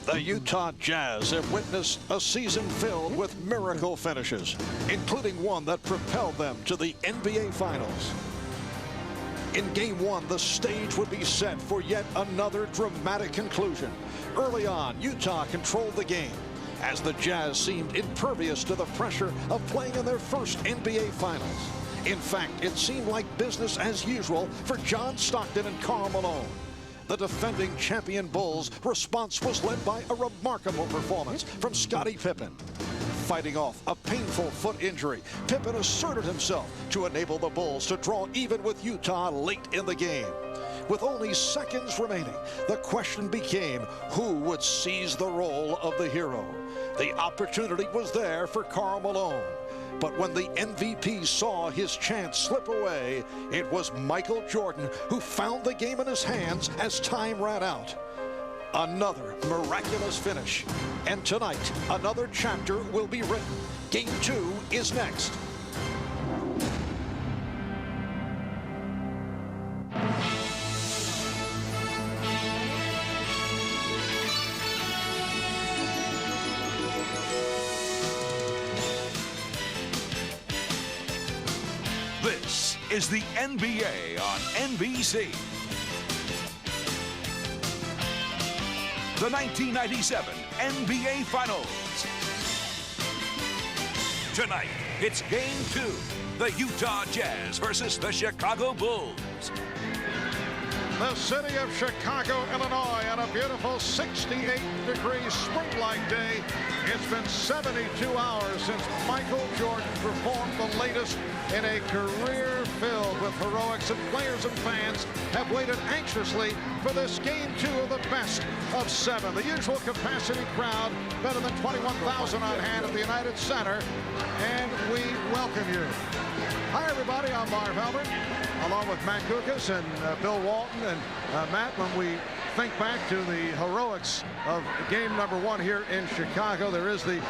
The Utah Jazz have witnessed a season filled with miracle finishes, including one that propelled them to the NBA Finals. In Game 1, the stage would be set for yet another dramatic conclusion. Early on, Utah controlled the game, as the Jazz seemed impervious to the pressure of playing in their first NBA Finals. In fact, it seemed like business as usual for John Stockton and Karl Malone. The defending champion Bulls' response was led by a remarkable performance from Scottie Pippen. Fighting off a painful foot injury, Pippen asserted himself to enable the Bulls to draw even with Utah late in the game. With only seconds remaining, the question became who would seize the role of the hero. The opportunity was there for Karl Malone. But when the MVP saw his chance slip away, it was Michael Jordan who found the game in his hands as time ran out. Another miraculous finish. And tonight, another chapter will be written. Game 2 is next. This is the NBA on NBC. The 1997 NBA Finals. Tonight, it's Game 2. The Utah Jazz versus the Chicago Bulls. The city of Chicago, Illinois, on a beautiful 68-degree spring-like day. It's been 72 hours since Michael Jordan performed the latest in a career filled with heroics, and players and fans have waited anxiously for this Game 2 of the best of 7. The usual capacity crowd, better than 21,000 on hand at the United Center, and we welcome you. Hi, everybody. I'm Marv Albert, along with Matt Kukoc and Bill Walton. And Matt, when we think back to the heroics of game number 1 here in Chicago, there is the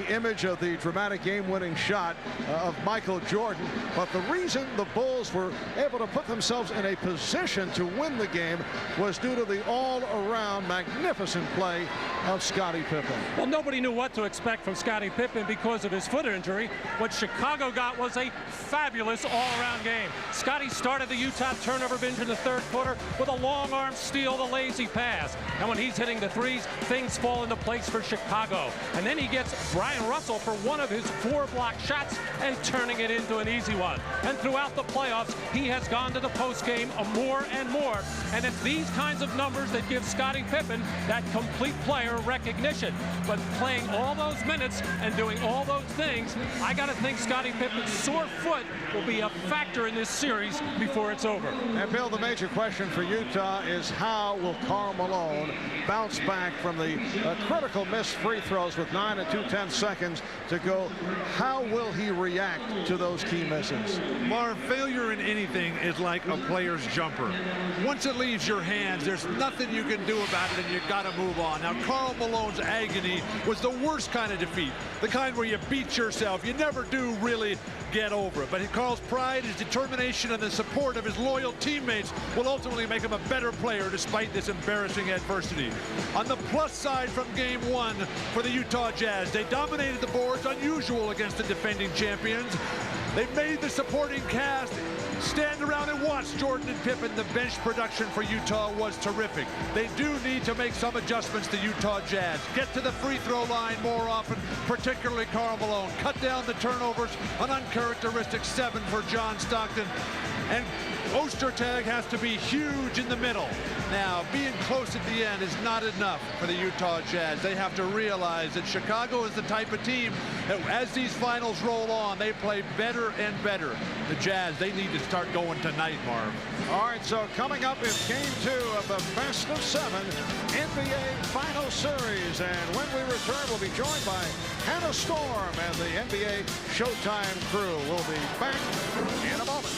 image of the dramatic game-winning shot of Michael Jordan. But the reason the Bulls were able to put themselves in a position to win the game was due to the all-around magnificent play of Scottie Pippen. Well, nobody knew what to expect from Scottie Pippen because of his foot injury. What Chicago got was a fabulous all-around game. Scottie started the Utah turnover binge in the third quarter with a long-arm steal, the lazy pass. And when he's hitting the threes, things fall into place for Chicago. And then he gets Bryon Russell for one of his 4 block shots and turning it into an easy one. And throughout the playoffs, he has gone to the postgame more and more. And it's these kinds of numbers that give Scottie Pippen that complete player recognition. But playing all those minutes and doing all those things, I got to think Scottie Pippen's sore foot will be a factor in this series before it's over. And Bill, the major question for Utah is how will Karl Malone bounce back from the critical missed free throws with 9 2/10 seconds to go? How will he react to those key misses? Marv, failure in anything is like a player's jumper. Once it leaves your hands, there's nothing you can do about it, and you got to move on. Now, Karl Malone's agony was the worst kind of defeat, the kind where you beat yourself. You never do really get over it. But Karl's pride, his determination, and the support of his loyal teammates will ultimately make him a better player despite this embarrassing adversity. On the plus side from Game 1 for the Utah Jazz, they dominated the boards, unusual against the defending champions. They made the supporting cast stand around and watch Jordan and Pippen. The bench production for Utah was terrific. They do need to make some adjustments, to Utah Jazz. Get to the free throw line more often, particularly Karl Malone. Cut down the turnovers, an uncharacteristic 7 for John Stockton. And Ostertag has to be huge in the middle. Now, being close at the end is not enough for the Utah Jazz. They have to realize that Chicago is the type of team that as these finals roll on, they play better and better. The Jazz, they need to start going tonight, Marv. All right, so coming up is Game 2 of the best of 7 NBA Final Series. And when we return, we'll be joined by Hannah Storm and the NBA Showtime crew. We'll be back in a moment.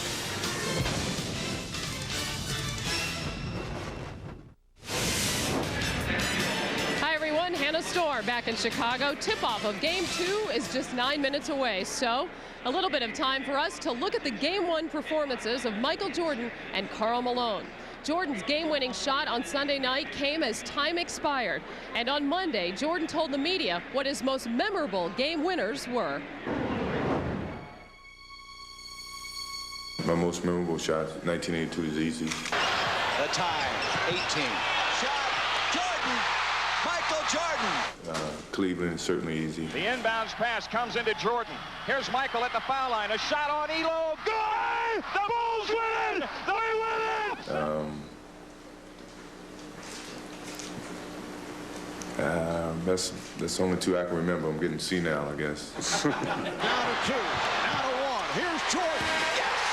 Hannah Storm back in Chicago. Tip-off of Game 2 is just 9 minutes away. So a little bit of time for us to look at the Game 1 performances of Michael Jordan and Karl Malone. Jordan's game-winning shot on Sunday night came as time expired. And on Monday, Jordan told the media what his most memorable game winners were. My most memorable shot, 1982, is easy. The time, 18. Shot, Jordan, Michael Jordan. Cleveland is certainly easy. The inbounds pass comes into Jordan. Here's Michael at the foul line. A shot on Elo. Good! The Bulls win it! They win it! That's the only two I can remember. I'm getting senile, I guess. Now to 2, now to 1. Here's Jordan. Yes!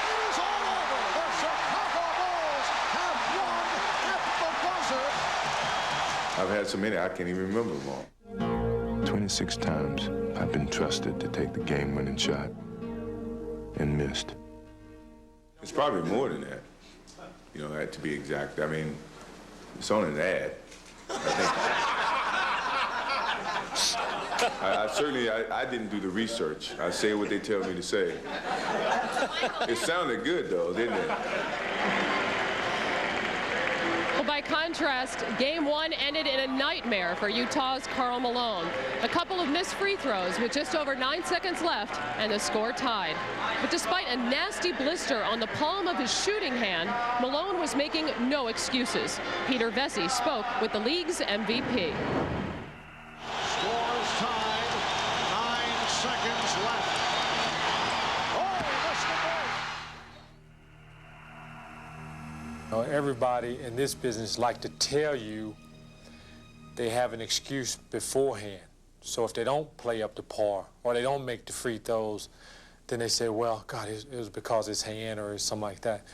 It is all over. The Chicago Bulls have won at the buzzer. I've had so many, I can't even remember them all. 26 times I've been trusted to take the game-winning shot and missed. It's probably more than that, you know, to be exact. I mean, it's on an ad. I didn't do the research. I say what they tell me to say. It sounded good, though, didn't it? Well, by contrast, game 1 ended in a nightmare for Utah's Karl Malone. A couple of missed free throws with just over 9 seconds left, and the score tied. But despite a nasty blister on the palm of his shooting hand, Malone was making no excuses. Peter Vesey spoke with the league's MVP. Scores tied. 9 seconds left. Oh, missed the ball. Everybody in this business like to tell you they have an excuse beforehand. So if they don't play up to par or they don't make the free throws, then they say, well, God, it was because his hand or something like that.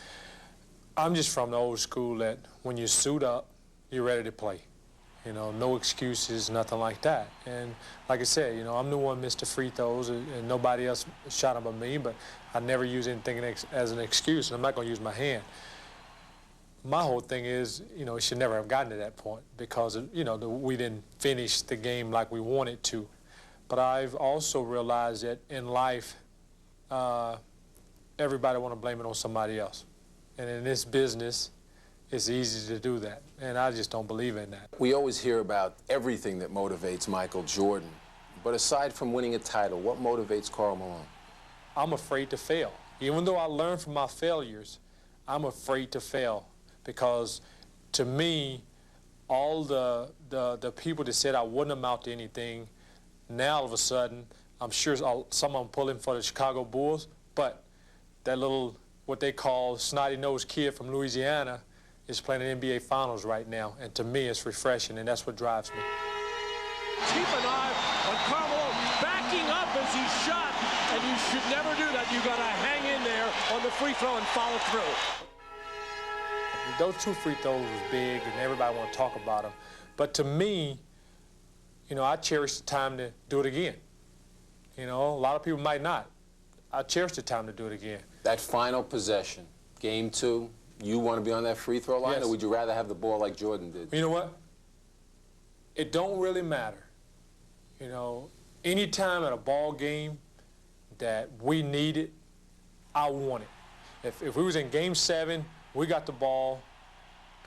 I'm just from the old school that when you suit up, you're ready to play. You know, no excuses, nothing like that. And like I said, you know, I'm the one missed the free throws and nobody else shot them but me, but I never use anything as an excuse, and I'm not going to use my hand. My whole thing is, you know, it should never have gotten to that point because, you know, we didn't finish the game like we wanted to. But I've also realized that in life, everybody want to blame it on somebody else. And in this business, it's easy to do that. And I just don't believe in that. We always hear about everything that motivates Michael Jordan. But aside from winning a title, what motivates Karl Malone? I'm afraid to fail. Even though I learned from my failures, I'm afraid to fail. Because to me, all the people that said I wouldn't amount to anything, now all of a sudden, I'm sure some of them pulling for the Chicago Bulls, but that little, what they call snotty-nosed kid from Louisiana is playing in the NBA Finals right now, and to me, it's refreshing, and that's what drives me. Keep an eye on Karl Malone backing up as he shot, and you should never do that. You got to hang in there on the free throw and follow through. Those 2 free throws was big, and everybody want to talk about them. But to me, you know, I cherish the time to do it again. You know, a lot of people might not. I cherish the time to do it again. That final possession, game 2, you want to be on that free throw line, yes. Or would you rather have the ball like Jordan did? You know what? It don't really matter. You know, any time at a ball game that we need it, I want it. If we was in game 7, we got the ball,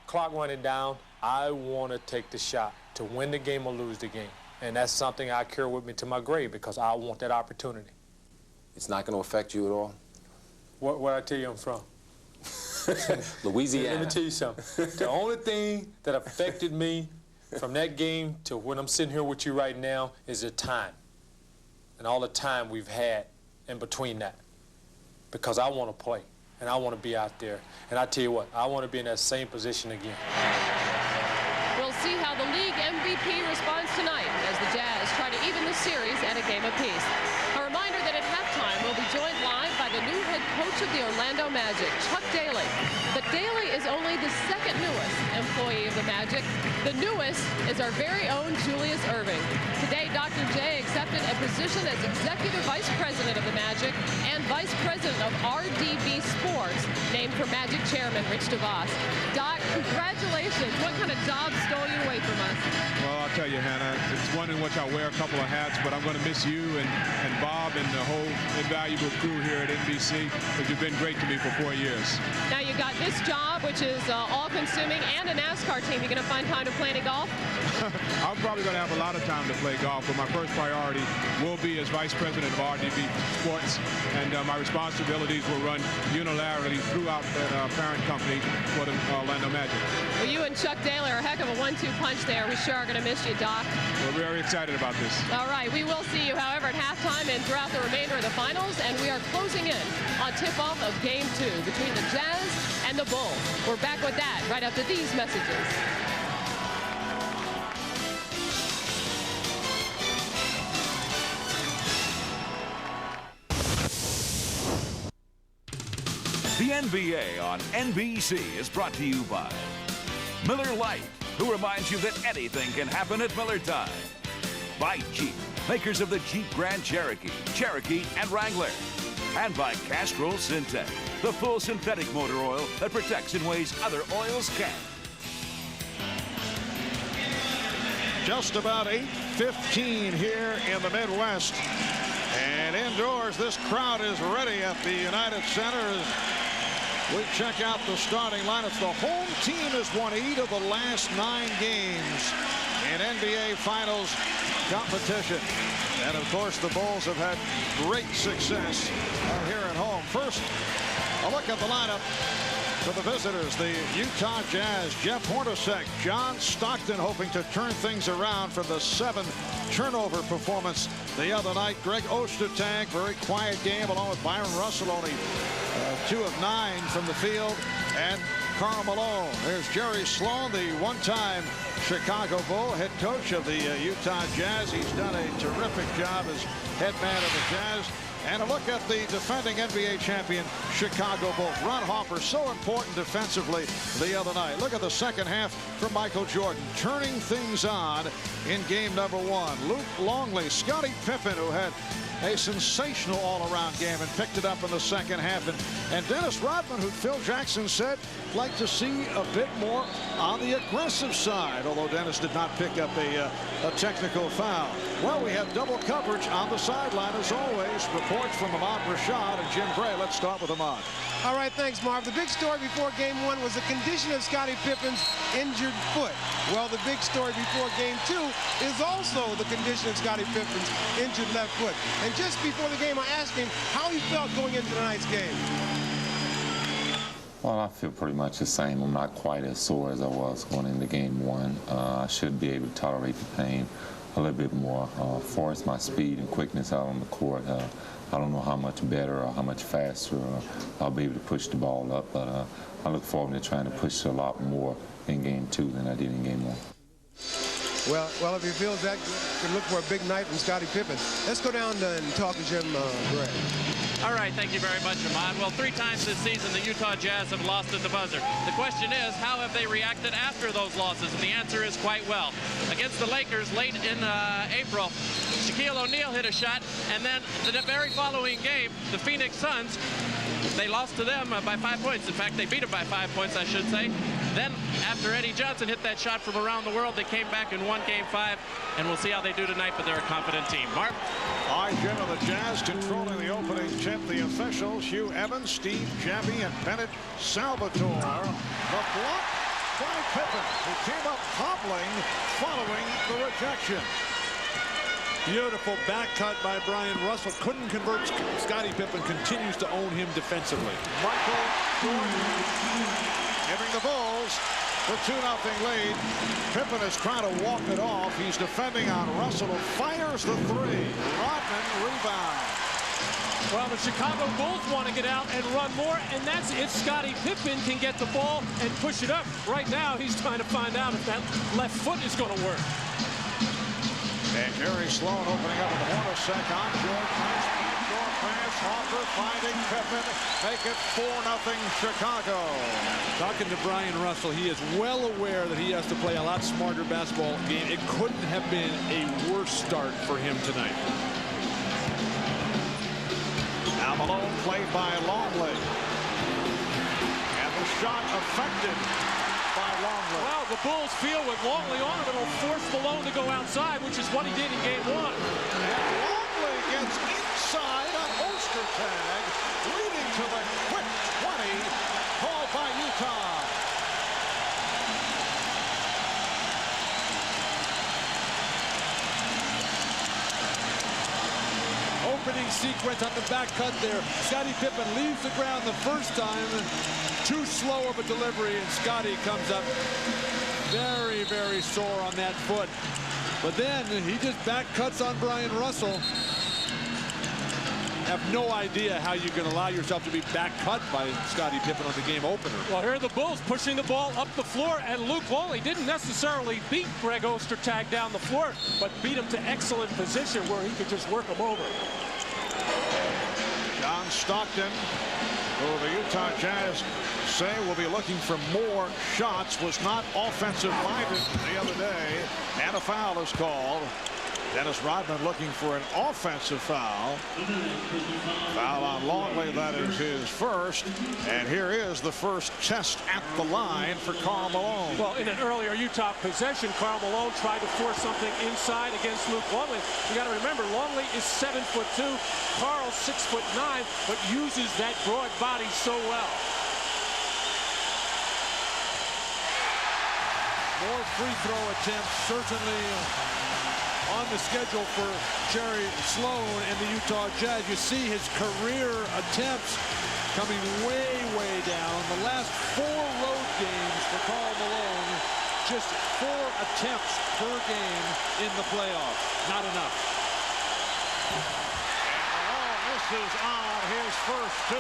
clock running down, I want to take the shot to win the game or lose the game. And that's something I carry with me to my grave because I want that opportunity. It's not going to affect you at all? Where I tell you I'm from? Louisiana. Let me tell you something. The only thing that affected me from that game to when I'm sitting here with you right now is the time. And all the time we've had in between that. Because I want to play. And I want to be out there. And I tell you what, I want to be in that same position again. We'll see how the league MVP responds tonight as the Jazz try to even the series at a game apiece. A reminder that at halftime we'll be joined live by the new head coach of the Orlando Magic, Chuck Dele. But Dele is only the second newest employee of the Magic. The newest is our very own Julius Erving. Today, Dr. J accepted a position as Executive Vice President of the Magic and Vice President of RDB Sports, named for Magic Chairman Rich DeVos. Doc, congratulations. What kind of job stole you away from us? Well, I'll tell you, Hannah, it's one in which I wear a couple of hats, but I'm going to miss you and Bob and the whole invaluable crew here at NBC. because you've been great to me for 4 years. Now you got this job, which is all-consuming, and a NASCAR team. You going to find time to play any golf? I'm probably going to have a lot of time to play golf, but my first priority will be as vice president of RDB Sports, and my responsibilities will run unilaterally throughout the parent company for the Orlando Magic. Well, you and Chuck Dele are a heck of a 1-2 punch there. We sure are going to miss you, Doc. We're very excited about this. All right, we will see you, however, at halftime and throughout the remainder of the finals, and we are closing in on tip-off of Game 2 between the Jazz and the Bulls. We're back with that right after these messages. The NBA on NBC is brought to you by Miller Lite, who reminds you that anything can happen at Miller time. By Jeep, makers of the Jeep Grand Cherokee, Cherokee, and Wrangler. And by Castrol Syntec, the full synthetic motor oil that protects in ways other oils can't. Just about 8:15 here in the Midwest. And indoors, this crowd is ready at the United Center as we check out the starting lineups. The home team has won 8 of the last 9 games in NBA Finals competition. And of course, the Bulls have had great success here at home. First, a look at the lineup for the visitors. The Utah Jazz, Jeff Hornacek, John Stockton hoping to turn things around from the 7-turnover performance the other night. Greg Ostertag, very quiet game, along with Byron Russell, only 2 of 9 from the field. And Karl Malone. There's Jerry Sloan, the one-time Chicago Bull, head coach of the Utah Jazz. He's done a terrific job as head man of the Jazz. And a look at the defending NBA champion Chicago Bulls. Ron Harper, so important defensively the other night. Look at the second half from Michael Jordan, turning things on in game number 1. Luke Longley, Scottie Pippen, who had a sensational all-around game and picked it up in the second half. And Dennis Rodman, who Phil Jackson said like to see a bit more on the aggressive side, although Dennis did not pick up a technical foul. Well, we have double coverage on the sideline as always. Reports from Ahmad Rashad and Jim Gray. Let's start with Ahmad. All right, thanks, Marv. The big story before Game 1 was the condition of Scottie Pippen's injured foot. Well, the big story before Game 2 is also the condition of Scottie Pippen's injured left foot. And just before the game, I asked him how he felt going into tonight's game. Well, I feel pretty much the same. I'm not quite as sore as I was going into Game 1. I should be able to tolerate the pain a little bit more. As far as my speed and quickness out on the court, I don't know how much better or how much faster I'll be able to push the ball up, but I look forward to trying to push a lot more in Game 2 than I did in Game 1. Well, if he feels that good, you can look for a big night from Scottie Pippen. Let's go down and talk to Jim Gray. All right, thank you very much, Ahmad. Well, 3 times this season, the Utah Jazz have lost at the buzzer. The question is, how have they reacted after those losses? And the answer is quite well. Against the Lakers late in April, Shaquille O'Neal hit a shot, and then the very following game, the Phoenix Suns, they lost to them by 5 points. In fact, they beat them by 5 points, I should say. Then, after Eddie Johnson hit that shot from around the world, they came back and won Game 5, and we'll see how they do tonight, but they're a confident team. Mark? All right, Jim, of the Jazz controlling the opening tip. The officials, Hugh Evans, Steve Jaffe, and Bennett Salvatore. The block by Pippen, who came up hobbling following the rejection. Beautiful back cut by Bryon Russell. Couldn't convert. Scottie Pippen continues to own him defensively. Michael Jordan giving the Bulls the 2-0 lead. Pippen is trying to walk it off. He's defending on Russell, who fires the 3. Rodman rebound. Well, the Chicago Bulls want to get out and run more, and that's if Scottie Pippen can get the ball and push it up. Right now, he's trying to find out if that left foot is going to work. And Jerry Sloan opening up with the Hornacek on Jordan. Short pass, Harper finding Pippen. Make it 4-0 Chicago. Talking to Bryon Russell, he is well aware that he has to play a lot smarter basketball game. It couldn't have been a worse start for him tonight. Now Malone played by Longley. And the shot affected by Longley. Well, the Bulls feel with Longley on it, it'll force Malone to go outside, which is what he did in Game 1. And Longley gets inside on Ostertag, leading to the opening sequence on the back cut there. Scottie Pippen leaves the ground the first time. Too slow of a delivery, and Scottie comes up very, very sore on that foot. But then he just back cuts on Bryon Russell. Have no idea how you can allow yourself to be back cut by Scottie Pippen on the game opener. Well, here are the Bulls pushing the ball up the floor, and Luke Longley didn't necessarily beat Greg Ostertag down the floor, but beat him to excellent position where he could just work him over. John Stockton, who the Utah Jazz say will be looking for more shots, was not offensive minded the other day, and a foul is called. Dennis Rodman looking for an offensive foul. Foul on Longley, that is his first. And here is the first test at the line for Karl Malone. Well, in an earlier Utah possession, Karl Malone tried to force something inside against Luke Longley. You got to remember, Longley is 7'2", Karl 6'9", but uses that broad body so well. More free throw attempts, certainly on the schedule for Jerry Sloan and the Utah Jazz. You see his career attempts coming way, way down. The last 4 road games for Karl Malone, just 4 attempts per game in the playoffs. Not enough. Malone misses on his first 2.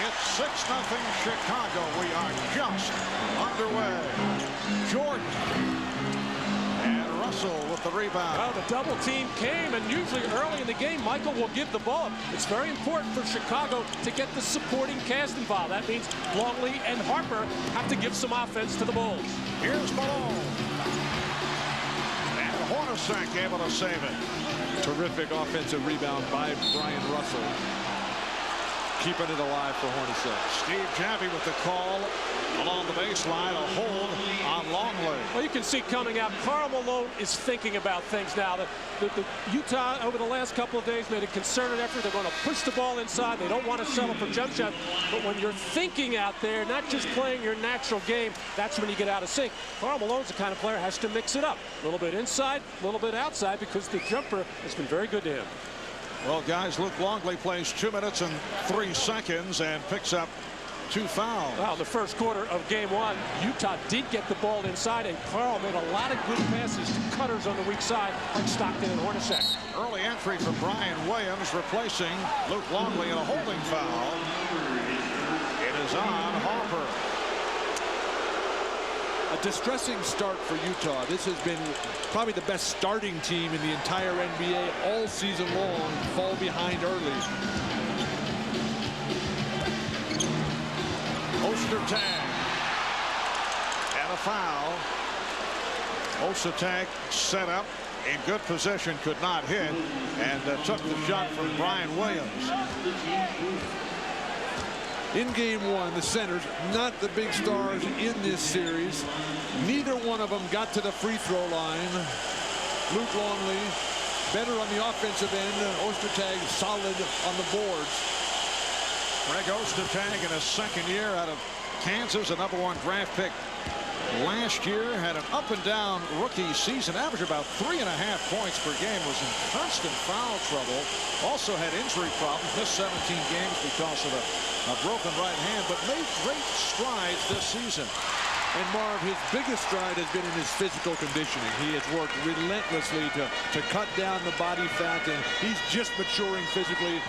It's 6-0 Chicago. We are just underway. Jordan. Russell with the rebound. Well, the double team came, and usually early in the game, Michael will give the ball up. It's very important for Chicago to get the supporting cast involved. That means Longley and Harper have to give some offense to the Bulls. Here's Malone. And Hornacek able to save it. Terrific offensive rebound by Bryon Russell. Keeping it alive for Hornacek. Steve Caffey with the call along the baseline, a hold on Longley. Well, you can see coming out, Karl Malone is thinking about things now. The Utah, over the last couple of days, made a concerted effort. They're going to push the ball inside. They don't want to settle for jump shots. But when you're thinking out there, not just playing your natural game, that's when you get out of sync. Karl Malone's the kind of player who has to mix it up. A little bit inside, a little bit outside, because the jumper has been very good to him. Well, guys, Luke Longley plays 2 minutes and 3 seconds and picks up 2 fouls. Well, the first quarter of game 1, Utah did get the ball inside, and Karl made a lot of good passes to cutters on the weak side, like Stockton and Hornacek. Early entry for Bryon Williams, replacing Luke Longley in a holding foul. It is on Harper. A distressing start for Utah. This has been probably the best starting team in the entire NBA all season long. Fall behind early. Ostertag. And a foul. Ostertag set up in good position, could not hit, and took the shot from Bryon Williams. In game 1, the centers, not the big stars in this series. Neither one of them got to the free throw line. Luke Longley better on the offensive end. Ostertag solid on the boards. Greg Ostertag in his second year out of Kansas, a #1 draft pick last year, had an up and down rookie season, averaged about 3.5 points per game, was in constant foul trouble, also had injury problems, missed 17 games because of a broken right hand, but made great strides this season. And Marv, his biggest stride has been in his physical conditioning. He has worked relentlessly to cut down the body fat, and he's just maturing physically.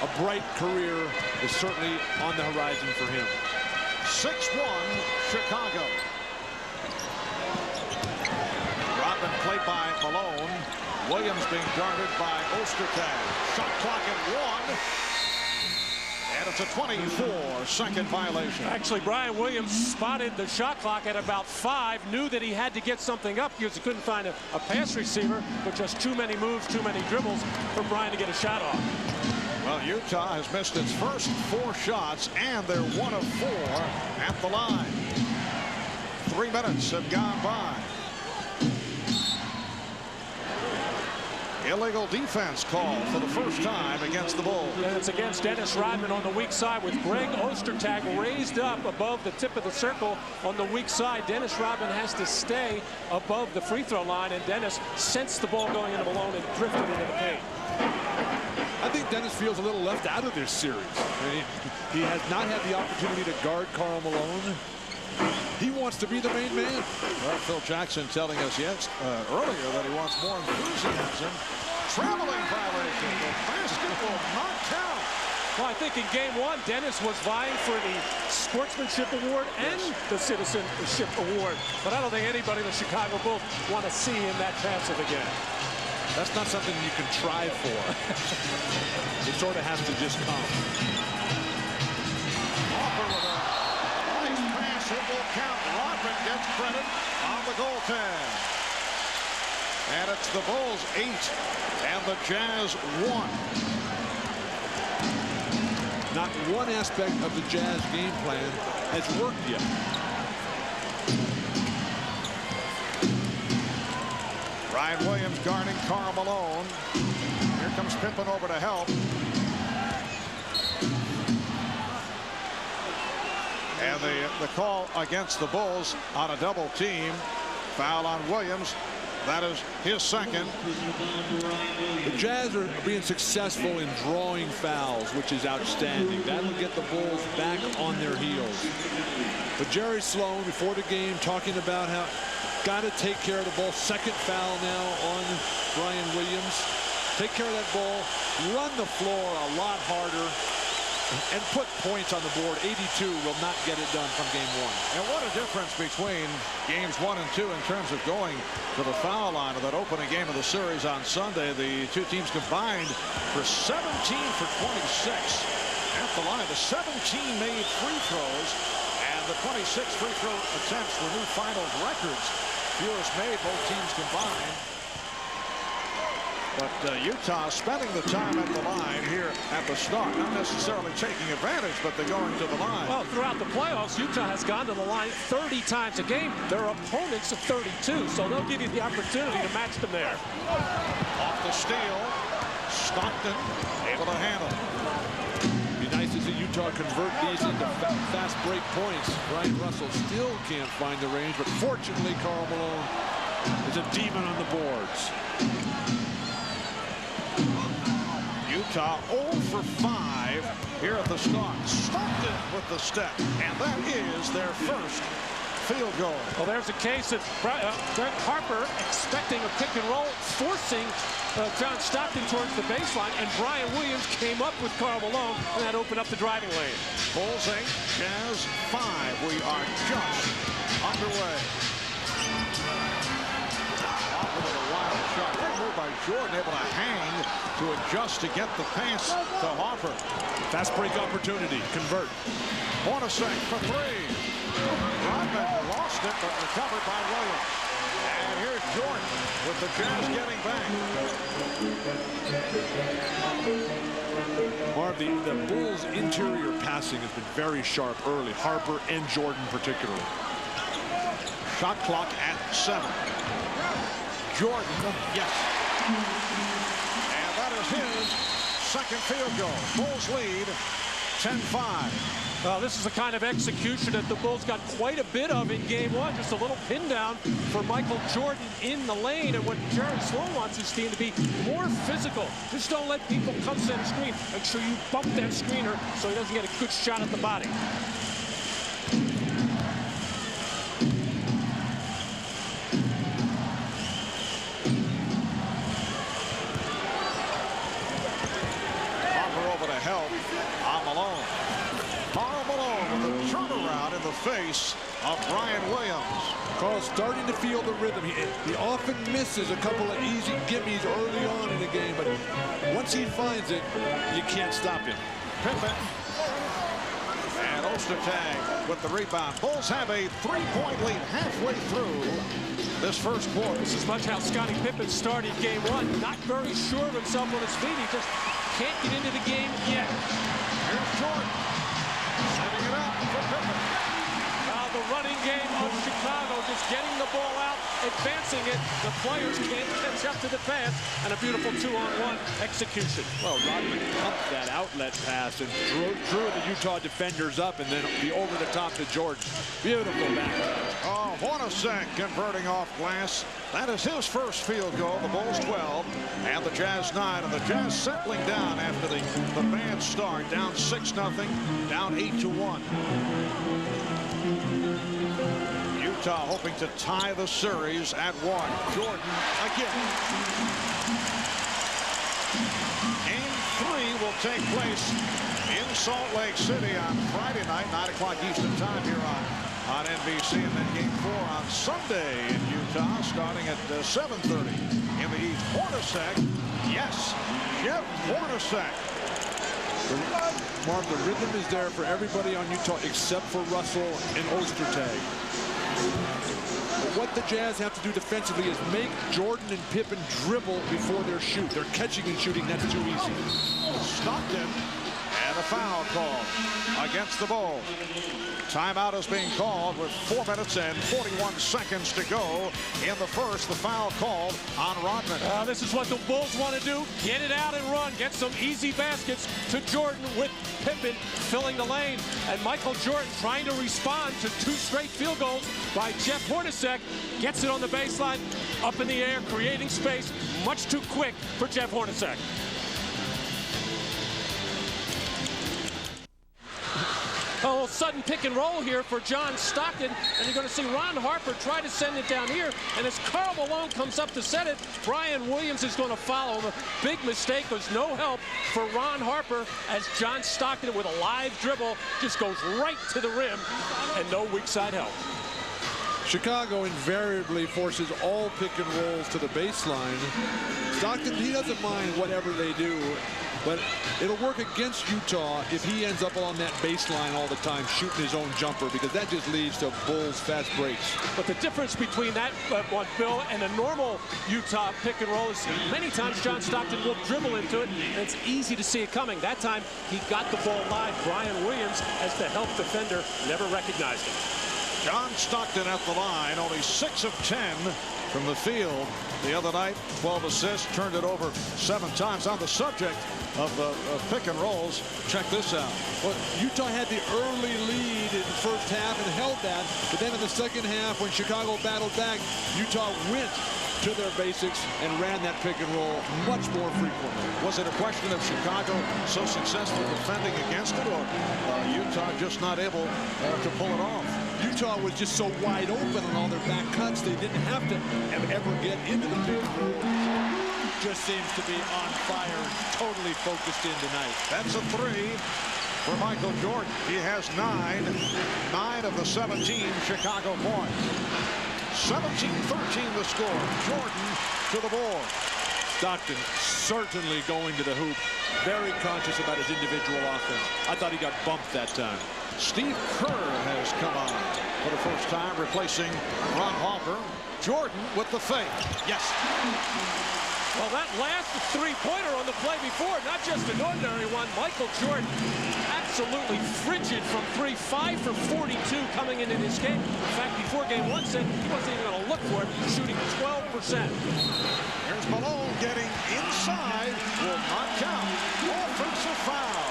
A bright career is certainly on the horizon for him. 6-1 Chicago. Rodman played by Malone. Williams being guarded by Ostertag. Shot clock at 1. And it's a 24-second violation. Actually, Bryon Williams spotted the shot clock at about 5, knew that he had to get something up because he couldn't find a pass receiver, but just too many moves, too many dribbles for Bryon to get a shot off. Well, Utah has missed its first 4 shots, and they're 1 of 4 at the line. 3 minutes have gone by. Illegal defense call for the first time against the Bulls. And it's against Dennis Rodman on the weak side, with Greg Ostertag raised up above the tip of the circle on the weak side. Dennis Rodman has to stay above the free throw line, and Dennis sensed the ball going into Malone and drifted into the paint. I think think Dennis feels a little left out of this series. I mean, he has not had the opportunity to guard Karl Malone. He wants to be the main man. Well, Phil Jackson telling us earlier that he wants more enthusiasm. Traveling violation. The basket will not count. Well, I think in game one, Dennis was vying for the Sportsmanship Award and the Citizenship Award. But I don't think anybody in the Chicago Bulls want to see him that passive again. That's not something you can try for. It sort of has to just come. Harper with a nice pass. It will count. Rodman gets credit on the goaltend. And it's the Bulls 8 and the Jazz 1. Not one aspect of the Jazz game plan has worked yet. Ryan Williams guarding Karl Malone. Here comes Pippen over to help. And the call against the Bulls on a double team. Foul on Williams. That is his second. The Jazz are being successful in drawing fouls, which is outstanding. That'll get the Bulls back on their heels. But Jerry Sloan, before the game, talking about how got to take care of the ball. Second foul now on Bryon Williams. Take care of that ball. Run the floor a lot harder. And put points on the board. 82 will not get it done from game one. And what a difference between games 1 and 2 in terms of going to the foul line of that opening game of the series on Sunday. The two teams combined for 17 for 26 at the line. The 17 made free throws, and the 26 free throw attempts were new finals records. Fewest made, both teams combined. But Utah spending the time at the line here at the start. Not necessarily taking advantage, but they're going to the line. Well, throughout the playoffs, Utah has gone to the line 30 times a game. Their opponents of 32, so they'll give you the opportunity to match them there. Off the steal, Stockton able to handle. Be nice to see Utah convert these into fast break points. Brian Russell still can't find the range, but fortunately, Karl Malone is a demon on the boards. Utah 0 for 5 here at the start. Stockton with the step, and that is their first field goal. Well, there's a case of Harper expecting a pick and roll, forcing John Stockton towards the baseline, and Bryon Williams came up with Karl Malone, and that opened up the driving lane. Bulls 8, Jazz 5. We are just underway. With a wild shot. Good move by Jordan, able to hang to adjust to get the pass to Harper. Fast break opportunity. Convert. Hornacek for 3. Rodman lost it, but recovered by Williams. And here's Jordan with the Jazz getting back. Marv, the Bulls' interior passing has been very sharp early. Harper and Jordan particularly. Shot clock at 7. Jordan, yes. And that is his second field goal. Bulls lead 10-5. Well, this is the kind of execution that the Bulls got quite a bit of in game one. Just a little pin down for Michael Jordan in the lane. And what Jerry Sloan wants his team to be more physical. Just don't let people come center screen. Make sure you bump that screener so he doesn't get a good shot at the body. Help on Malone. Karl Malone with a turnaround in the face of Bryon Williams. Karl starting to feel the rhythm. He often misses a couple of easy gimmies early on in the game, but once he finds it, you can't stop him. Pippen. And Ostertag with the rebound. Bulls have a 3-point lead halfway through this first quarter. This is much how Scottie Pippen started game one. Not very sure of himself on his feet. He just can't get into the game yet. Here's Jordan. Setting it up for Pippen. The the running game of Chicago, just getting the ball out, advancing it. The players can't catch up to the pass, and a beautiful 2-on-1 execution. Well, Rodman pumped that outlet pass and drew the Utah defenders up, and then the over-the-top to Jordan. Beautiful back. Oh, Hornacek converting off glass. That is his first field goal. The Bulls 12 and the Jazz 9. And the Jazz settling down after the bad start. Down 6-0, down 8-1. Utah hoping to tie the series at 1. Jordan again. Game 3 will take place in Salt Lake City on Friday night, 9 o'clock Eastern time here on NBC, and then game 4 on Sunday in Utah, starting at 7:30 in the East. Hornacek, yes, Jeff Hornacek. Mark, the rhythm is there for everybody on Utah except for Russell and Ostertag. But what the Jazz have to do defensively is make Jordan and Pippen dribble before they shoot. They're catching and shooting. That's too easy. Stockton, and a foul call against the Bulls. Timeout is being called with 4 minutes and 41 seconds to go in the first. The foul called on Rodman. This is what the Bulls want to do. Get it out and run. Get some easy baskets to Jordan with Pippen filling the lane. And Michael Jordan trying to respond to 2 straight field goals by Jeff Hornacek. Gets it on the baseline, up in the air, creating space. Much too quick for Jeff Hornacek. A little sudden pick and roll here for John Stockton, and you're going to see Ron Harper try to send it down here, and as Karl Malone comes up to set it, Bryon Williams is going to follow him. A big mistake was no help for Ron Harper as John Stockton with a live dribble just goes right to the rim, and no weak side help. Chicago invariably forces all pick and rolls to the baseline. Stockton, he doesn't mind whatever they do, but it'll work against Utah if he ends up on that baseline all the time shooting his own jumper, because that just leads to Bulls fast breaks. But the difference between that one, Bill, and a normal Utah pick and roll is many times John Stockton will dribble into it, and it's easy to see it coming. That time he got the ball live. Bryon Williams, as the help defender, never recognized him. John Stockton at the line, only 6 of 10 from the field. The other night, 12 assists, turned it over 7 times. On the subject of pick and rolls, check this out. Well, Utah had the early lead in the first half and held that, but then in the second half, when Chicago battled back, Utah went to their basics and ran that pick and roll much more frequently. Was it a question of Chicago so successful defending against it, or Utah just not able to pull it off? Utah was just so wide open on all their back cuts, they didn't have to ever get into the pick and roll. Just seems to be on fire, totally focused in tonight. That's a 3 for Michael Jordan. He has 9 of the 17 Chicago points. 17-13 the score. Jordan to the board. Stockton certainly going to the hoop. Very conscious about his individual offense. I thought he got bumped that time. Steve Kerr has come on for the first time, replacing Ron Harper. Jordan with the fake. Yes. Well, that last 3-pointer on the play before, not just an ordinary one. Michael Jordan absolutely frigid from 3, 5 for 42 coming into this game. In fact, before game 1 said he wasn't even going to look for it, shooting 12%. There's Malone getting inside, will not count. Offensive foul.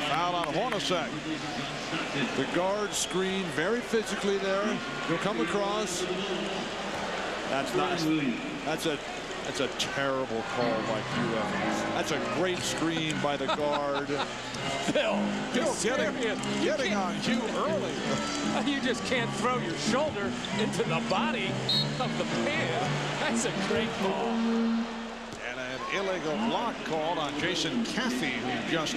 Foul on Hornacek. The guard screen very physically there. He'll come across. That's a terrible call by Hugh Evans. That's a great screen by the guard. Bill getting on Hugh early. You just can't throw your shoulder into the body of the man. That's a great call. Illegal block called on Jason Caffey, who just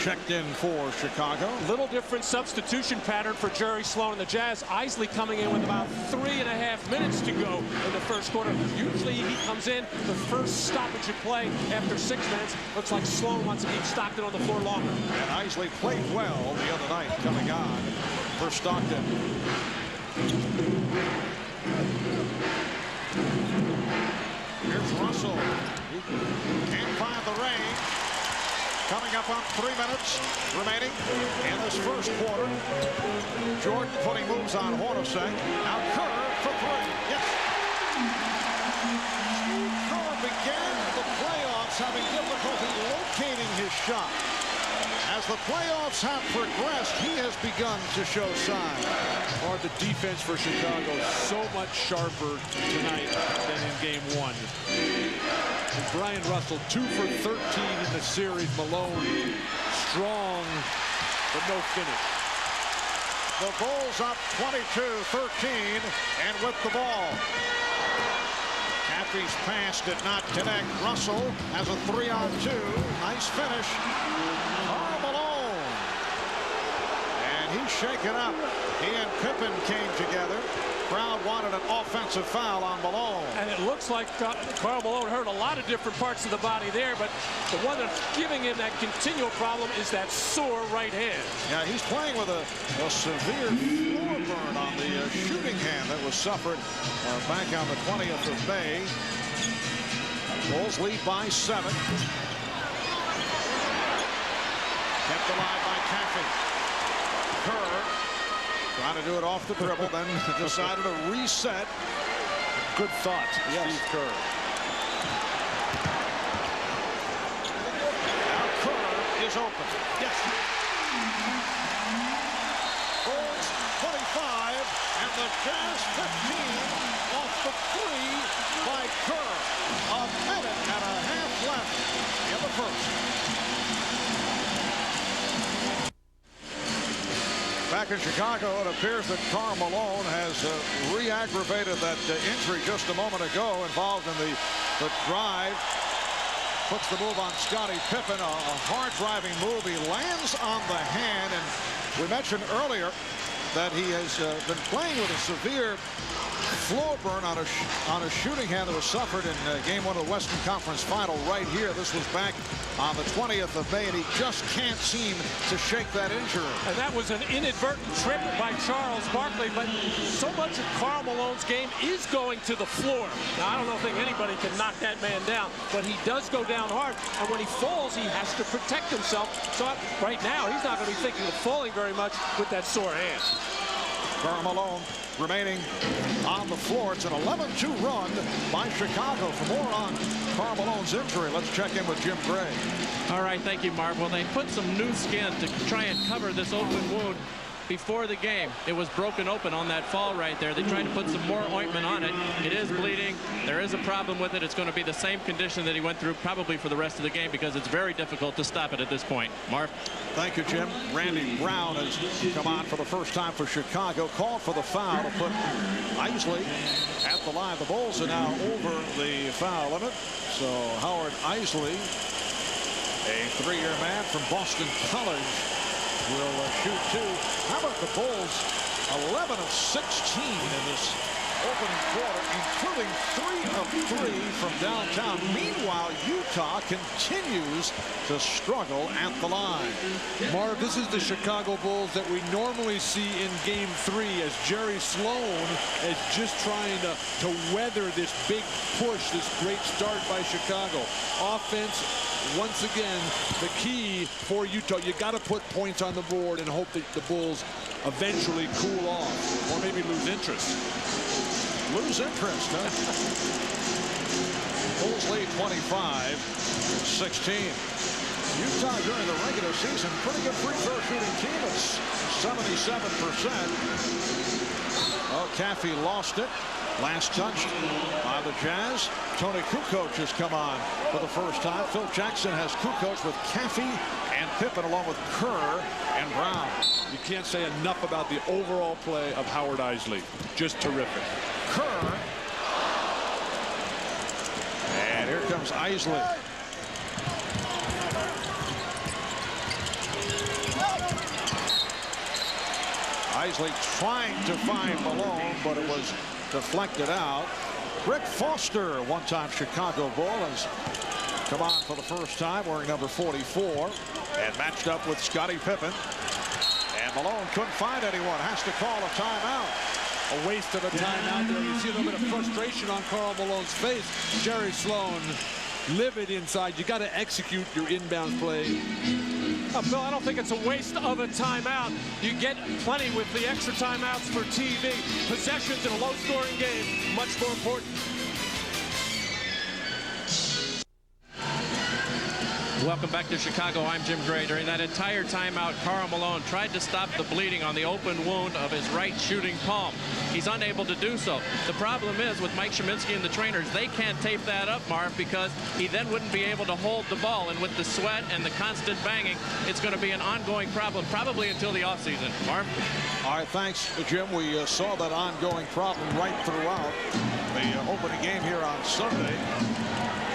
checked in for Chicago. Little different substitution pattern for Jerry Sloan and the Jazz. Eisley coming in with about 3.5 minutes to go in the first quarter. Usually he comes in the first stoppage of play after 6 minutes. Looks like Sloan wants to keep Stockton on the floor longer. And Eisley played well the other night coming on for Stockton. Here's Russell. Can't find the range. coming up on 3 minutes remaining in this first quarter. Jordan putting moves on Hornacek. Now Kerr for 3. Yes. Kerr began the playoffs having difficulty locating his shot. As the playoffs have progressed, he has begun to show signs. Or the defense for Chicago so much sharper tonight than in game 1. And Brian Russell 2 for 13 in the series. Malone strong, but no finish. The Bulls up 22-13 and with the ball. Caffey's pass did not connect. Russell has a 3-on-2. Nice finish. Karl Malone. And he's shaken up. He and Pippen came together. Crowd wanted an offensive foul on Malone. And it looks like Karl Malone hurt a lot of different parts of the body there, but the one that's giving him that continual problem is that sore right hand. Yeah, he's playing with a severe floor burn on the shooting hand that was suffered back on the 20th of May. Bulls lead by 7. Kept alive by Caffey. Kerr trying to do it off the dribble, then decided to reset. Good thought, yes. Steve Kerr. Now Kerr is open. Yes. Bulls 25, and the Jazz 15 off the 3 by Kerr. A minute and a half left in the first. Back in Chicago, it appears that Karl Malone has re-aggravated that injury just a moment ago, involved in the drive. Puts the move on Scottie Pippen, a hard-driving move. He lands on the hand, and we mentioned earlier that he has been playing with a severe floor burn on a shooting hand that was suffered in game 1 of the Western Conference Final right here. This was back on the 20th of May, and he just can't seem to shake that injury. And that was an inadvertent trip by Charles Barkley, but so much of Karl Malone's game is going to the floor. Now, I don't think anybody can knock that man down, but he does go down hard, and when he falls, he has to protect himself. So right now, he's not going to be thinking of falling very much with that sore hand. Karl Malone remaining on the floor. It's an 11-2 run by Chicago. For more on Karl Malone's injury, let's check in with Jim Gray. All right, thank you, Marv. Well, they put some new skin to try and cover this open wound before the game. It was broken open on that fall right there. They tried to put some more ointment on it. It is bleeding. There is a problem with it. It's going to be the same condition that he went through probably for the rest of the game, because it's very difficult to stop it at this point. Marv? Thank you, Jim. Randy Brown has come on for the first time for Chicago. Called for the foul to put Eisley at the line. The Bulls are now over the foul limit. So Howard Eisley, a 3-year man from Boston College, will shoot 2. How about the Bulls? 11 of 16 in this opening quarter, including 3 of 3 from downtown. Meanwhile, Utah continues to struggle at the line. Marv, this is the Chicago Bulls that we normally see in game 3, as Jerry Sloan is just trying to weather this big push, this great start by Chicago. Offense, once again, the key for Utah. You got to put points on the board and hope that the Bulls eventually cool off, or maybe lose interest. Lose interest, huh? Bulls lead 25-16. Utah during the regular season, pretty good free throw shooting team. It's 77%. Oh, Caffey lost it. Last touched by the Jazz. Toni Kukoc has come on for the first time. Phil Jackson has Kukoc with Caffey and Pippen, along with Kerr and Bryon. You can't say enough about the overall play of Howard Eisley. Just terrific. Kerr. And here comes Eisley. Eisley trying to find Malone, but it was deflected out. Rick Foster, one-time Chicago Bull, has come on for the first time wearing number 44 and matched up with Scottie Pippen. And Malone couldn't find anyone. Has to call a timeout. A waste of a timeout there. You see a little bit of frustration on Karl Malone's face. Jerry Sloan live it inside. You got to execute your inbound play. Bill, I don't think it's a waste of a timeout. You get plenty with the extra timeouts for TV. Possessions in a low-scoring game, much more important. Welcome back to Chicago. I'm Jim Gray. During that entire timeout, Karl Malone tried to stop the bleeding on the open wound of his right shooting palm. He's unable to do so. The problem is with Mike Sheminsky and the trainers, they can't tape that up, Marv, because he then wouldn't be able to hold the ball. And with the sweat and the constant banging, it's going to be an ongoing problem, probably until the offseason. Marv? All right, thanks, Jim. We saw that ongoing problem right throughout the opening game here on Sunday.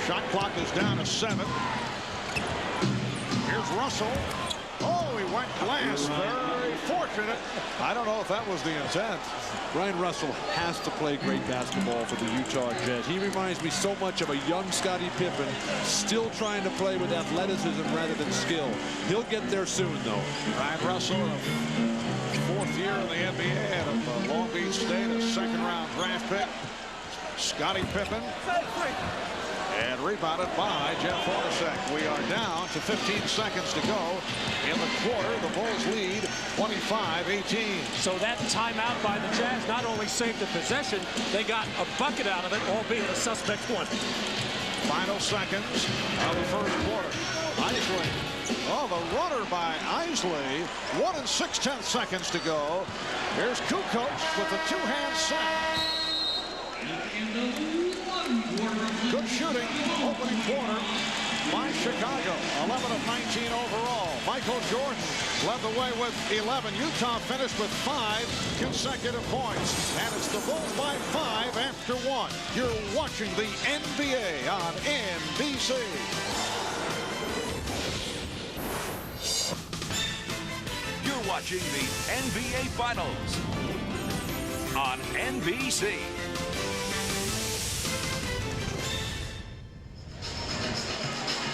Shot clock is down to 7. Here's Russell. Oh, he went glass. Very fortunate. I don't know if that was the intent. Brian Russell has to play great basketball for the Utah Jazz. He reminds me so much of a young Scottie Pippen, still trying to play with athleticism rather than skill. He'll get there soon, though. Brian Russell, fourth year in the NBA out of Long Beach State, a second-round draft pick. Scottie Pippen. And rebounded by Jeff Hornacek. We are down to 15 seconds to go in the quarter. The Bulls lead 25-18. So that timeout by the Jazz not only saved the possession, they got a bucket out of it, albeit a suspect one. Final seconds of the first quarter. Eisley. Oh, the runner by Eisley. 1 6/10 seconds to go. Here's Kukoc with a two-hand sack. Good shooting, opening quarter by Chicago. 11 of 19 overall. Michael Jordan led the way with 11. Utah finished with 5 consecutive points. And it's the Bulls by 5 after 1. You're watching the NBA on NBC. You're watching the NBA Finals on NBC.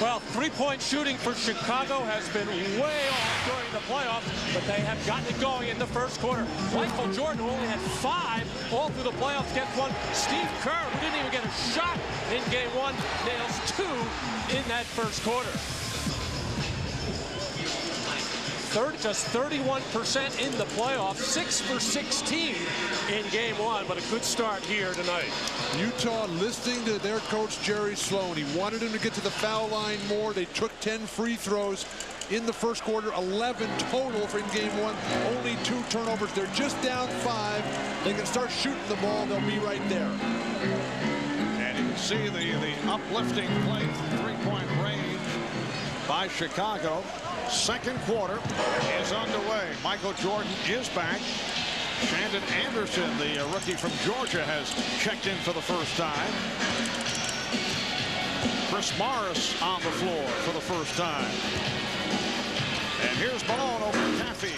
Well, three-point shooting for Chicago has been way off during the playoffs, but they have gotten it going in the first quarter. Michael Jordan, who only had 5 all through the playoffs, gets 1. Steve Kerr, who didn't even get a shot in game 1, nails 2 in that first quarter. Just 31% in the playoffs, 6 for 16 in game 1, but a good start here tonight. Utah listening to their coach, Jerry Sloan. He wanted him to get to the foul line more. They took 10 free throws in the first quarter, 11 total for in game 1. Only 2 turnovers. They're just down 5. They can start shooting the ball. They'll be right there. And you can see the uplifting play from three-point range by Chicago. Second quarter is underway. Michael Jordan is back. Shandon Anderson, the rookie from Georgia, has checked in for the first time. Chris Morris on the floor for the first time. And here's Malone over Caffey.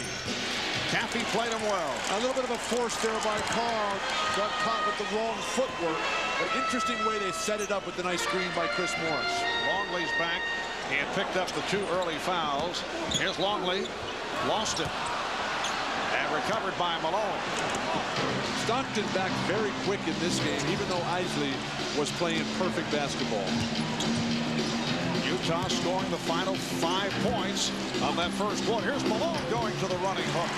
Caffey played him well. A little bit of a force there by Carl. Got caught with the wrong footwork. An interesting way they set it up with the nice screen by Chris Morris. Longley's back. He had picked up the 2 early fouls. Here's Longley. Lost it. And recovered by Malone. Stockton back very quick in this game, even though Eisley was playing perfect basketball. Utah scoring the final 5 points of that first quarter. Here's Malone going to the running hook.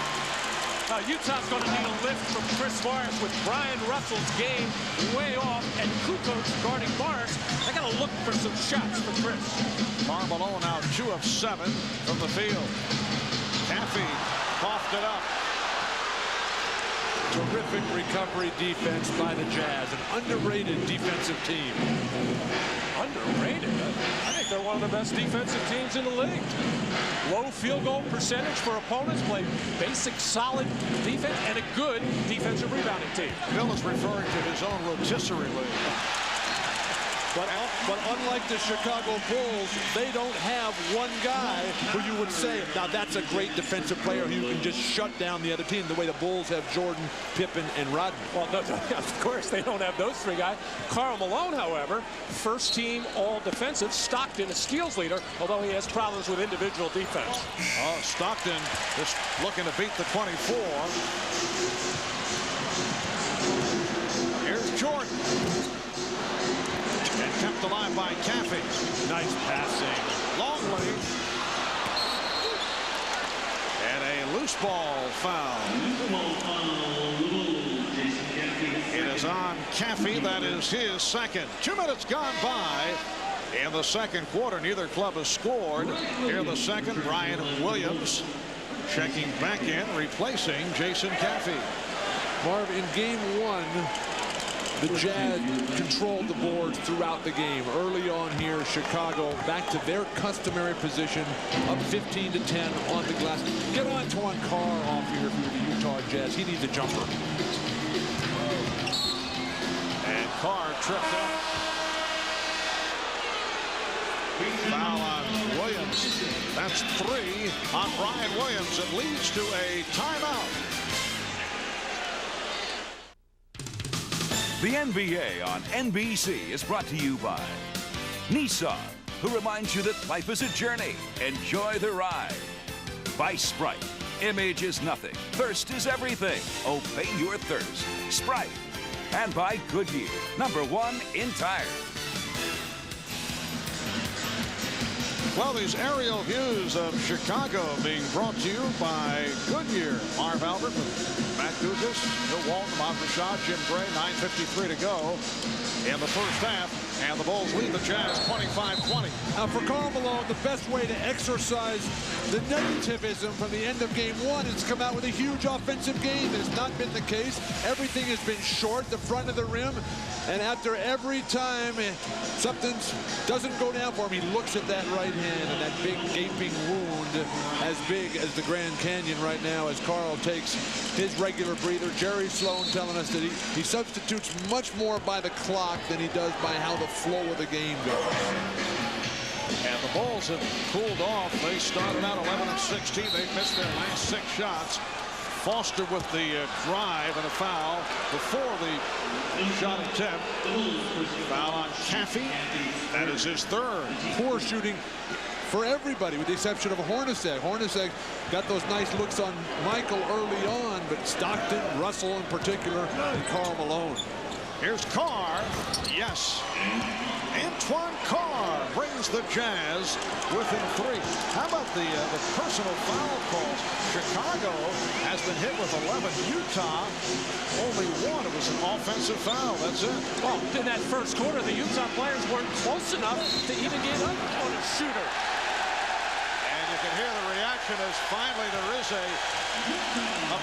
Utah's going to need a lift from Chris Morris with Brian Russell's game way off and Kukoc guarding Morris. They got to look for some shots for Chris. Karl Malone now 2 of 7 from the field. Caffey coughed it up. Terrific recovery defense by the Jazz. An underrated defensive team. Underrated? I think they're one of the best defensive teams in the league. Low field goal percentage for opponents, play basic, solid defense, and a good defensive rebounding team. Bill is referring to his own rotisserie league. But unlike the Chicago Bulls, they don't have one guy who you would say, now that's a great defensive player who can just shut down the other team, the way the Bulls have Jordan, Pippen, and Rodman. Well, no, of course, they don't have those 3 guys. Karl Malone, however, first team all defensive. Stockton, a steals leader, although he has problems with individual defense. Oh, Stockton just looking to beat the 24. Here's Jordan. And kept kept alive by Caffey. Nice passing. Longley. And a loose ball foul. It is on Caffey. That is his second. 2 minutes gone by in the second quarter. Neither club has scored. Here in the second, Bryon Williams checking back in, replacing Jason Caffey. Marv, in game one, the Jazz controlled the boards throughout the game. Early on here, Chicago back to their customary position, up 15-10 on the glass. Get Antoine Carr off here if you're the Utah Jazz. He needs a jumper. And Carr tripped up. Foul on Williams. That's 3 on Bryon Williams. It leads to a timeout. The NBA on NBC is brought to you by Nissan, who reminds you that life is a journey. Enjoy the ride. By Sprite. Image is nothing. Thirst is everything. Obey your thirst. Sprite. And by Goodyear, #1 in tires. Well, these aerial views of Chicago being brought to you by Goodyear. Marv Albert with Matt Dugas, Bill Walton, Bob Rashad, Jim Gray. 9:53 to go in the first half. And the Bulls lead the Jazz 25-20. Now for Karl Malone, the best way to exercise the negativism from the end of game one is to come out with a huge offensive game. It has not been the case. Everything has been short, the front of the rim. And after every time something doesn't go down for him, he looks at that right hand and that big gaping wound as big as the Grand Canyon right now as Karl takes his regular breather. Jerry Sloan telling us that he substitutes much more by the clock than he does by how the flow of the game goes. And the Bulls have cooled off. They started out 11-16. They missed their last 6 shots. Foster with the drive and a foul before the shot attempt. Foul on Caffey. That is his 3rd. Poor shooting for everybody with the exception of Hornacek. Hornacek got those nice looks on Michael early on, but Stockton, Russell in particular, and Karl Malone. Here's Carr. Yes. Antoine Carr brings the Jazz within 3. How about the personal foul calls? Chicago has been hit with 11. Utah, only 1. It was an offensive foul. That's it. Well, in that first quarter, the Utah players weren't close enough to even get up on a shooter. And you can hear the reaction as finally there is a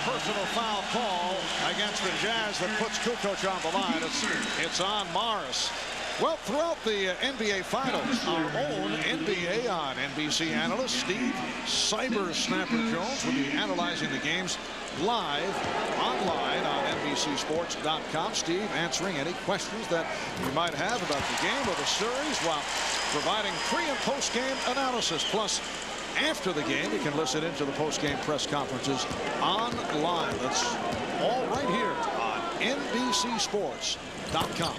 personal foul call against the Jazz that puts Kukoc on the line. It's on Morris. Well, throughout the NBA Finals, our own NBA on NBC analyst Steve Cyber-Snapper-Jones will be analyzing the games live online on NBCSports.com. Steve answering any questions that you might have about the game or the series while providing pre- and post-game analysis. Plus, after the game, you can listen into the post-game press conferences online. That's all right here on NBCSports.com.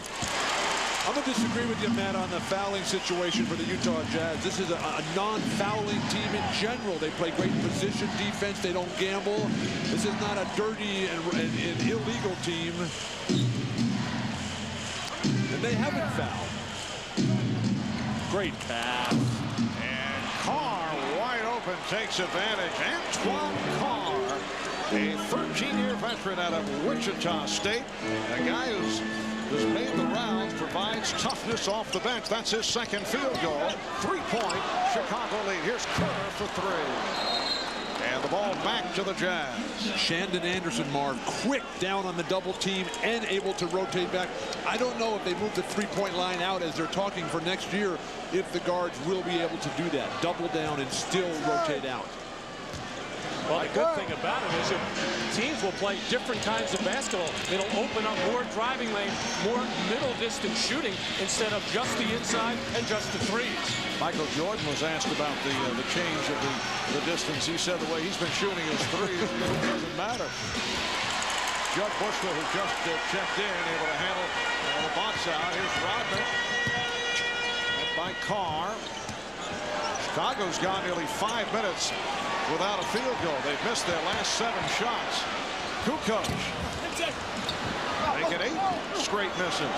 I'm going to disagree with you, Matt, on the fouling situation for the Utah Jazz. This is a non-fouling team in general. They play great position defense. They don't gamble. This is not a dirty and illegal team. And they haven't fouled. Great pass. And Carr, wide open, takes advantage. Antoine Carr, a 13-year veteran out of Wichita State. A guy who's made the rounds, provides toughness off the bench. That's his 2nd field goal. 3-point Chicago lead. Here's Kerr for 3. And the ball back to the Jazz. Shandon Anderson, Marv, quick down on the double team and able to rotate back. I don't know if they move the 3-point line out as they're talking for next year, if the guards will be able to do that. Double down and still rotate out. Well, the good thing about it is that teams will play different kinds of basketball. It'll open up more driving lane, more middle distance shooting instead of just the inside and just the threes. Michael Jordan was asked about the change of the distance. He said the way he's been shooting his threes, it doesn't matter. Judd Buechler, who just checked in, able to handle the box out. Here's Rodman. Hit by Carr. Chicago's gone nearly 5 minutes without a field goal. They've missed their last 7 shots. Kukoc making 8 straight misses.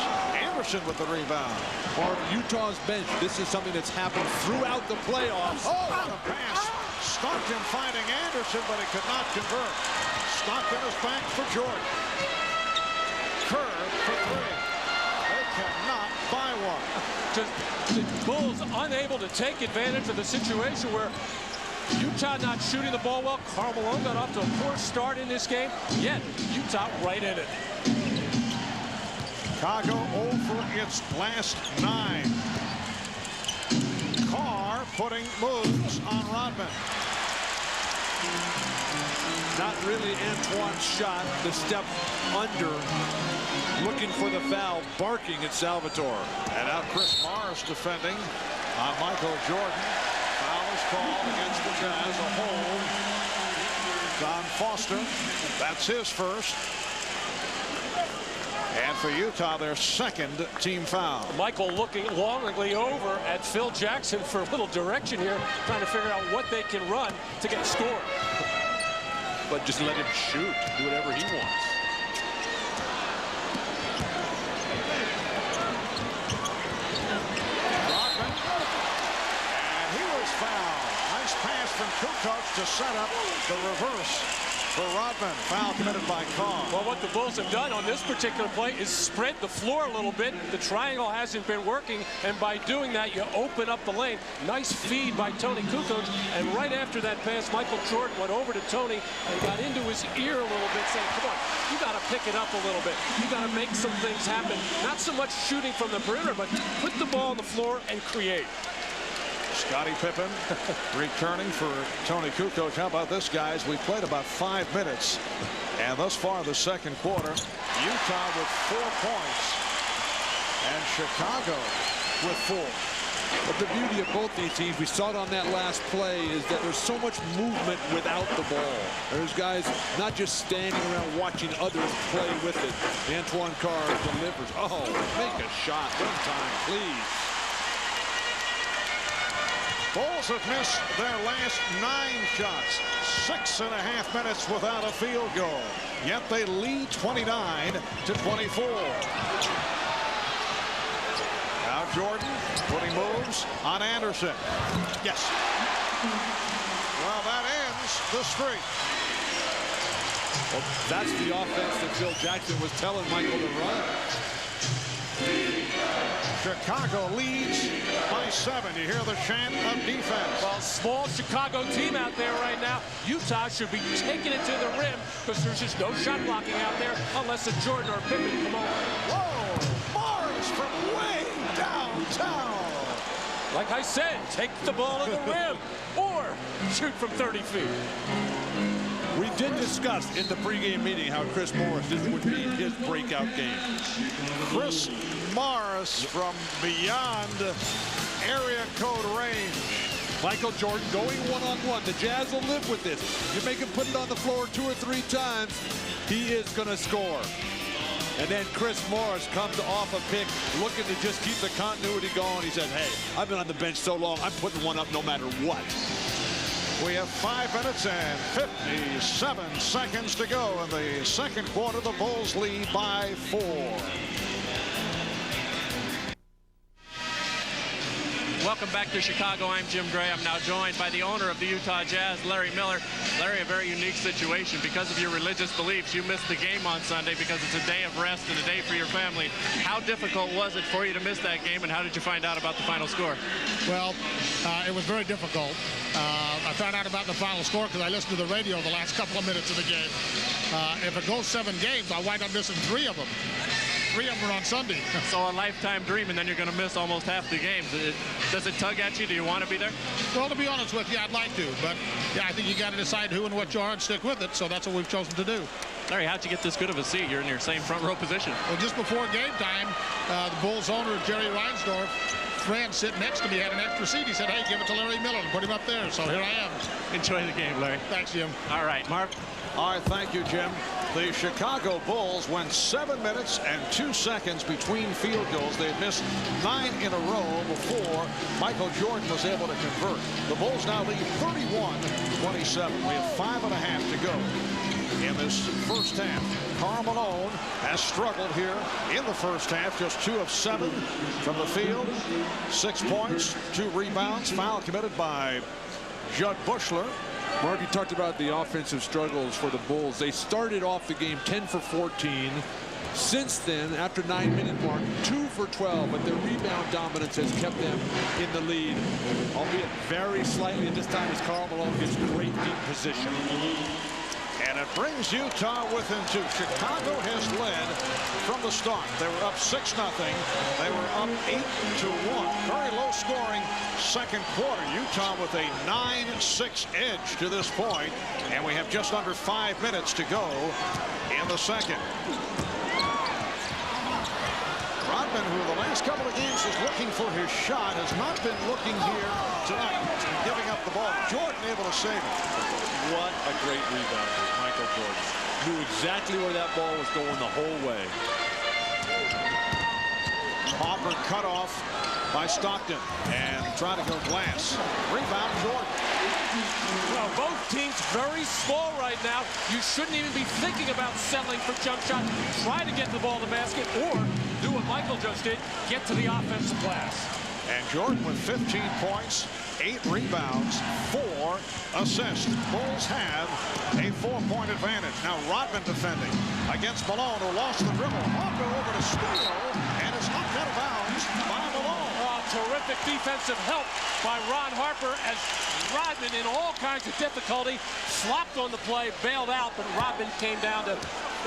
Anderson with the rebound. Mark, Utah's bench, this is something that's happened throughout the playoffs. Oh, what a pass. Stockton finding Anderson, but he could not convert. Stockton is back for Jordan. Kerr for three. They cannot buy one. Just the Bulls unable to take advantage of the situation where Utah not shooting the ball well. Karl Malone got off to a poor start in this game, yet Utah right in it. Chicago over its last 9. Carr putting moves on Rodman. Not really Antoine's shot. The step under, looking for the foul, barking at Salvatore. And now Chris Morris defending on Michael Jordan. Foul is called against the Jazz. A hold. Don Foster. That's his first. And for Utah, their second team foul. Michael looking longingly over at Phil Jackson for a little direction here, trying to figure out what they can run to get a score. But just let him shoot, do whatever he wants. Rodman. And he was fouled. Nice pass from Kukoc to set up the reverse for Rodman. Foul committed by Carl. Well, what the Bulls have done on this particular play is spread the floor a little bit. The triangle hasn't been working, and by doing that, you open up the lane. Nice feed by Toni Kukoc, and right after that pass, Michael Jordan went over to Toni and got into his ear a little bit, saying, come on, you got to pick it up a little bit. You got to make some things happen. Not so much shooting from the perimeter, but put the ball on the floor and create. Scottie Pippen returning for Toni Kukoc. How about this, guys? We played about 5 minutes, and thus far in the second quarter, Utah with 4 points, and Chicago with 4. But the beauty of both these teams, we saw it on that last play, is that there's so much movement without the ball. There's guys not just standing around watching others play with it. Antoine Carr delivers. Oh, make a shot one time, please. Bulls have missed their last 9 shots. 6.5 minutes without a field goal. Yet they lead 29-24. Now Jordan putting moves on Anderson. Yes. Well, that ends the streak. Well, that's the offense that Phil Jackson was telling Michael to run. Chicago leads by 7. You hear the chant of defense. Well, small Chicago team out there right now. Utah should be taking it to the rim because there's just no shot blocking out there unless a Jordan or a Pippen come over. Whoa! Morris from way downtown. Like I said, take the ball to the rim or shoot from 30 feet. We did discuss in the pregame meeting how Chris Morris, this would be his breakout game. Chris Morris from beyond area code range. Michael Jordan going one-on-one. The Jazz will live with this. You make him put it on the floor 2 or 3 times, he is going to score. And then Chris Morris comes off a pick, looking to just keep the continuity going. He said, hey, I've been on the bench so long, I'm putting one up no matter what. We have 5 minutes and 57 seconds to go in the second quarter. The Bulls lead by 4. Welcome back to Chicago. I'm Jim Gray. I'm now joined by the owner of the Utah Jazz, Larry Miller. Larry, a very unique situation. Because of your religious beliefs, you missed the game on Sunday because it's a day of rest and a day for your family. How difficult was it for you to miss that game, and how did you find out about the final score? Well, it was very difficult. I found out about the final score because I listened to the radio the last couple of minutes of the game. If it goes 7 games, I'll wind up missing 3 of them. 3 of them are on Sunday. So a lifetime dream, and then you're going to miss almost half the games. Does it tug at you? Do you want to be there? Well, to be honest with you, I'd like to. But, yeah, I think you got to decide who and what you are and stick with it. So that's what we've chosen to do. Larry, how'd you get this good of a seat? You're in your same front row position. Well, just before game time, the Bulls owner, Jerry Reinsdorf, friend sitting next to me, had an extra seat. He said, hey, give it to Larry Miller and put him up there. So here I am. Enjoy the game, Larry. Thanks, Jim. All right, Mark. All right, thank you, Jim. The Chicago Bulls went 7 minutes and 2 seconds between field goals. They've missed 9 in a row before Michael Jordan was able to convert. The Bulls now lead 31-27. We have 5.5 to go. in this first half. Karl Malone has struggled here in the first half, just 2 of 7 from the field, 6 points, 2 rebounds, foul committed by Buechler. Mark, you talked about the offensive struggles for the Bulls. They started off the game 10 for 14. Since then, after 9-minute mark, 2 for 12, but their rebound dominance has kept them in the lead, albeit very slightly at this time as Karl Malone gets great deep position. And it brings Utah within 2. Chicago has led from the start. They were up 6-0. They were up 8-1. Very low scoring second quarter. Utah with a 9-6 edge to this point. And we have just under 5 minutes to go in the second. Rodman, who the last couple of games is looking for his shot, has not been looking here tonight. Giving up the ball. Jordan able to save it. What a great rebounder, Michael Jordan. Knew exactly where that ball was going the whole way. Harper cut off by Stockton and try to go glass. Rebound Jordan. Well, both teams very small right now. You shouldn't even be thinking about settling for jump shot. Try to get the ball in the basket or do what Michael just did, get to the offensive glass. And Jordan with 15 points, 8 rebounds, 4 assists. Bulls have a 4-point advantage. Now Rodman defending against Malone, who lost the dribble. Harper over to steal, and it's knocked out of bounds by Malone. Terrific defensive help by Ron Harper as Rodman, in all kinds of difficulty, flopped on the play, bailed out, but Rodman came down to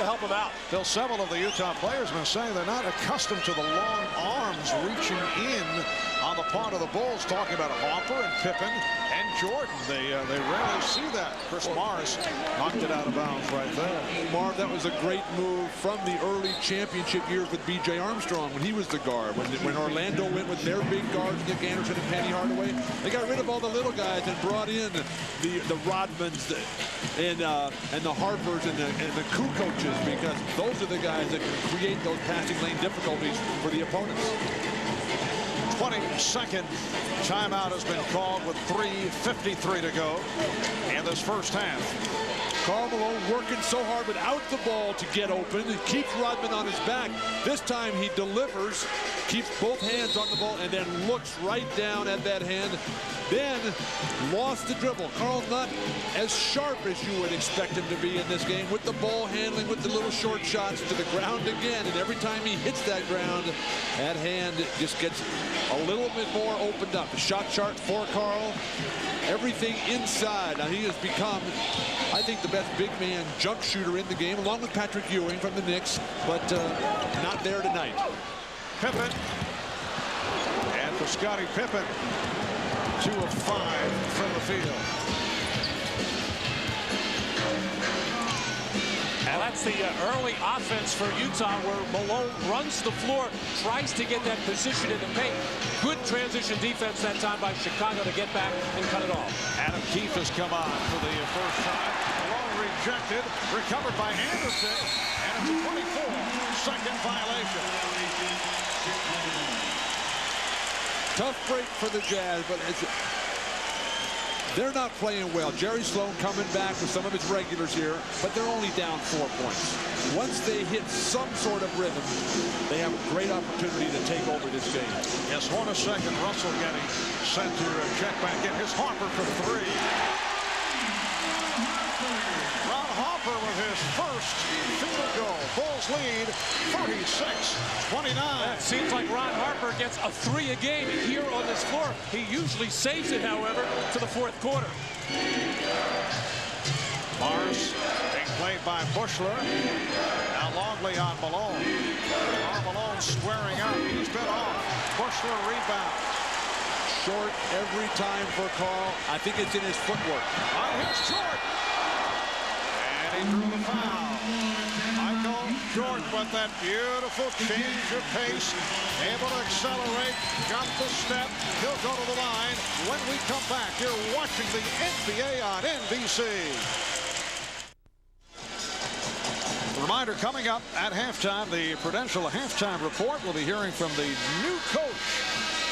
help him out. Bill, several of the Utah players have been saying they're not accustomed to the long arms reaching in on the part of the Bulls, talking about Harper and Pippen and Jordan. They rarely see that. Chris Morris knocked it out of bounds right there. Marv, that was a great move from the early championship years with B.J. Armstrong when he was the guard. When Orlando went with their big guards, Nick Anderson and Penny Hardaway, they got rid of all the little guys and brought in the Rodmans and the Harpers and the Kukocs, because those are the guys that can create those passing lane difficulties for the opponents. 22nd timeout has been called with 3:53 to go in this first half. Karl Malone working so hard without the ball to get open. He keeps Rodman on his back. This time he delivers, keeps both hands on the ball, and then looks right down at that hand. Then lost the dribble. Karl not as sharp as you would expect him to be in this game with the ball handling, with the little short shots to the ground again. And every time he hits that ground, that hand just gets a little bit more opened up. The shot chart for Karl, everything inside. Now he has become, I think, the best big man jump shooter in the game, along with Patrick Ewing from the Knicks, but not there tonight. Pippen. And for Scottie Pippen, 2 of 5 from the field. And that's the early offense for Utah, where Malone runs the floor, tries to get that position in the paint. Good transition defense that time by Chicago to get back and cut it off. Adam Keefe has come on for the first time. Malone rejected, recovered by Anderson, and it's a 24-second violation. Tough break for the Jazz, but they're not playing well. Jerry Sloan coming back with some of his regulars here, but they're only down 4 points. Once they hit some sort of rhythm, they have a great opportunity to take over this game. Yes, Hornacek and Russell getting sent to check back in. Here's Harper for 3. Ron Harper with his first field goal. Bulls lead 36-29. It seems like Ron Harper gets a 3 a game here on this floor. He usually saves it, however, to the 4th quarter. Morris being played by Buechler. Now Longley on Malone. Malone squaring up. He's been off. Buechler rebound. Short every time for Karl. I think it's in his footwork. Here's Jordan. And he drew the foul. Michael Jordan with that beautiful change of pace. Able to accelerate. Got the step. He'll go to the line. When we come back, you're watching the NBA on NBC. Reminder, coming up at halftime, the Prudential halftime report. We'll be hearing from the new coach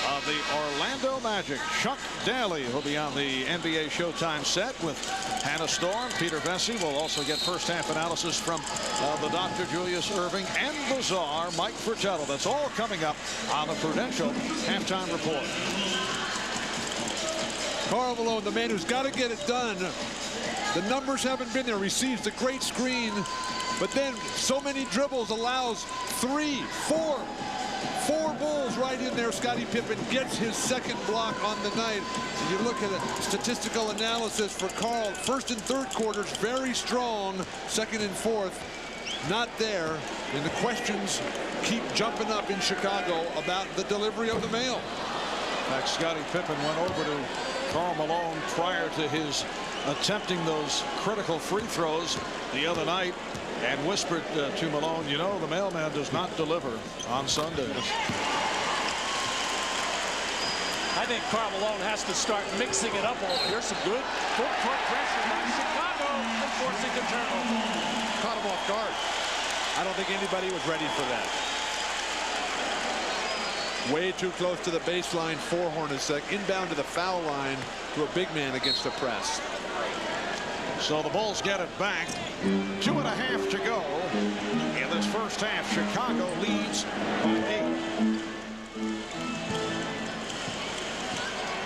of the Orlando Magic. Chuck Daly will be on the NBA Showtime set with Hannah Storm. Peter Vesey will also get first half analysis from the Dr. Julius Irving and Bizarre Mike Fratello. That's all coming up on the Prudential Halftime Report. Karl Malone, the man who's got to get it done. The numbers haven't been there. Receives the great screen, but then so many dribbles, allows 3, 4 Bulls right in there. Scottie Pippen gets his second block on the night. And you look at the statistical analysis for Karl. First and third quarters, very strong. Second and fourth, not there. And the questions keep jumping up in Chicago about the delivery of the mail. In fact, Scottie Pippen went over to Karl Malone prior to his attempting those critical free throws the other night and whispered to Malone, you know, the mailman does not deliver on Sundays. I think Karl Malone has to start mixing it up a little. Here's some good full-court pressure by Chicago and forcing the turnover. Caught him off guard. I don't think anybody was ready for that. Way too close to the baseline for Hornacek. Inbound to the foul line to a big man against the press. So the Bulls get it back. 2.5 to go in this first half. Chicago leads by 8.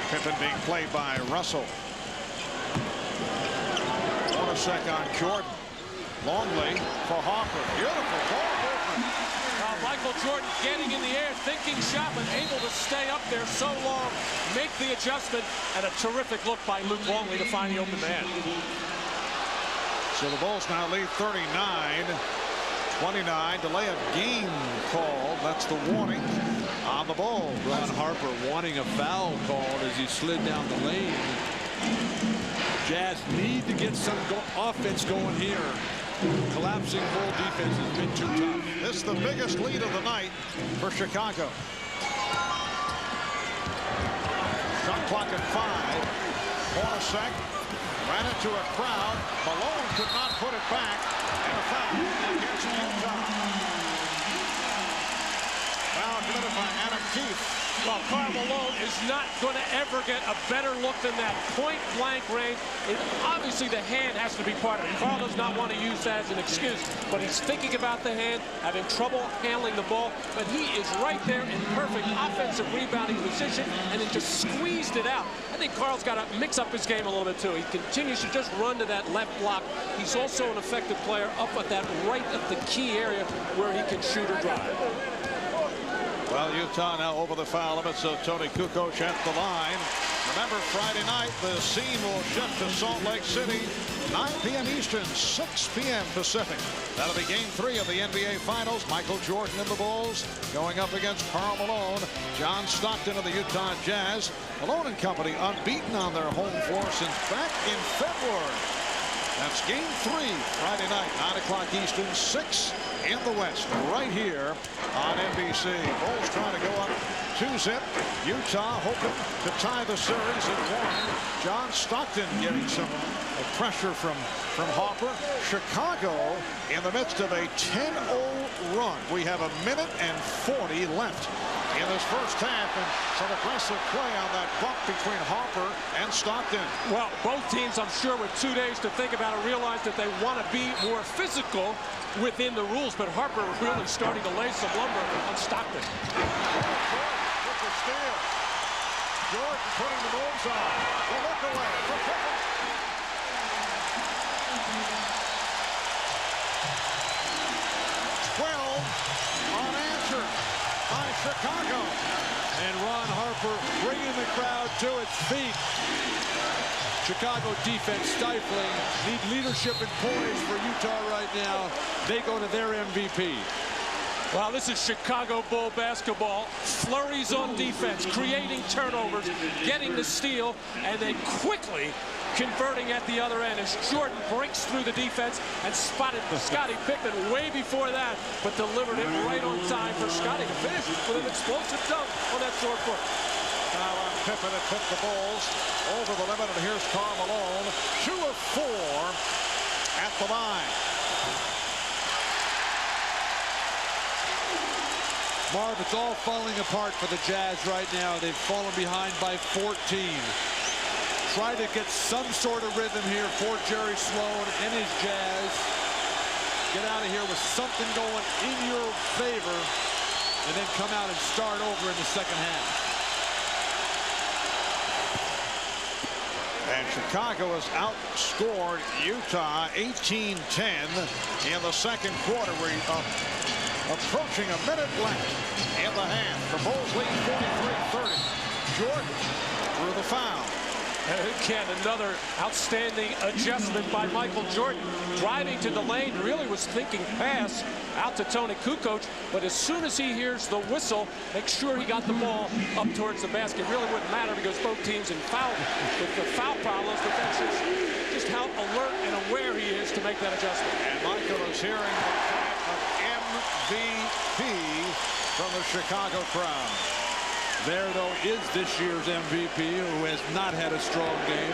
Pippen being played by Russell. Hornacek on Jordan. Longley for Harper. Beautiful ball movement. Michael Jordan getting in the air, thinking shot, but able to stay up there so long, make the adjustment, and a terrific look by Luke Longley to find the open man. So the Bulls now lead 39-29. Delay of game called. That's the warning on the Bulls. Ron Harper wanting a foul called as he slid down the lane. Jazz need to get some offense going here. Collapsing Bull defense has been too tough. This is the biggest lead of the night for Chicago. Shot clock at 5. Hornacek ran into a crowd. Malone could not put it back. And a foul against Utah. Foul committed by Anna Keefe. Well, Karl Malone is not going to ever get a better look than that. Point-blank range. Obviously, the hand has to be part of it. Karl does not want to use that as an excuse, but he's thinking about the hand, having trouble handling the ball. But he is right there in perfect offensive rebounding position, and then just squeezed it out. I think Karl's got to mix up his game a little bit, too. He continues to just run to that left block. He's also an effective player up at that right of the key area where he can shoot or drive. Well, Utah now over the foul limit, so Toni Kukoc at the line. Remember, Friday night, the scene will shift to Salt Lake City, 9 p.m. Eastern, 6 p.m. Pacific. That'll be Game 3 of the NBA Finals. Michael Jordan and the Bulls going up against Karl Malone. John Stockton of the Utah Jazz. Malone and company unbeaten on their home floor since back in February. That's Game 3, Friday night, 9 o'clock Eastern, 6 in the West, right here on NBC. Bulls trying to go up 2-zip. Utah hoping to tie the series at 1. John Stockton getting some pressure from Harper. Chicago in the midst of a 10-0 run. We have 1 minute and 40 left in this first half, and some aggressive play on that bump between Harper and Stockton. Well, both teams, I'm sure, with 2 days to think about it, realize that they want to be more physical within the rules, but Harper really starting to lay some lumber on Stockton. With the steal. Jordan putting the moves on. The look away for Pippen. By Chicago. And Ron Harper bringing the crowd to its feet. Chicago defense stifling. Need leadership and poise for Utah right now. They go to their MVP. Well, this is Chicago Bull basketball. Flurries on defense, creating turnovers, getting the steal, and then quickly converting at the other end as Jordan breaks through the defense and spotted Scottie Pippen way before that, but delivered it right on time for Scottie to finish with an explosive dunk on that short foot. Now on Pippen, it took the Bulls over the limit, and here's Karl Malone, 2 of 4 at the line. Marv, it's all falling apart for the Jazz right now. They've fallen behind by 14. Try to get some sort of rhythm here for Jerry Sloan and his Jazz. Get out of here with something going in your favor, and then come out and start over in the second half. And Chicago has outscored Utah 18-10 in the second quarter. We're approaching a minute left in the half. The Bulls lead 43-30. Jordan through the foul. And again, another outstanding adjustment by Michael Jordan. Driving to the lane, really was thinking pass out to Toni Kukoc, but as soon as he hears the whistle, make sure he got the ball up towards the basket. Really wouldn't matter because both teams in foul with the foul problems, but that's just how alert and aware he is to make that adjustment. And Michael is hearing the chant of MVP from the Chicago crowd. There, though, is this year's MVP, who has not had a strong game.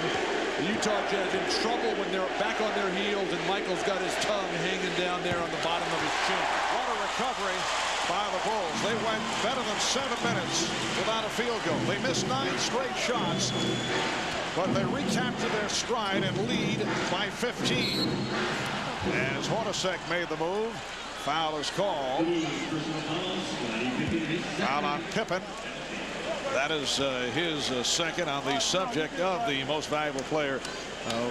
The Utah Jazz in trouble when they're back on their heels, and Michael's got his tongue hanging down there on the bottom of his chin. What a recovery by the Bulls. They went better than 7 minutes without a field goal. They missed 9 straight shots, but they recaptured their stride and lead by 15. As Hornacek made the move, foul is called. Foul on Pippen. That is his second. On the subject of the most valuable player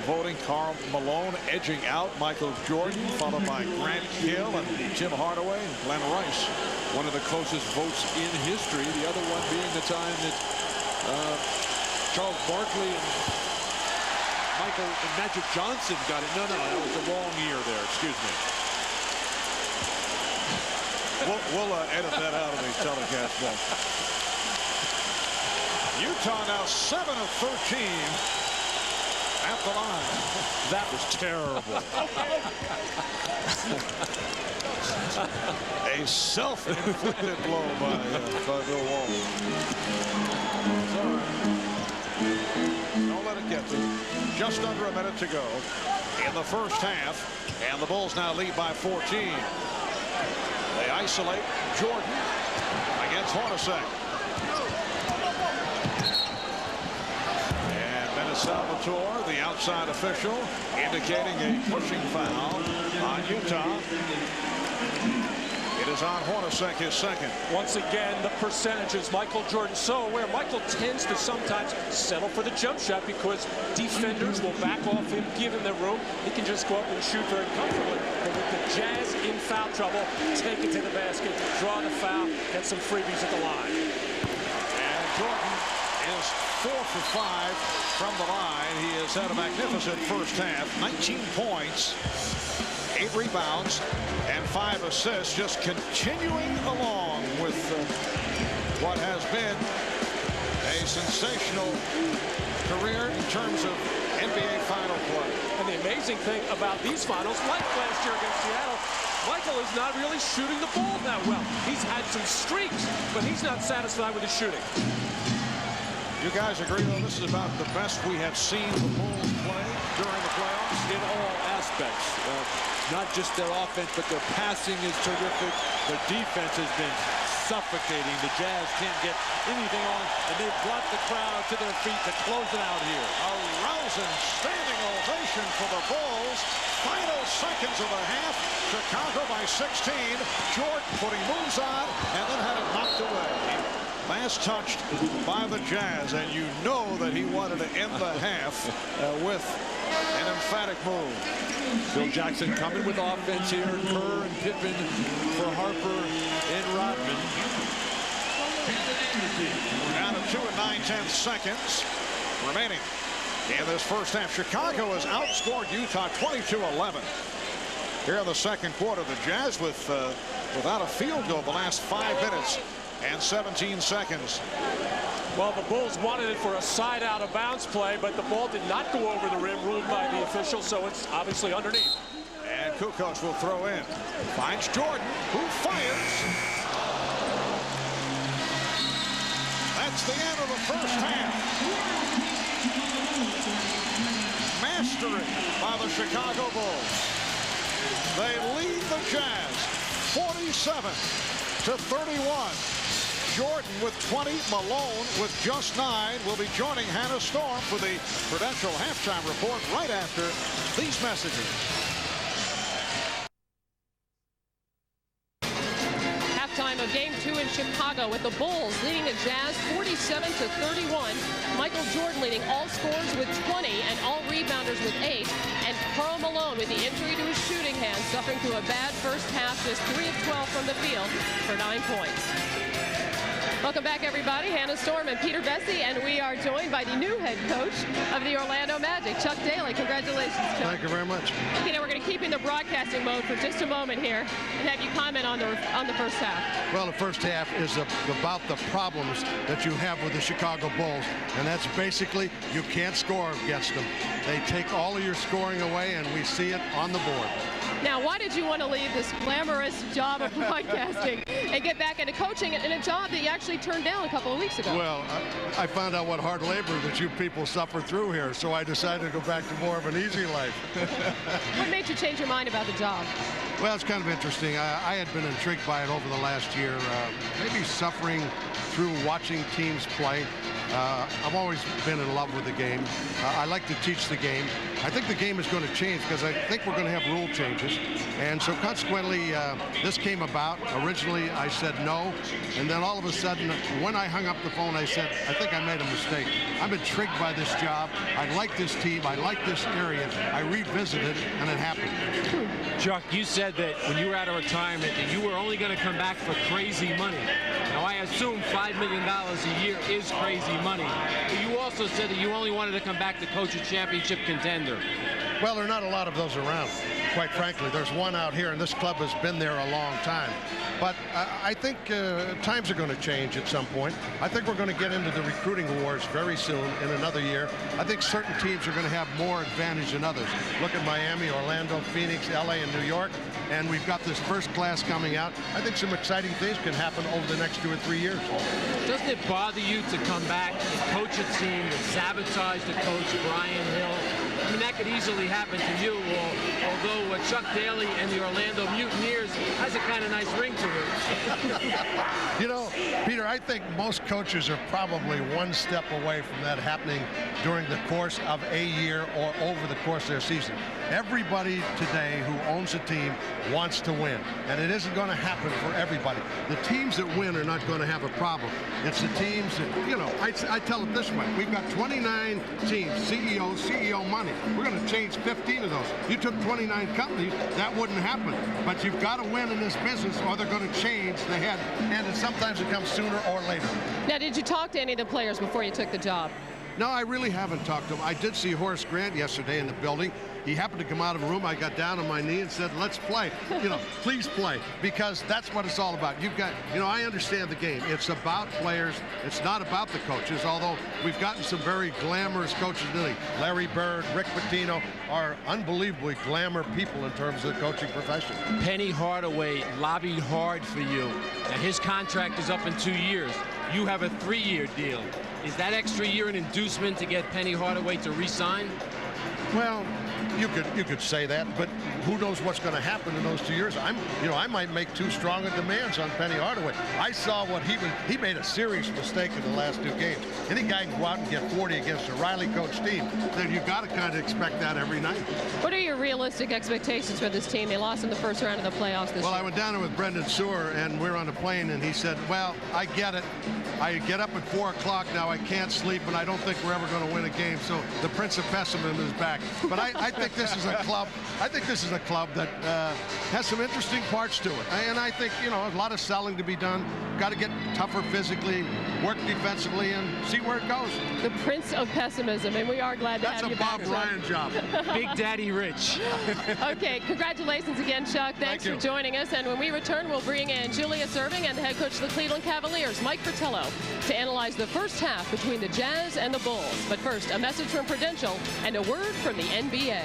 voting, Karl Malone edging out Michael Jordan, followed by Grant Hill and Tim Hardaway and Glenn Rice. One of the closest votes in history. The other one being the time that Charles Barkley and Michael and Magic Johnson got it. No, that was the wrong year there. Excuse me. We'll edit that out of the telecast then. Utah now 7 of 13 at the line. That was terrible. A self-inflicted blow by Bill Walton. Don't let it get to you. Just under a minute to go in the first half, and the Bulls now lead by 14. They isolate Jordan against Hornacek. Salvatore, the outside official, indicating a pushing foul on Utah. It is on Hornacek, his second. Once again, the percentages. Michael Jordan so aware. Michael tends to sometimes settle for the jump shot because defenders will back off him, give him the room. He can just go up and shoot very comfortably. But with the Jazz in foul trouble, take it to the basket, draw the foul, get some freebies at the line. And Jordan is 4 for 5 from the line. He has had a magnificent first half. 19 points, 8 rebounds, and 5 assists. Just continuing along with what has been a sensational career in terms of NBA final play. And the amazing thing about these finals, like last year against Seattle, Michael is not really shooting the ball that well. He's had some streaks, but he's not satisfied with his shooting. You guys agree, though, this is about the best we have seen the Bulls play during the playoffs? In all aspects. Not just their offense, but their passing is terrific. Their defense has been suffocating. The Jazz can't get anything on, and they've brought the crowd to their feet to close it out here. A rousing standing ovation for the Bulls. Final seconds of the half. Chicago by 16. Jordan putting moves on, and then had it knocked away. Last touched by the Jazz, and you know that he wanted to end the half with an emphatic move. Phil Jackson coming with offense here. Kerr and Pippen for Harper and Rodman. We're down to 2 9/10 seconds remaining in this first half. Chicago has outscored Utah 22-11. Here in the second quarter, the Jazz without a field goal the last 5 minutes. And 17 seconds. Well, the Bulls wanted it for a side out of bounds play, but the ball did not go over the rim, ruled by the official, so it's obviously underneath. And Kukoc will throw in. Finds Jordan, who fires. That's the end of the first half. Mastery by the Chicago Bulls. They lead the Jazz 47 to 31. Jordan with 20, Malone with just 9 will be joining Hannah Storm for the Prudential halftime report right after these messages. Halftime of Game 2 in Chicago with the Bulls leading the Jazz 47 to 31. Michael Jordan leading all scorers with 20 and all rebounders with 8. And Karl Malone with the injury to his shooting hand, suffering through a bad first half, just 3 of 12 from the field for 9 points. Welcome back, everybody. Hannah Storm and Peter Bessie, and we are joined by the new head coach of the Orlando Magic, Chuck Daly. Congratulations, Chuck. Thank you very much. You know, we're going to keep in the broadcasting mode for just a moment here and have you comment on the first half. Well, the first half is about the problems that you have with the Chicago Bulls, and that's basically you can't score against them. They take all of your scoring away, and we see it on the board. Now, why did you want to leave this glamorous job of broadcasting and get back into coaching in a job that you actually turned down a couple of weeks ago? Well, I found out what hard labor that you people suffer through here, so I decided to go back to more of an easy life. What made you change your mind about the job? Well, it's kind of interesting. I had been intrigued by it over the last year, maybe suffering through watching teams play. I've always been in love with the game. I like to teach the game. I think the game is going to change because I think we're going to have rule changes. And so consequently, this came about. Originally, I said no. And then all of a sudden, when I hung up the phone, I said, I think I made a mistake. I'm intrigued by this job. I like this team. I like this area. I revisited, and it happened. Chuck, you said that when you were out of retirement that you were only going to come back for crazy money. Now, I assume $5 million a year is crazy money. But you also said that you only wanted to come back to coach a championship contender. Well, there are not a lot of those around, quite frankly. There's one out here, and this club has been there a long time. But I think times are going to change at some point. I think we're going to get into the recruiting wars very soon in another year. I think certain teams are going to have more advantage than others. Look at Miami, Orlando, Phoenix, LA, and New York. And we've got this first class coming out. I think some exciting things can happen over the next 2 or 3 years. Doesn't it bother you to come back and coach a team that sabotaged the coach, Bryon Hill? I mean, that could easily happen to you, although Chuck Daly and the Orlando Mutineers has a kind of nice ring to it. You know, Peter, I think most coaches are probably one step away from that happening during the course of a year or over the course of their season. Everybody today who owns a team wants to win, and it isn't going to happen for everybody. The teams that win are not going to have a problem. It's the teams that, you know, I tell it this way. We've got 29 teams, CEO money. We're going to change 15 of those. You took 29 companies, that wouldn't happen. But you've got to win in this business or they're going to change the head, and sometimes it comes sooner or later. Now, did you talk to any of the players before you took the job? No, I really haven't talked to him. I did see Horace Grant yesterday in the building. He happened to come out of a room. I got down on my knee and said, let's play. You know, please play, because that's what it's all about. You've got, you know, I understand the game. It's about players. It's not about the coaches, although we've gotten some very glamorous coaches in the league. Larry Bird, Rick Pitino are unbelievably glamour people in terms of the coaching profession. Penny Hardaway lobbied hard for you. Now, his contract is up in 2 years. You have a 3-year deal. Is that extra year an inducement to get Penny Hardaway to re-sign? Well, you could say that, but who knows what's going to happen in those 2 years? I might make too strong a demands on Penny Hardaway. I saw what he made a serious mistake in the last 2 games. Any guy can go out and get 40 against a Riley coached team, then you've got to kind of expect that every night. What are your realistic expectations for this team? They lost in the first round of the playoffs this year. Well, I went down there with Brendan Sewer, and we were on a plane, and he said, well, I get it. I get up at 4 o'clock now. I can't sleep, and I don't think we're ever going to win a game. So the Prince of Pessimism is back. But I think this is a club. I think this is a club that has some interesting parts to it. And I think, you know, a lot of selling to be done. Got to get tougher physically, work defensively, and see where it goes. The Prince of Pessimism, and we are glad to have you back. That's a Bob Bryan job. Big Daddy Rich. Okay, congratulations again, Chuck. Thanks for joining us. And when we return, we'll bring in Julius Erving and the head coach of the Cleveland Cavaliers, Mike Fratello, to analyze the first half between the Jazz and the Bulls. But first, a message from Prudential and a word from the NBA.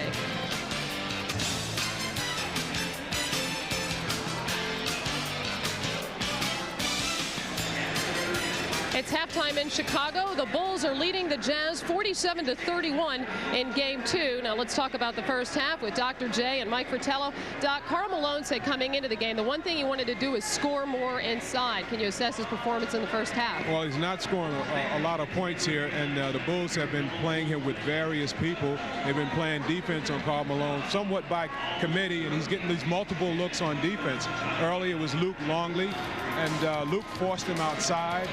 It's halftime in Chicago. The Bulls are leading the Jazz 47-31 in Game 2. Now let's talk about the first half with Dr. J and Mike Fratello. Doc, Karl Malone said coming into the game, the one thing he wanted to do is score more inside. Can you assess his performance in the first half? Well, he's not scoring a lot of points here, and the Bulls have been playing him with various people. They've been playing defense on Karl Malone, somewhat by committee, and he's getting these multiple looks on defense. Early it was Longley, and Luke forced him outside.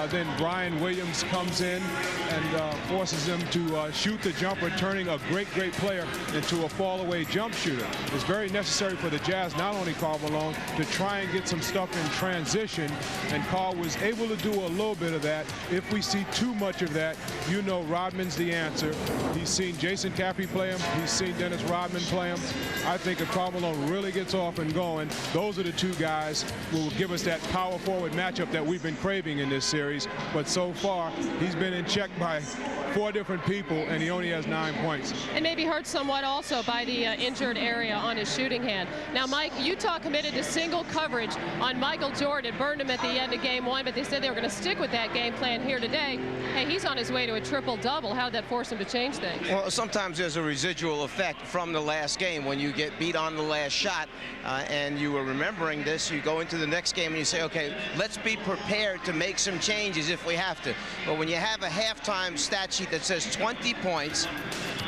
Then Brian Williams comes in and forces him to shoot the jumper, turning a great player into a fall-away jump shooter. It's very necessary for the Jazz, not only Karl Malone, to try and get some stuff in transition, and Karl was able to do a little bit of that. If we see too much of that, you know Rodman's the answer. He's seen Jason Caffey play him. He's seen Dennis Rodman play him. I think if Karl Malone really gets off and going, those are the two guys who will give us that power forward matchup that we've been craving in this series. But so far, he's been in check by 4 different people, and he only has 9 points. And maybe hurt somewhat also by the injured area on his shooting hand. Now, Mike, Utah committed to single coverage on Michael Jordan, burned him at the end of Game 1, but they said they were going to stick with that game plan here today. Hey, he's on his way to a triple-double. How'd that force him to change things? Well, sometimes there's a residual effect from the last game when you get beat on the last shot, and you were remembering this. You go into the next game and you say, okay, let's be prepared to make some changes if we have to. But when you have a halftime stat sheet that says 20 points,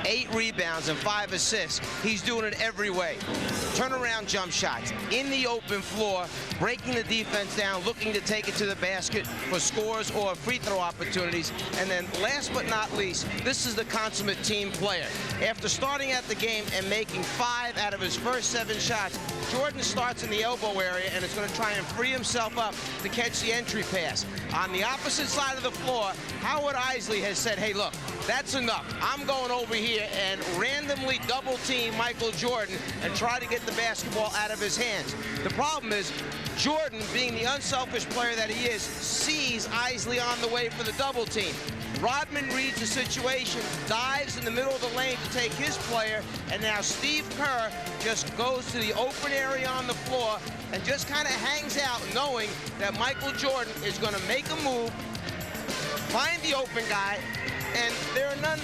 8 rebounds, and 5 assists, he's doing it every way. Turnaround jump shots, in the open floor, breaking the defense down, looking to take it to the basket for scores or free throw opportunities. And then last but not least, this is the consummate team player. After starting at the game and making 5 out of his first 7 shots, Jordan starts in the elbow area and is going to try and free himself up to catch the entry pass. On the opposite side of the floor, Howard Eisley has said, hey, look, that's enough. I'm going over here and randomly double team Michael Jordan and try to get the basketball out of his hands. The problem is Jordan, being the unselfish player that he is, sees Eisley on the way for the double team. Rodman reads the situation, dives in the middle of the lane to take his player, and now Steve Kerr just goes to the open area on the floor and just kind of hangs out knowing that Michael Jordan is going to make a move, find the open guy, and there are none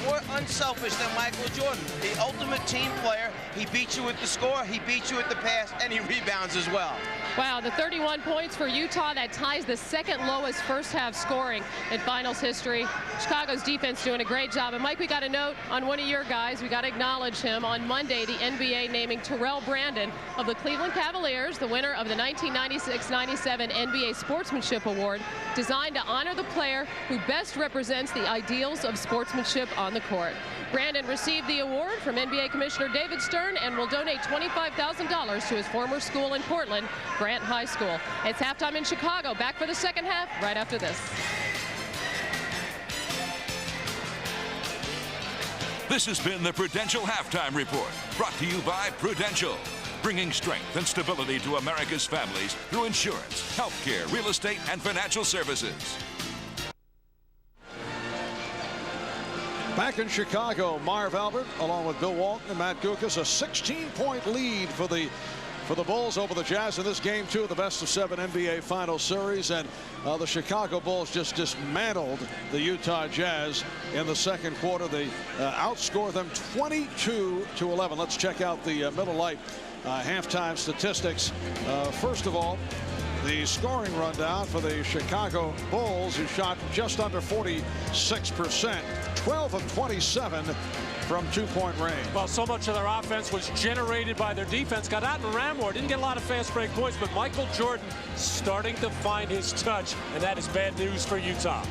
more unselfish than Michael Jordan. The ultimate team player. He beats you with the score, he beats you with the pass, and he rebounds as well. Wow, the 31 points for Utah. That ties the second lowest first half scoring in finals history. Chicago's defense doing a great job. And Mike, we got a note on one of your guys. We got to acknowledge him. On Monday, the NBA naming Terrell Brandon of the Cleveland Cavaliers the winner of the 1996-97 NBA Sportsmanship Award, designed to honor the player who best represents the ideals of sportsmanship on the court. Brandon received the award from NBA Commissioner David Stern and will donate $25,000 to his former school in Portland, Grant High School. It's halftime in Chicago. Back for the second half right after this. This has been the Prudential Halftime Report, brought to you by Prudential, bringing strength and stability to America's families through insurance, healthcare, real estate, and financial services. Back in Chicago, Marv Albert, along with Bill Walton and Matt Guokas, a 16-point lead for the Bulls over the Jazz in this Game 2 of the best-of-7 NBA Finals series. And the Chicago Bulls just dismantled the Utah Jazz in the second quarter. They outscored them 22-11. Let's check out the Miller Lite halftime statistics. First of all, the scoring rundown for the Chicago Bulls, who shot just under 46%, 12 of 27 from 2-point range. Well, so much of their offense was generated by their defense. Got out and ran more. Didn't get a lot of fast break points, but Michael Jordan starting to find his touch, and that is bad news for Utah.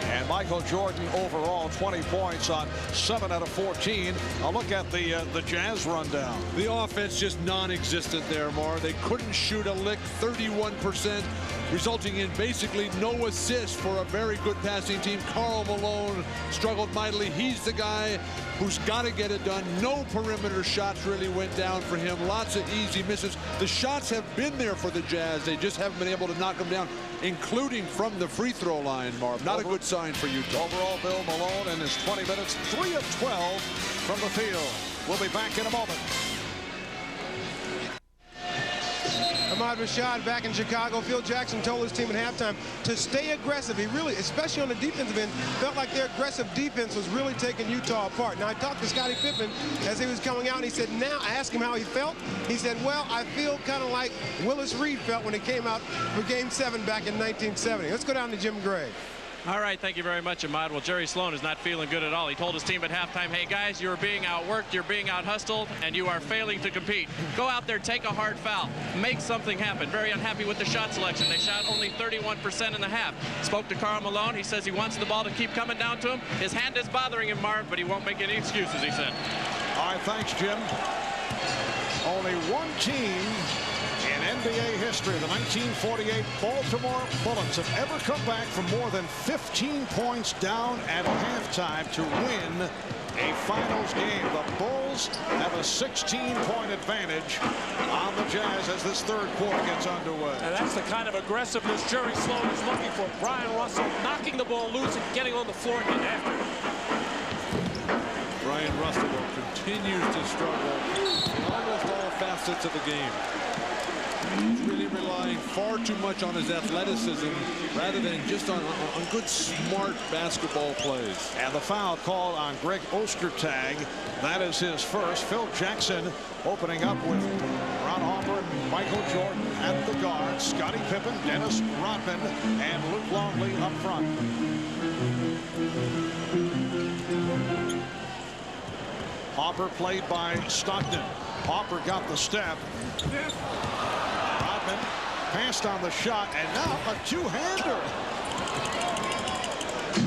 And Michael Jordan overall 20 points on 7 out of 14. I'll look at the Jazz rundown. The offense just non-existent there, Mar. They couldn't shoot a lick, 31%, resulting in basically no assists for a very good passing team. Karl Malone struggled mightily. He's the guy who's got to get it done. No perimeter shots really went down for him. Lots of easy misses. The shots have been there for the Jazz. They just haven't been able to knock them down, including from the free throw line, Marv. Not a good sign for Utah. Overall, Bill Malone in his 20 minutes, 3 of 12 from the field. We'll be back in a moment. out of a shot back in Chicago. Phil Jackson told his team at halftime to stay aggressive. He really, especially on the defensive end, felt like their aggressive defense was really taking Utah apart. Now, I talked to Scottie Pippen as he was coming out, and he said, now, I asked him how he felt. He said, well, I feel kind of like Willis Reed felt when he came out for Game 7 back in 1970. Let's go down to Jim Gray. All right, thank you very much, Ahmad. Well, Jerry Sloan is not feeling good at all. He told his team at halftime, hey, guys, you're being outworked, you're being out-hustled, and you are failing to compete. Go out there, take a hard foul, make something happen. Very unhappy with the shot selection. They shot only 31% in the half. Spoke to Karl Malone. He says he wants the ball to keep coming down to him. His hand is bothering him, Marv, but he won't make any excuses, he said. All right, thanks, Jim. Only one team in NBA history, the 1948 Baltimore Bullets, have ever come back from more than 15 points down at halftime to win a finals game. The Bulls have a 16-point advantage on the Jazz as this third quarter gets underway. And that's the kind of aggressiveness Jerry Sloan is looking for. Brian Russell knocking the ball loose and getting on the floor and getting after it. Brian Russell continues to struggle in almost all facets of the game. He's really relying far too much on his athleticism rather than just on good, smart basketball plays. And the foul called on Greg Ostertag. That is his first. Phil Jackson opening up with Ron Harper and Michael Jordan at the guard. Scottie Pippen, Dennis Rodman, and Luke Longley up front. Harper played by Stockton. Harper got the step. Rodman passed on the shot, and now a two-hander.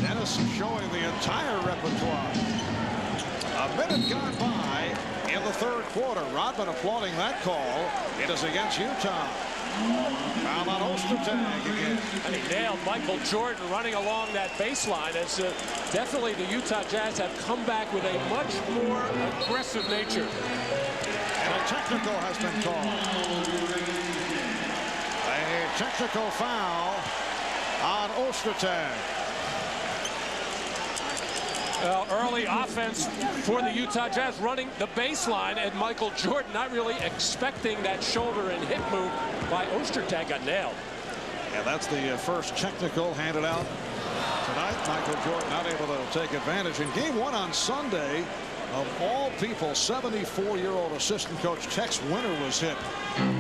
Dennis showing the entire repertoire. A minute gone by in the third quarter. Rodman applauding that call. It is against Utah. Foul on Ostertag again. And he nailed Michael Jordan running along that baseline as definitely the Utah Jazz have come back with a much more aggressive nature. And a technical has been called. A technical foul on Ostertag. Well, early offense for the Utah Jazz running the baseline, and Michael Jordan not really expecting that shoulder and hip move by Ostertag. Got nailed. And that's the first technical handed out tonight. Michael Jordan not able to take advantage. In game one on Sunday, of all people, 74-year-old assistant coach Tex Winter was hit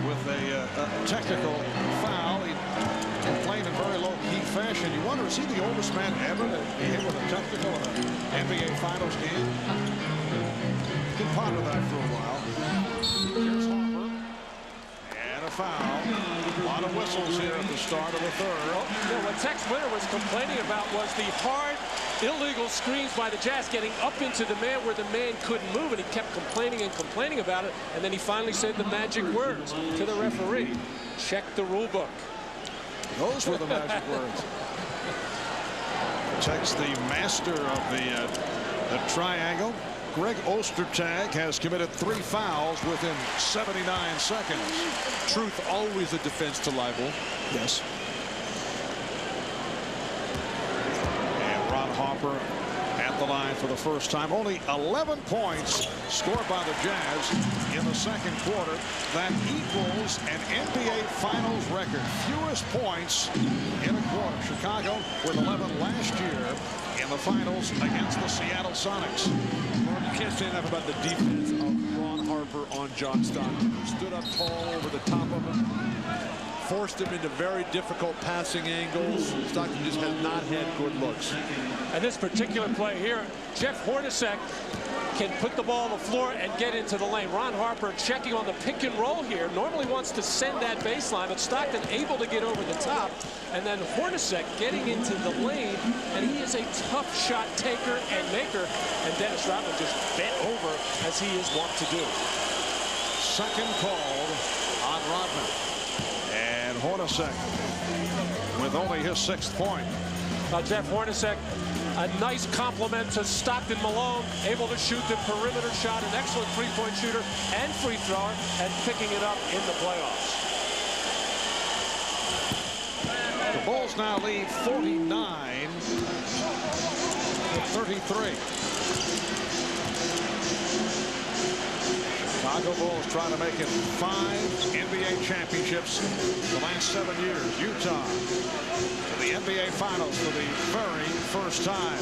with a technical foul. He complained in very low-key fashion. You wonder, is he the oldest man ever to be hit with a technical in an NBA Finals game? You can ponder that for a while. Here's Harper. And a foul. A lot of whistles here at the start of the third. Well, what Tex Winter was complaining about was the hard, illegal screens by the Jazz getting up into the man where the man couldn't move, and he kept complaining and complaining about it, and then he finally said the magic words to the referee. Check the rule book. Those were the magic words. Tex, the master of the triangle. Greg Ostertag has committed 3 fouls within 79 seconds. Truth always a defense to libel. Yes. And Ron Harper at the line for the first time. Only 11 points scored by the Jazz in the second quarter. That equals an NBA Finals record. Fewest points in a quarter. Chicago with 11 last year in the finals against the Seattle Sonics. Well, you can't say enough about the defense of Ron Harper on John Stockton, who stood up tall over the top of him, forced him into very difficult passing angles. Stockton just has not had good looks. And this particular play here, Jeff Hornacek can put the ball on the floor and get into the lane. Ron Harper checking on the pick and roll here. Normally wants to send that baseline, but Stockton able to get over the top. And then Hornacek getting into the lane, and he is a tough shot taker and maker. And Dennis Rodman just bent over as he is wont to do. Second called on Rodman. And Hornacek with only his 6th point. Jeff Hornacek, a nice compliment to Stockton Malone, able to shoot the perimeter shot, an excellent three-point shooter and free thrower, and picking it up in the playoffs. The Bulls now lead 49-33. Chicago Bulls trying to make it 5 NBA championships the last 7 years. Utah to the NBA Finals for the very first time.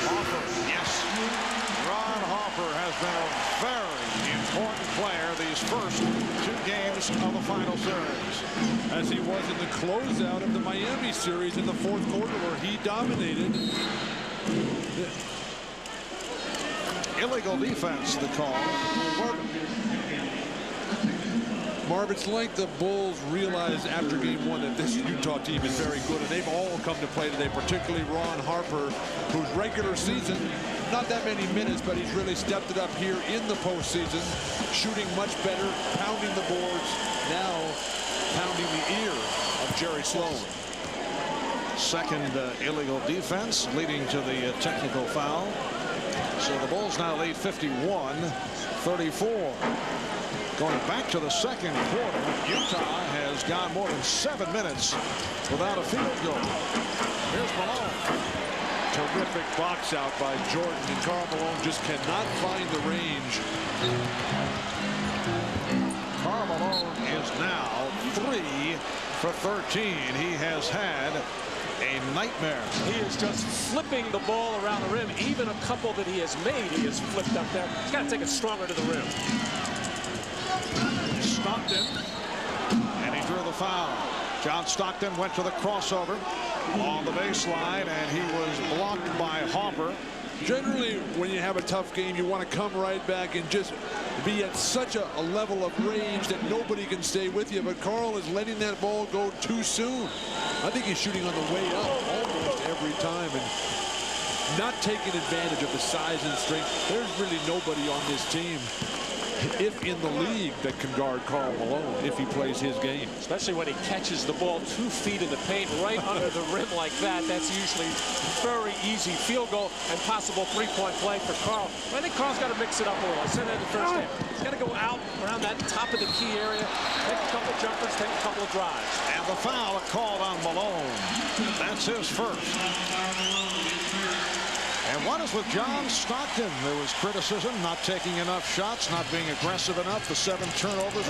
Harper, yes. Ron Harper has been a very important player these first 2 games of the final series. As he was in the closeout of the Miami series in the 4th quarter where he dominated. Illegal defense, the call. Marv, it's like the Bulls realized after game 1 that this Utah team is very good, and they've all come to play today, particularly Ron Harper, whose regular season, not that many minutes, but he's really stepped it up here in the postseason, shooting much better, pounding the boards, now pounding the ear of Jerry Sloan. Second illegal defense leading to the technical foul. So the Bulls now lead 51-34. Going back to the second quarter, Utah has gone more than 7 minutes without a field goal. Here's Malone. Terrific box out by Jordan, and Karl Malone just cannot find the range. Karl Malone is now 3 for 13. He has had a nightmare. He is just flipping the ball around the rim. Even a couple that he has made, he has flipped up there. He's got to take it stronger to the rim. Stockton, and he drew the foul. John Stockton went to the crossover on the baseline, and he was blocked by Harper. Generally, when you have a tough game, you want to come right back and just be at such a level of range that nobody can stay with you. But Karl is letting that ball go too soon. I think he's shooting on the way up almost every time and not taking advantage of the size and strength. There's really nobody on this team, if in the league, that can guard Karl Malone if he plays his game. Especially when he catches the ball 2 feet in the paint right under the rim like that. That's usually very easy field goal and possible 3-point play for Karl. I think Karl's got to mix it up a little. I said that in the first half. He's got to go out around that top of the key area, take a couple jumpers, take a couple of drives. And the foul called on Malone. That's his first. And what is with John Stockton? There was criticism, not taking enough shots, not being aggressive enough. The 7 turnovers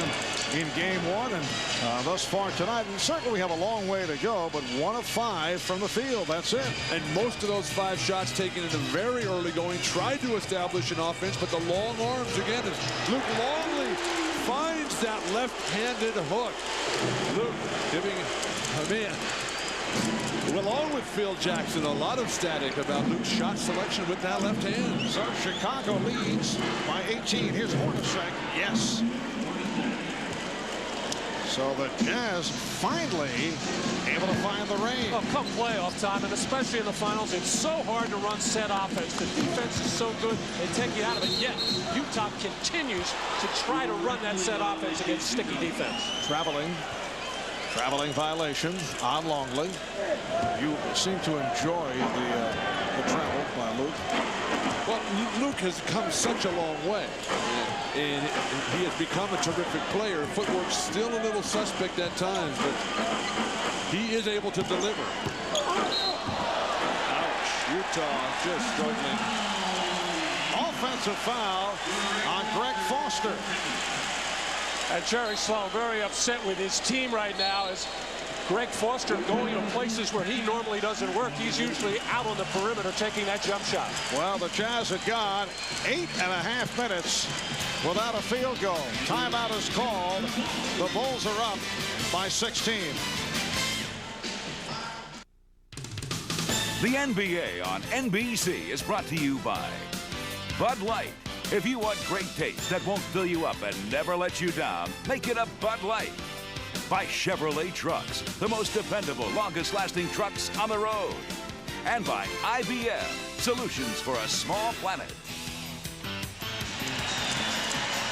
in game 1 and thus far tonight. And certainly we have a long way to go, but 1 of 5 from the field. That's it. And most of those 5 shots taken in the very early going tried to establish an offense, but the long arms again as Luke Longley finds that left-handed hook. Luke giving a man. Along with Phil Jackson, a lot of static about Luke's shot selection with that left hand. So Chicago leads by 18. Here's Hornacek. Yes. So the Jazz finally able to find the range. Well, come playoff time, and especially in the finals, it's so hard to run set offense. The defense is so good, they take you out of it. Yet Utah continues to try to run that set offense against sticky defense. Traveling violation on Longley. You seem to enjoy the travel by Luke. Well, Luke has come such a long way, and he has become a terrific player. Footwork's still a little suspect at times, but he is able to deliver. Ouch. Utah just struggling. Offensive foul on Greg Foster. And Jerry Sloan very upset with his team right now as Greg Foster going to places where he normally doesn't work. He's usually out on the perimeter taking that jump shot. Well, the Jazz had gone 8.5 minutes without a field goal. Timeout is called. The Bulls are up by 16. The NBA on NBC is brought to you by Bud Light. If you want great taste that won't fill you up and never let you down, make it a Bud Light. By Chevrolet Trucks, the most dependable, longest-lasting trucks on the road. And by IBM, solutions for a small planet.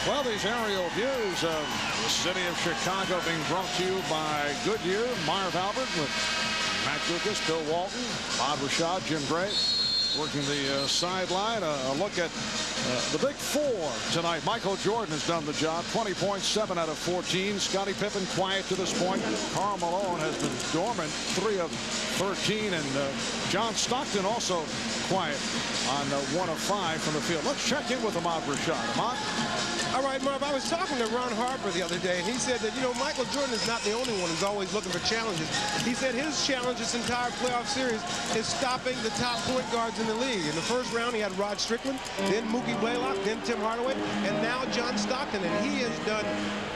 Well, these aerial views of the city of Chicago being brought to you by Goodyear, Marv Albert with Matt Lucas, Bill Walton, Bob Rashad, Jim Gray. Working the sideline. A look at the big four tonight. Michael Jordan has done the job. 20 points, 7 out of 14. Scottie Pippen quiet to this point. Karl Malone has been dormant, 3 of 13. And John Stockton also quiet on 1 of 5 from the field. Let's check in with Ahmad Rashad. Ahmad? All right, Marv, I was talking to Ron Harper the other day, and he said that, you know, Michael Jordan is not the only one who's always looking for challenges. He said his challenge this entire playoff series is stopping the top point guards in the league. In the first round, he had Rod Strickland, then Mookie Blaylock, then Tim Hardaway, and now John Stockton, and he has done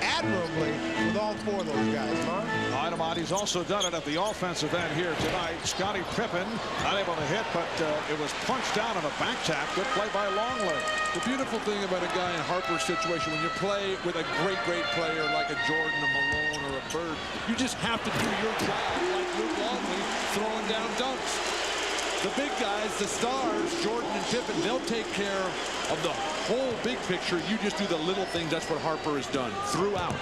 admirably with all 4 of those guys, Marv. All right, Ahmad, he's also done it at the offensive end here tonight. Scottie Pippen not able to hit, but it was punched down on a back tap. Good play by Longley. The beautiful thing about a guy in Harper's situation, when you play with a great player like a Jordan, a Malone, or a Bird, you just have to do your job like Luke Longley throwing down dunks. The big guys, the stars, Jordan and Pippen, they'll take care of the whole big picture. You just do the little things. That's what Harper has done throughout.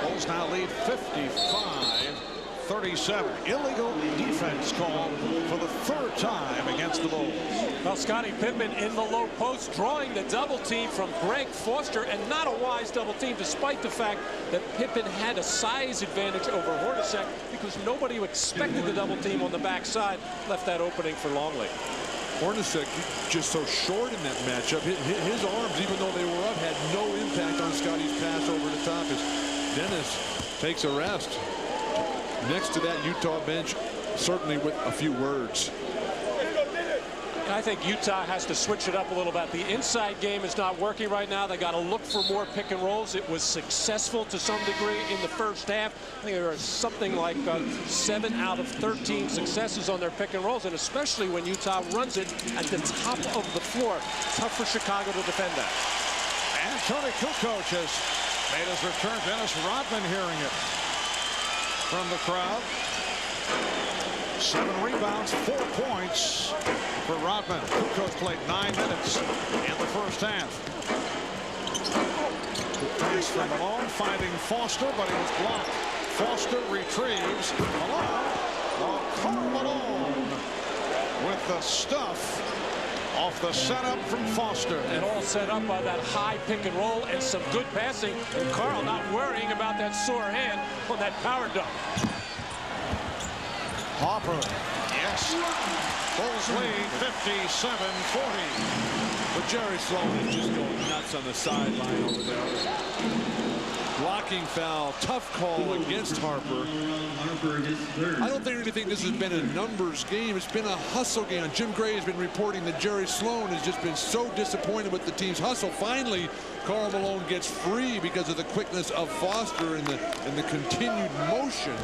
Bulls now lead 55-37. Illegal defense called for the 3rd time against the Bulls. Well, Scottie Pippen in the low post, drawing the double team from Greg Foster, and not a wise double team, despite the fact that Pippen had a size advantage over Hornacek, because nobody who expected the double team on the backside left that opening for Longley. Hornacek just so short in that matchup. His arms, even though they were up, had no impact on Scottie's pass over the top as Dennis takes a rest. Next to that Utah bench, certainly with a few words. I think Utah has to switch it up a little bit. The inside game is not working right now. They got to look for more pick and rolls. It was successful to some degree in the first half. I think there are something like 7 out of 13 successes on their pick and rolls, and especially when Utah runs it at the top of the floor. Tough for Chicago to defend that. And Toni Kukoc has made his return. Dennis Rodman hearing it from the crowd. 7 rebounds, 4 points for Rodman. Kukoc played 9 minutes in the first half. Pass from Malone, finding Foster, but he was blocked. Foster retrieves. Malone. Karl Malone with the stuff off the setup from Foster. And all set up by that high pick and roll and some good passing. And Karl not worrying about that sore hand on that power dunk. Harper, yes. Bulls lead 57-40. But Jerry Sloan is just going nuts on the sideline over there. Blocking foul, tough call against Harper. I don't think this has been a numbers game. It's been a hustle game. Jim Gray has been reporting that Jerry Sloan has just been so disappointed with the team's hustle. Finally, Karl Malone gets free because of the quickness of Foster and the continued motion.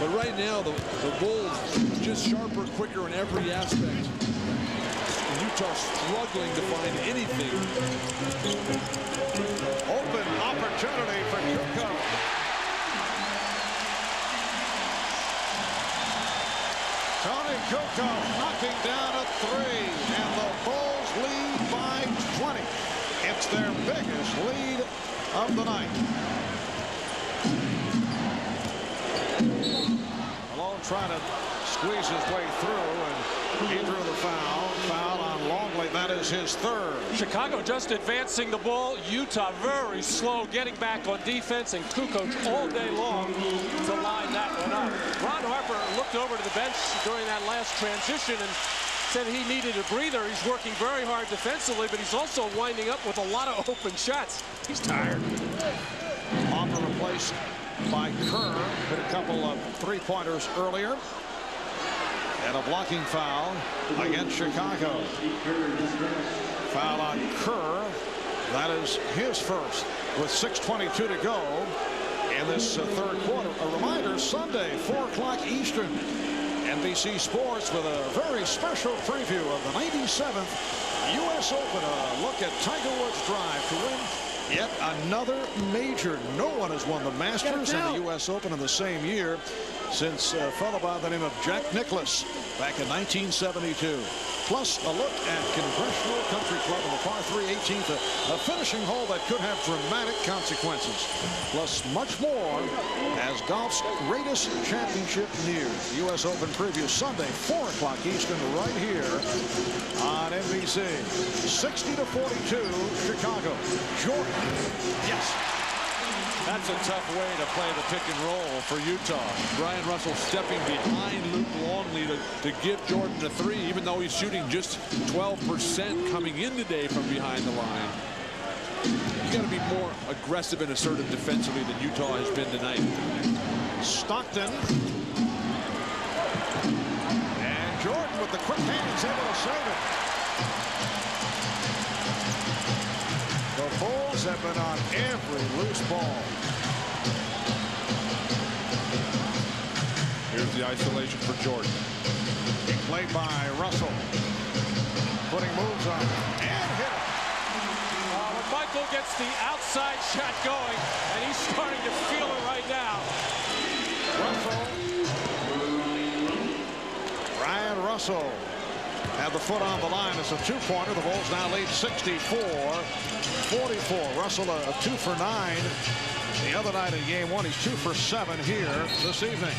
But right now, the Bulls just sharper, quicker in every aspect. And Utah struggling to find anything. Open opportunity for Kukoc. Toni Kukoc knocking down a 3, and the Bulls lead by 20. It's their biggest lead of the night. Malone trying to squeeze his way through, and he drew the foul. Foul on Longley. That is his 3rd. Chicago just advancing the ball. Utah very slow getting back on defense, and Kukoc all day long to line that one up. Ron Harper looked over to the bench during that last transition and said he needed a breather. He's working very hard defensively, but he's also winding up with a lot of open shots. He's tired. Harper replaced by Kerr. Hit a couple of 3-pointers earlier. And a blocking foul against Chicago. Foul on Kerr. That is his first with 6:22 to go in this 3rd quarter. A reminder, Sunday, 4 o'clock Eastern. NBC Sports with a very special preview of the 97th U.S. Open. A look at Tiger Woods' drive to win yet another major. No one has won the Masters and the U.S. Open in the same year since a fellow by the name of Jack Nicklaus back in 1972. plus a look at Congressional Country Club on the par 3 18th, a finishing hole that could have dramatic consequences, plus much more as golf's greatest championship nears. The U.S. Open preview Sunday, 4 o'clock Eastern, right here on NBC. 60-42, Chicago. Jordan. Yes. That's a tough way to play the pick and roll for Utah. Bryon Russell stepping behind Luke Longley to give Jordan a 3, even though he's shooting just 12% coming in today from behind the line. You got to be more aggressive and assertive defensively than Utah has been tonight. Stockton. And Jordan with the quick hands able to save it. The Bulls have been on every loose ball. Here's the isolation for Jordan. He played by Russell. Putting moves on and hit it. When Michael gets the outside shot going, and he's starting to feel it right now. Russell. Bryon Russell had the foot on the line. It's a two-pointer. The Bulls now lead 64-44. Russell a 2 for 9 the other night in game 1. He's 2 for 7 here this evening.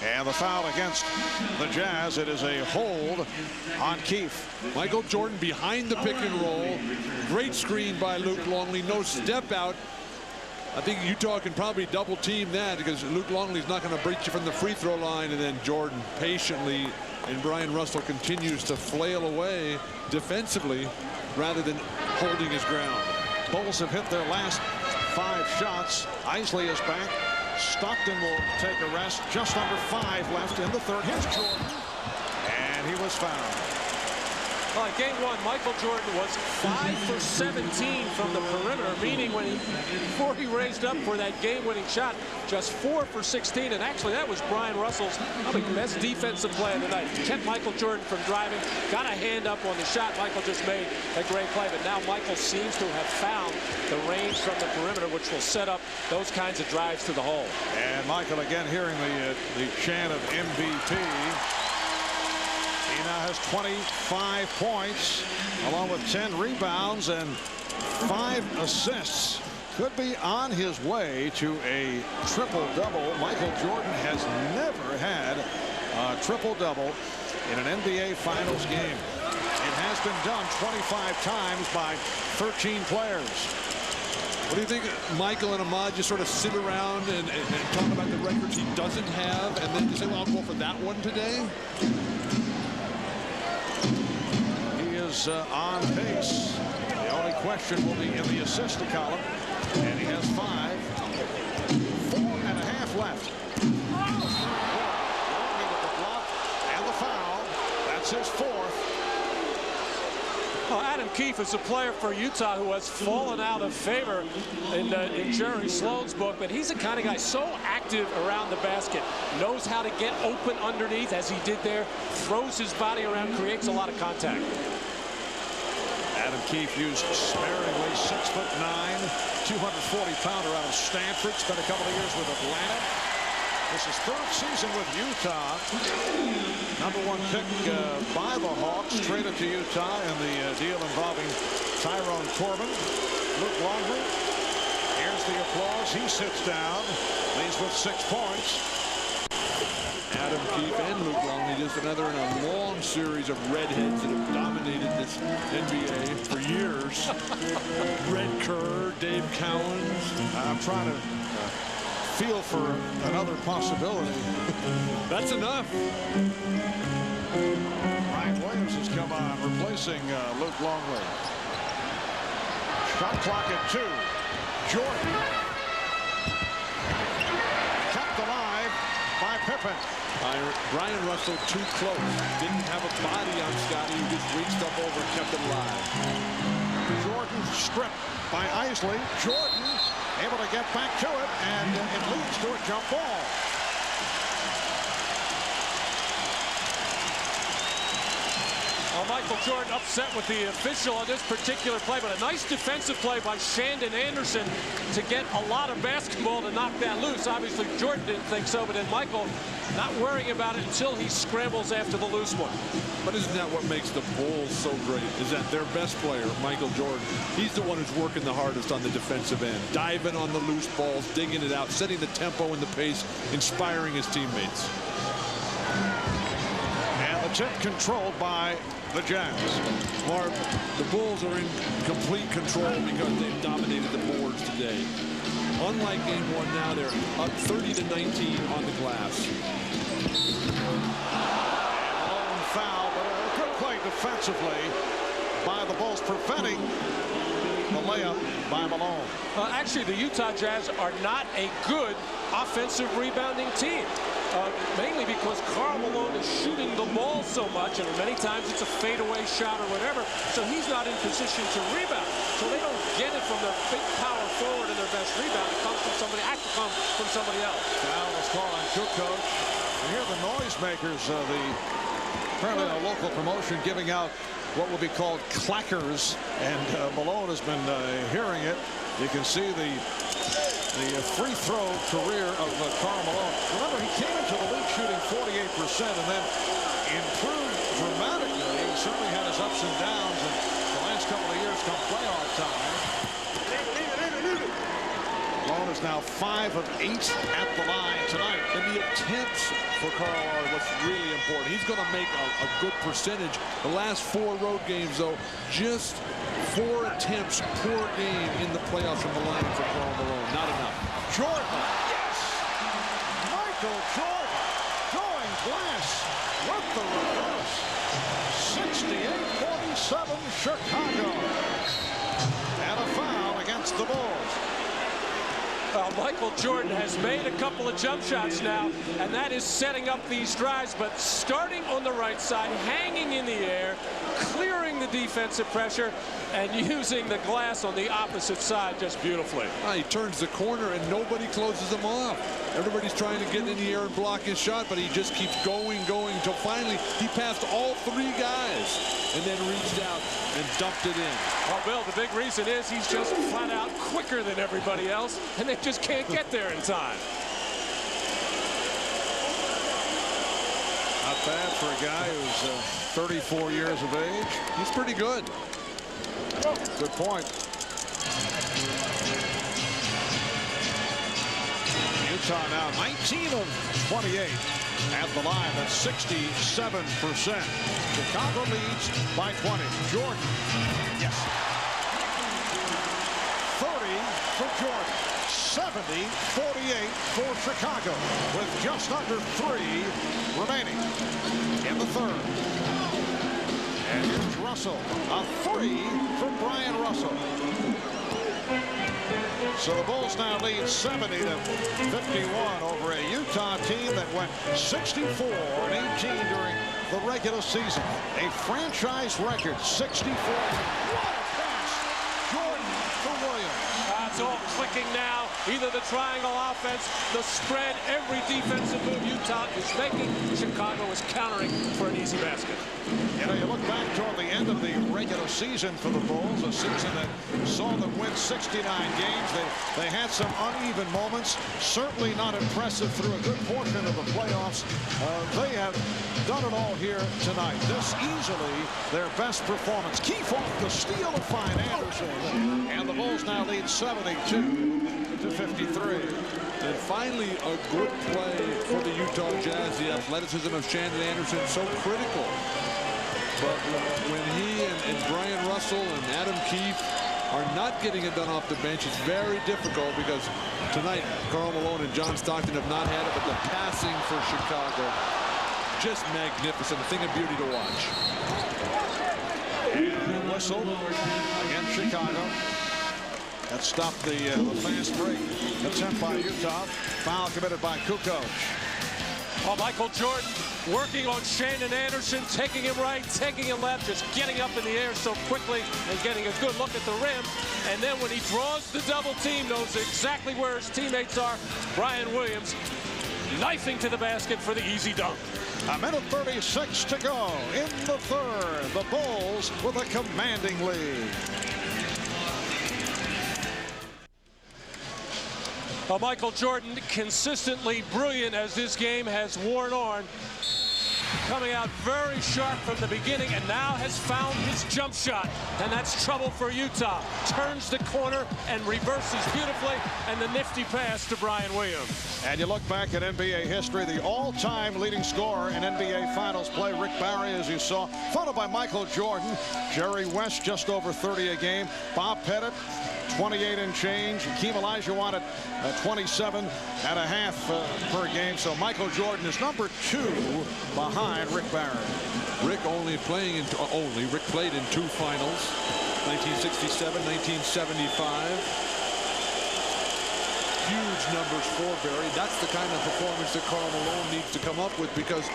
And the foul against the Jazz. It is a hold on Keefe. Michael Jordan behind the pick and roll. Great screen by Luke Longley. No step out. I think Utah can probably double team that because Luke Longley's not going to break you from the free throw line, and then Jordan patiently, and Bryon Russell continues to flail away defensively rather than holding his ground. Bulls have hit their last 5 shots. Eisley is back. Stockton will take a rest. Just under 5 left in the third. Here's Jordan. And he was fouled. Well, in game 1, Michael Jordan was 5 for 17 from the perimeter, meaning before he raised up for that game-winning shot, just 4 for 16. And actually, that was Bryon Russell's probably best defensive play of the night. Kept Michael Jordan from driving, got a hand up on the shot. Michael just made a great play, but now Michael seems to have found the range from the perimeter, which will set up those kinds of drives to the hole. And Michael again hearing the chant of MVP. He now has 25 points, along with 10 rebounds and 5 assists. Could be on his way to a triple-double. Michael Jordan has never had a triple-double in an NBA Finals game. It has been done 25 times by 13 players. What do you think, Michael and Ahmad just sort of sit around and talk about the records he doesn't have, and then just say, well, I'll go for that one today? On pace. The only question will be in the assist column, and he has 5. 4.5 left. Longley with the block and the foul. That's his 4th. Well, Adam Keefe is a player for Utah who has fallen out of favor in Jerry Sloan's book, but he's the kind of guy so active around the basket, knows how to get open underneath as he did there, throws his body around, creates a lot of contact. Adam Keefe used sparingly, 6'9", 240-pounder out of Stanford. Spent a couple of years with Atlanta. This is 3rd season with Utah. #1 pick by the Hawks, traded to Utah in the deal involving Tyrone Corbin. Luke Longley. Here's the applause. He sits down. Leads with 6 points. Adam Keefe and Luke Longley, just another in a long series of redheads that have dominated this NBA for years. Red Kerr, Dave Cowens. I'm trying to feel for another possibility. That's enough. Ryan Williams has come on, replacing Luke Longley. Shot clock at 2. Jordan. Kept alive by Pippen. Bryon Russell too close. Didn't have a body on Scottie, who just reached up over and kept it alive. Jordan stripped by Eisley. Jordan able to get back to it, and it leads to a jump ball. Well, Michael Jordan upset with the official on this particular play, but a nice defensive play by Shandon Anderson to get a lot of basketball to knock that loose. Obviously, Jordan didn't think so, but then Michael not worrying about it until he scrambles after the loose one. But isn't that what makes the Bulls so great, is that their best player, Michael Jordan, he's the one who's working the hardest on the defensive end, diving on the loose balls, digging it out, setting the tempo and the pace, inspiring his teammates. And the tip controlled by the Jazz. Marv, the Bulls are in complete control because they've dominated the boards today. Unlike game one, now they're up 30-19 on the glass. Malone foul, but a good play defensively by the Bulls, preventing the layup by Malone. Actually, the Utah Jazz are not a good offensive rebounding team. Mainly because Karl Malone is shooting the ball so much, and many times it's a fadeaway shot or whatever, so he's not in position to rebound. So they don't get it from their big power forward and their best rebound. It comes from somebody, has to come from somebody else. Foul was called on Kukoc. And here are the noisemakers, apparently a local promotion giving out what will be called clackers, and Malone has been hearing it. You can see the free throw career of Karl Malone. Remember, he came into the league shooting 48% and then improved dramatically. He certainly had his ups and downs in the last couple of years come playoff time. Malone is now 5 of 8 at the line tonight. And the attempts for Karl are what's really important. He's going to make a good percentage. The last 4 road games, though, just 4 attempts per game in the playoffs from the line for Karl Malone. Not enough. Jordan, yes! Michael Jordan going glass with the reverse. 68-47 Chicago. And a foul against the Bulls. Well, Michael Jordan has made a couple of jump shots now, and that is setting up these drives, but starting on the right side, hanging in the air, clearing the defensive pressure, and using the glass on the opposite side just beautifully. He turns the corner and nobody closes him off. Everybody's trying to get in the air and block his shot, but he just keeps going until finally he passed all 3 guys and then reached out and dumped it in. Well, Bill, the big reason is he's just flat out quicker than everybody else, and they just can't get there in time. Not bad for a guy who's 34 years of age. He's pretty good. Good point. Utah now 19 of 28 at the line. That's 67%. Chicago leads by 20. Jordan. Yes. 30 for Jordan. 70-48 for Chicago with just under 3 remaining in the third. And here's Russell. A 3 from Bryon Russell. So the Bulls now lead 70-51 over a Utah team that went 64-18 during the regular season. A franchise record 64. What a pass! Jordan for Williams. It's all clicking now. Either the triangle offense, the spread, every defensive move Utah is making. Chicago is countering for an easy basket. You know, you look back toward the end of the regular season for the Bulls, a season that saw them win 69 games. They had some uneven moments, certainly not impressive through a good portion of the playoffs. They have done it all here tonight. This easily their best performance. Keefe off the steal of Fine Anderson. And the Bulls now lead 72-53. And finally, a good play for the Utah Jazz. The athleticism of Shandon Anderson so critical. But when he and Bryon Russell and Adam Keefe are not getting it done off the bench, it's very difficult because tonight Karl Malone and John Stockton have not had it, but the passing for Chicago, just magnificent. A thing of beauty to watch. And whistle against Chicago. That stopped the fast break attempt by Utah. Foul committed by Kukoc. Oh, Michael Jordan working on Shandon Anderson, taking him right, taking him left, just getting up in the air so quickly and getting a good look at the rim. And then when he draws the double team, knows exactly where his teammates are. Bryon Williams knifing to the basket for the easy dunk. A minute 36 to go in the third. The Bulls with a commanding lead. Michael Jordan consistently brilliant as this game has worn on. Coming out very sharp from the beginning and now has found his jump shot. And that's trouble for Utah. Turns the corner and reverses beautifully. And the nifty pass to Bryon Williams. And you look back at NBA history, the all-time leading scorer in NBA Finals play, Rick Barry, as you saw, followed by Michael Jordan. Jerry West, just over 30 a game. Bob Pettit, 28 and change. Hakeem Olajuwon at 27 and a half per game. So Michael Jordan is number 2 behind Rick Barry. Rick Rick played in 2 finals, 1967, 1975. Huge numbers for Barry. That's the kind of performance that Karl Malone needs to come up with, because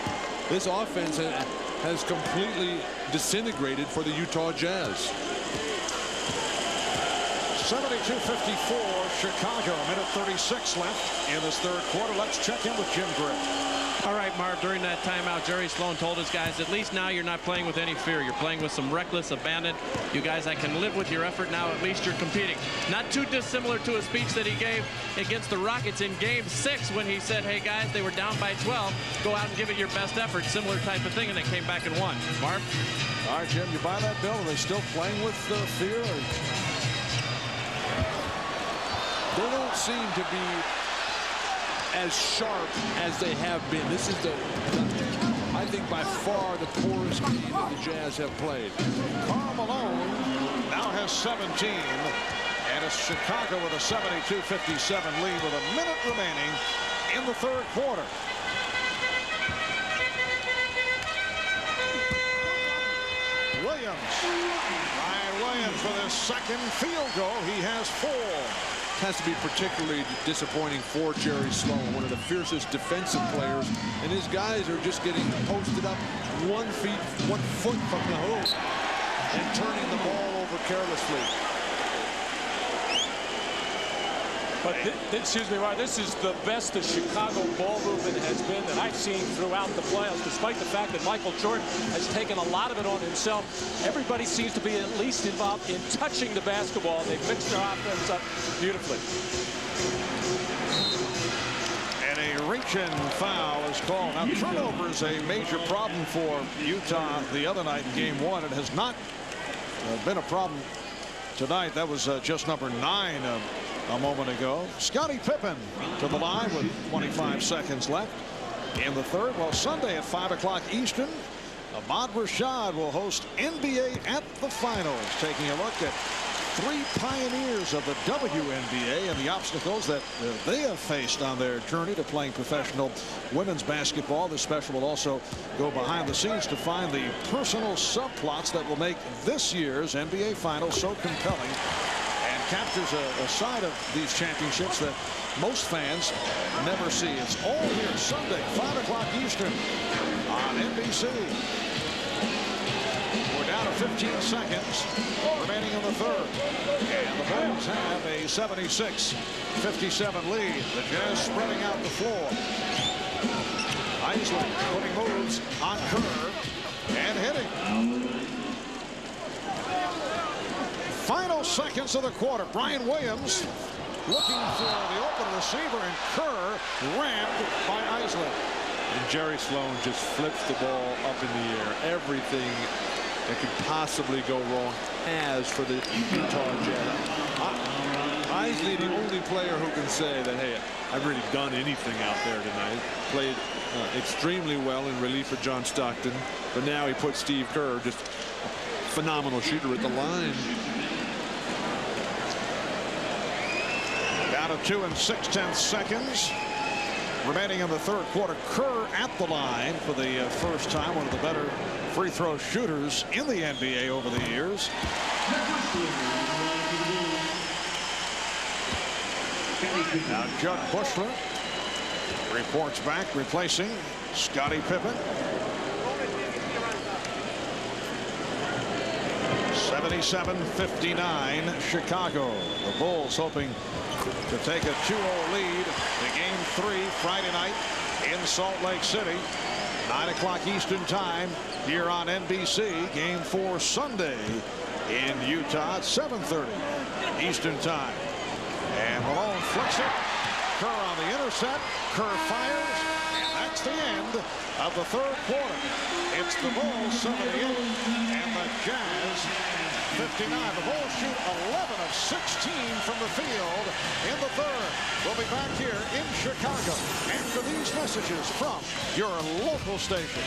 this offense has completely disintegrated for the Utah Jazz. 72-54, Chicago, minute 36 left in this third quarter. Let's check in with Jim Gray. All right, Marv, during that timeout, Jerry Sloan told his guys, at least now you're not playing with any fear. You're playing with some reckless abandon. You guys, I can live with your effort now. At least you're competing. Not too dissimilar to a speech that he gave against the Rockets in Game 6 when he said, hey, guys, they were down by 12. Go out and give it your best effort. Similar type of thing, and they came back and won. Marv? All right, Jim, you buy that, Bill? Are they still playing with fear? Or? They don't seem to be as sharp as they have been. This is I think by far the poorest team that the Jazz have played. Karl Malone now has 17, and it's Chicago with a 72-57 lead with a minute remaining in the third quarter. Williams. Bryon Williams for his second field goal. He has 4. Has to be particularly disappointing for Jerry Sloan, one of the fiercest defensive players, and his guys are just getting posted up 1 foot from the hoop and turning the ball over carelessly. But excuse me, Mark, this is the best the Chicago ball movement has been that I've seen throughout the playoffs, despite the fact that Michael Jordan has taken a lot of it on himself. Everybody seems to be at least involved in touching the basketball. They've mixed their offense up beautifully. And a reach-in foul is called. Now, turnover is a major problem for Utah the other night in Game 1. It has not been a problem tonight. That was just number 9 a moment ago. Scottie Pippen to the line with 25 seconds left in the third. Well, Sunday at 5 o'clock Eastern, Ahmad Rashad will host NBA at the Finals, taking a look at 3 pioneers of the WNBA and the obstacles that they have faced on their journey to playing professional women's basketball. This special will also go behind the scenes to find the personal subplots that will make this year's NBA Finals so compelling, and captures a side of these championships that most fans never see. It's all here Sunday, 5 o'clock Eastern on NBC. We're down to 15 seconds remaining in the third, and the Bulls have a 76-57 lead. The Jazz spreading out the floor. Eisley putting moves on Kerr and hitting. Final seconds of the quarter. Bryon Williams looking for the open receiver, and Kerr rammed by Eisley. And Jerry Sloan just flips the ball up in the air. Everything that could possibly go wrong as for the Utah Jazz. Eisley, the only player who can say that, hey, I've really done anything out there tonight. Played extremely well in relief of John Stockton, but now he puts Steve Kerr, just phenomenal shooter, at the line. Down to 2 6/10 seconds remaining in the third quarter. Kerr at the line for the first time, one of the better free throw shooters in the NBA over the years. Now Judd Buechler reports back, replacing Scottie Pippen. 77-59 Chicago. The Bulls hoping to take a 2-0 lead in Game 3 Friday night in Salt Lake City. 9 o'clock Eastern time here on NBC. Game 4 Sunday in Utah at 7:30 Eastern time. And Malone flicks it Kerr on the intercept. Kerr fires, and that's the end of the third quarter. It's the Bulls 78 and the Jazz 59. The Bulls shoot 11 of 16 from the field in the third. We'll be back here in Chicago after these messages from your local station.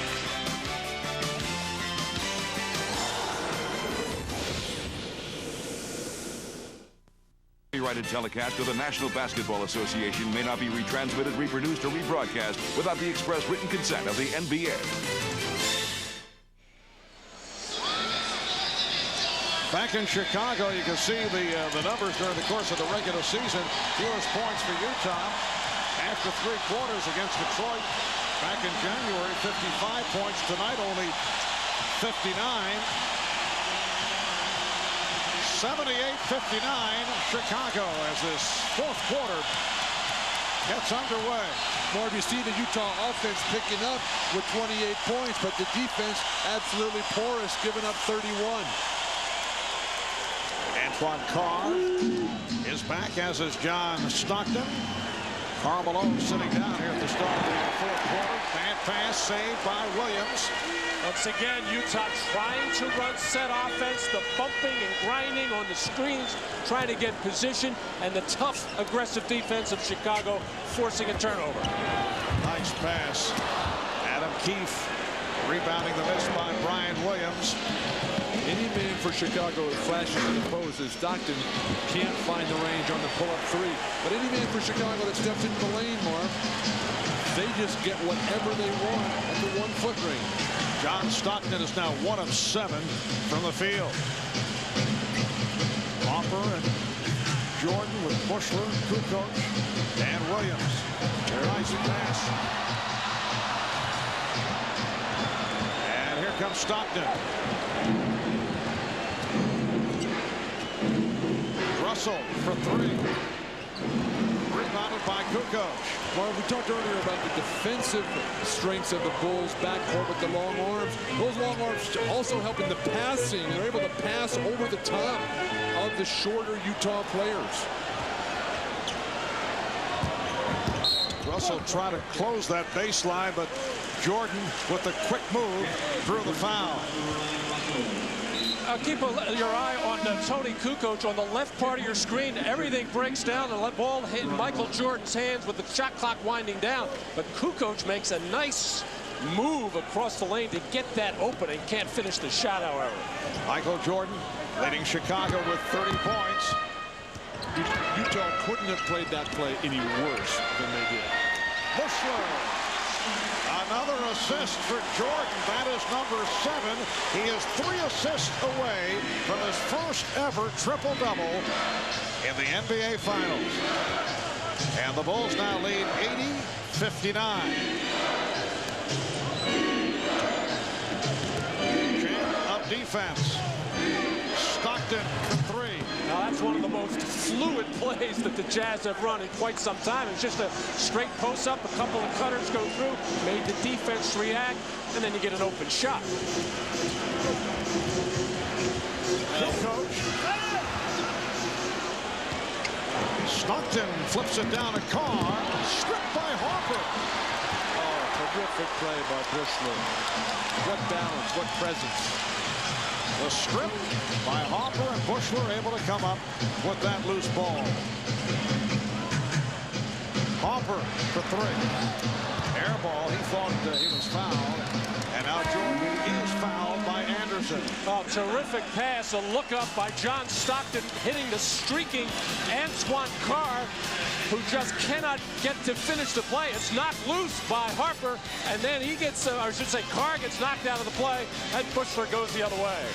Copyrighted telecast of the National Basketball Association may not be retransmitted, reproduced, or rebroadcast without the express written consent of the NBA. Back in Chicago, you can see the numbers during the course of the regular season. Fewest points for Utah after 3 quarters against Detroit. Back in January, 55 points. Tonight, only 59. 78-59 Chicago as this fourth quarter gets underway. Marv, you see the Utah offense picking up with 28 points, but the defense absolutely porous, giving up 31. Antoine Carr is back, as is John Stockton. Karl Malone sitting down here at the start of the fourth quarter. Bad pass saved by Williams. Once again, Utah trying to run set offense, the bumping and grinding on the screens, trying to get position, and the tough, aggressive defense of Chicago forcing a turnover. Nice pass. Adam Keefe rebounding the miss by Brian Williams. Any man for Chicago that flashes in the post as Stockton can't find the range on the pull-up three. But any man for Chicago that steps into the lane, Marv, they just get whatever they want at the 1-foot range. John Stockton is now 1 of 7 from the field. Harper and Jordan with Buechler, Kukoc, and Williams. Nice pass. And here comes Stockton. Russell for 3. Rebounded by Kukoc. Well, we talked earlier about the defensive strengths of the Bulls backcourt with the long arms. Those long arms also helping the passing. They're able to pass over the top of the shorter Utah players. Russell tried to close that baseline, but Jordan, with a quick move, drew the foul. Keep your eye on Toni Kukoc on the left part of your screen. Everything breaks down. The ball hit Michael Jordan's hands with the shot clock winding down. But Kukoc makes a nice move across the lane to get that opening. Can't finish the shot, however. Michael Jordan leading Chicago with 30 points. Utah couldn't have played that play any worse than they did. Buechler. Another assist for Jordan. That is number 7. He is 3 assists away from his first ever triple-double in the NBA Finals. And the Bulls now lead 80-59. Champ of defense. Stockton for 3. Now that's one of the most fluid plays that the Jazz have run in quite some time. It's just a straight post up, a couple of cutters go through, made the defense react, and then you get an open shot. Stockton flips it down to Carr, stripped by Harper. Oh, terrific play by Buechler. What balance, what presence. The strip by Harper, and Buechler able to come up with that loose ball. Harper for 3. Air ball. He thought he was fouled. And now Jordan is fouled by Anderson. Oh, terrific pass. A look up by John Stockton, hitting the streaking Antoine Carr, who just cannot get to finish the play. It's knocked loose by Harper, and then he gets, or I should say, Carr gets knocked out of the play, and Buechler goes the other way.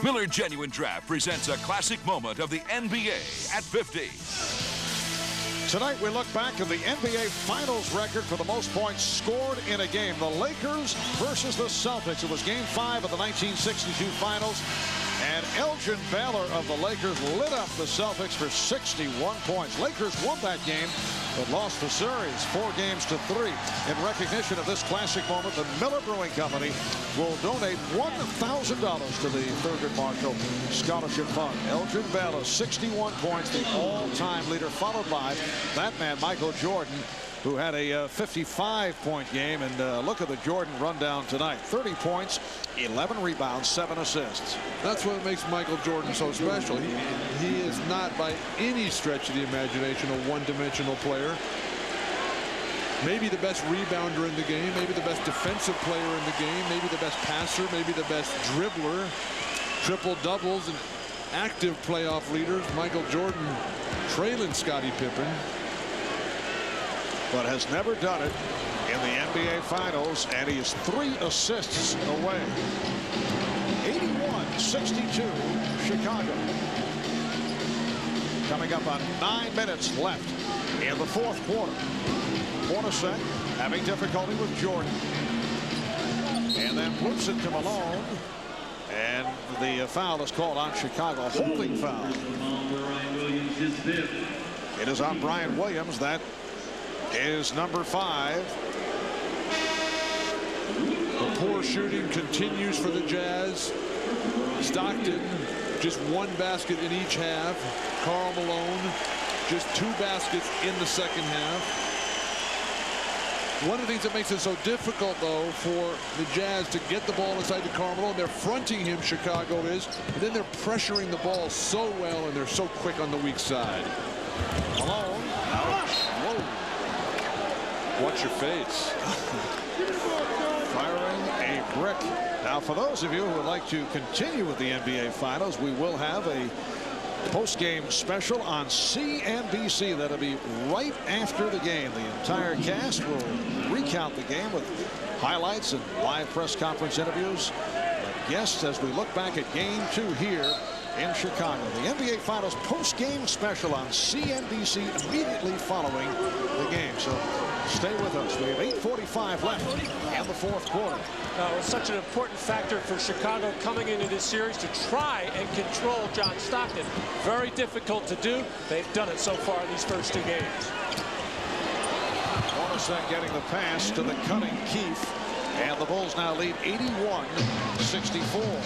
Miller Genuine Draft presents a classic moment of the NBA at 50. Tonight we look back at the NBA Finals record for the most points scored in a game. The Lakers versus the Celtics. It was Game 5 of the 1962 Finals. And Elgin Baylor of the Lakers lit up the Celtics for 61 points. Lakers won that game, but lost the series 4-3. In recognition of this classic moment, the Miller Brewing Company will donate $1,000 to the Thurgood Marshall Scholarship Fund. Elgin Baylor, 61 points, the all-time leader, followed by that man, Michael Jordan, who had a 55-point game. And look at the Jordan rundown tonight. 30 points, 11 rebounds, 7 assists. That's what makes Michael Jordan so special. He is not by any stretch of the imagination a one-dimensional player. Maybe the best rebounder in the game, maybe the best defensive player in the game, maybe the best passer, maybe the best dribbler. Triple doubles and active playoff leaders. Michael Jordan trailing Scottie Pippen, but has never done it in the NBA Finals, and he is 3 assists away. 81-62, Chicago. Coming up on 9 minutes left in the 4th quarter. Hornacek having difficulty with Jordan, and then flips it to Malone, and the foul is called on Chicago, a holding foul. It is on Bryon Williams. That is number 5. The poor shooting continues for the Jazz. Stockton, just 1 basket in each half. Karl Malone, just 2 baskets in the second half. One of the things that makes it so difficult, though, for the Jazz to get the ball inside to Karl Malone, they're fronting him, Chicago is, and then they're pressuring the ball so well, and they're so quick on the weak side. Malone. Whoa. Watch your face. Firing a brick. Now, for those of you who would like to continue with the NBA Finals, we will have a post-game special on CNBC. That'll be right after the game. The entire cast will recount the game with highlights and live press conference interviews. Guests as we look back at Game 2 here in Chicago. The NBA Finals post-game special on CNBC immediately following the game. So stay with us. We have 8:45 left in the 4th quarter. It's such an important factor for Chicago coming into this series to try and control John Stockton. Very difficult to do. They've done it so far in these first 2 games. Hornacek getting the pass to the cutting Keefe, and the Bulls now lead 81-64.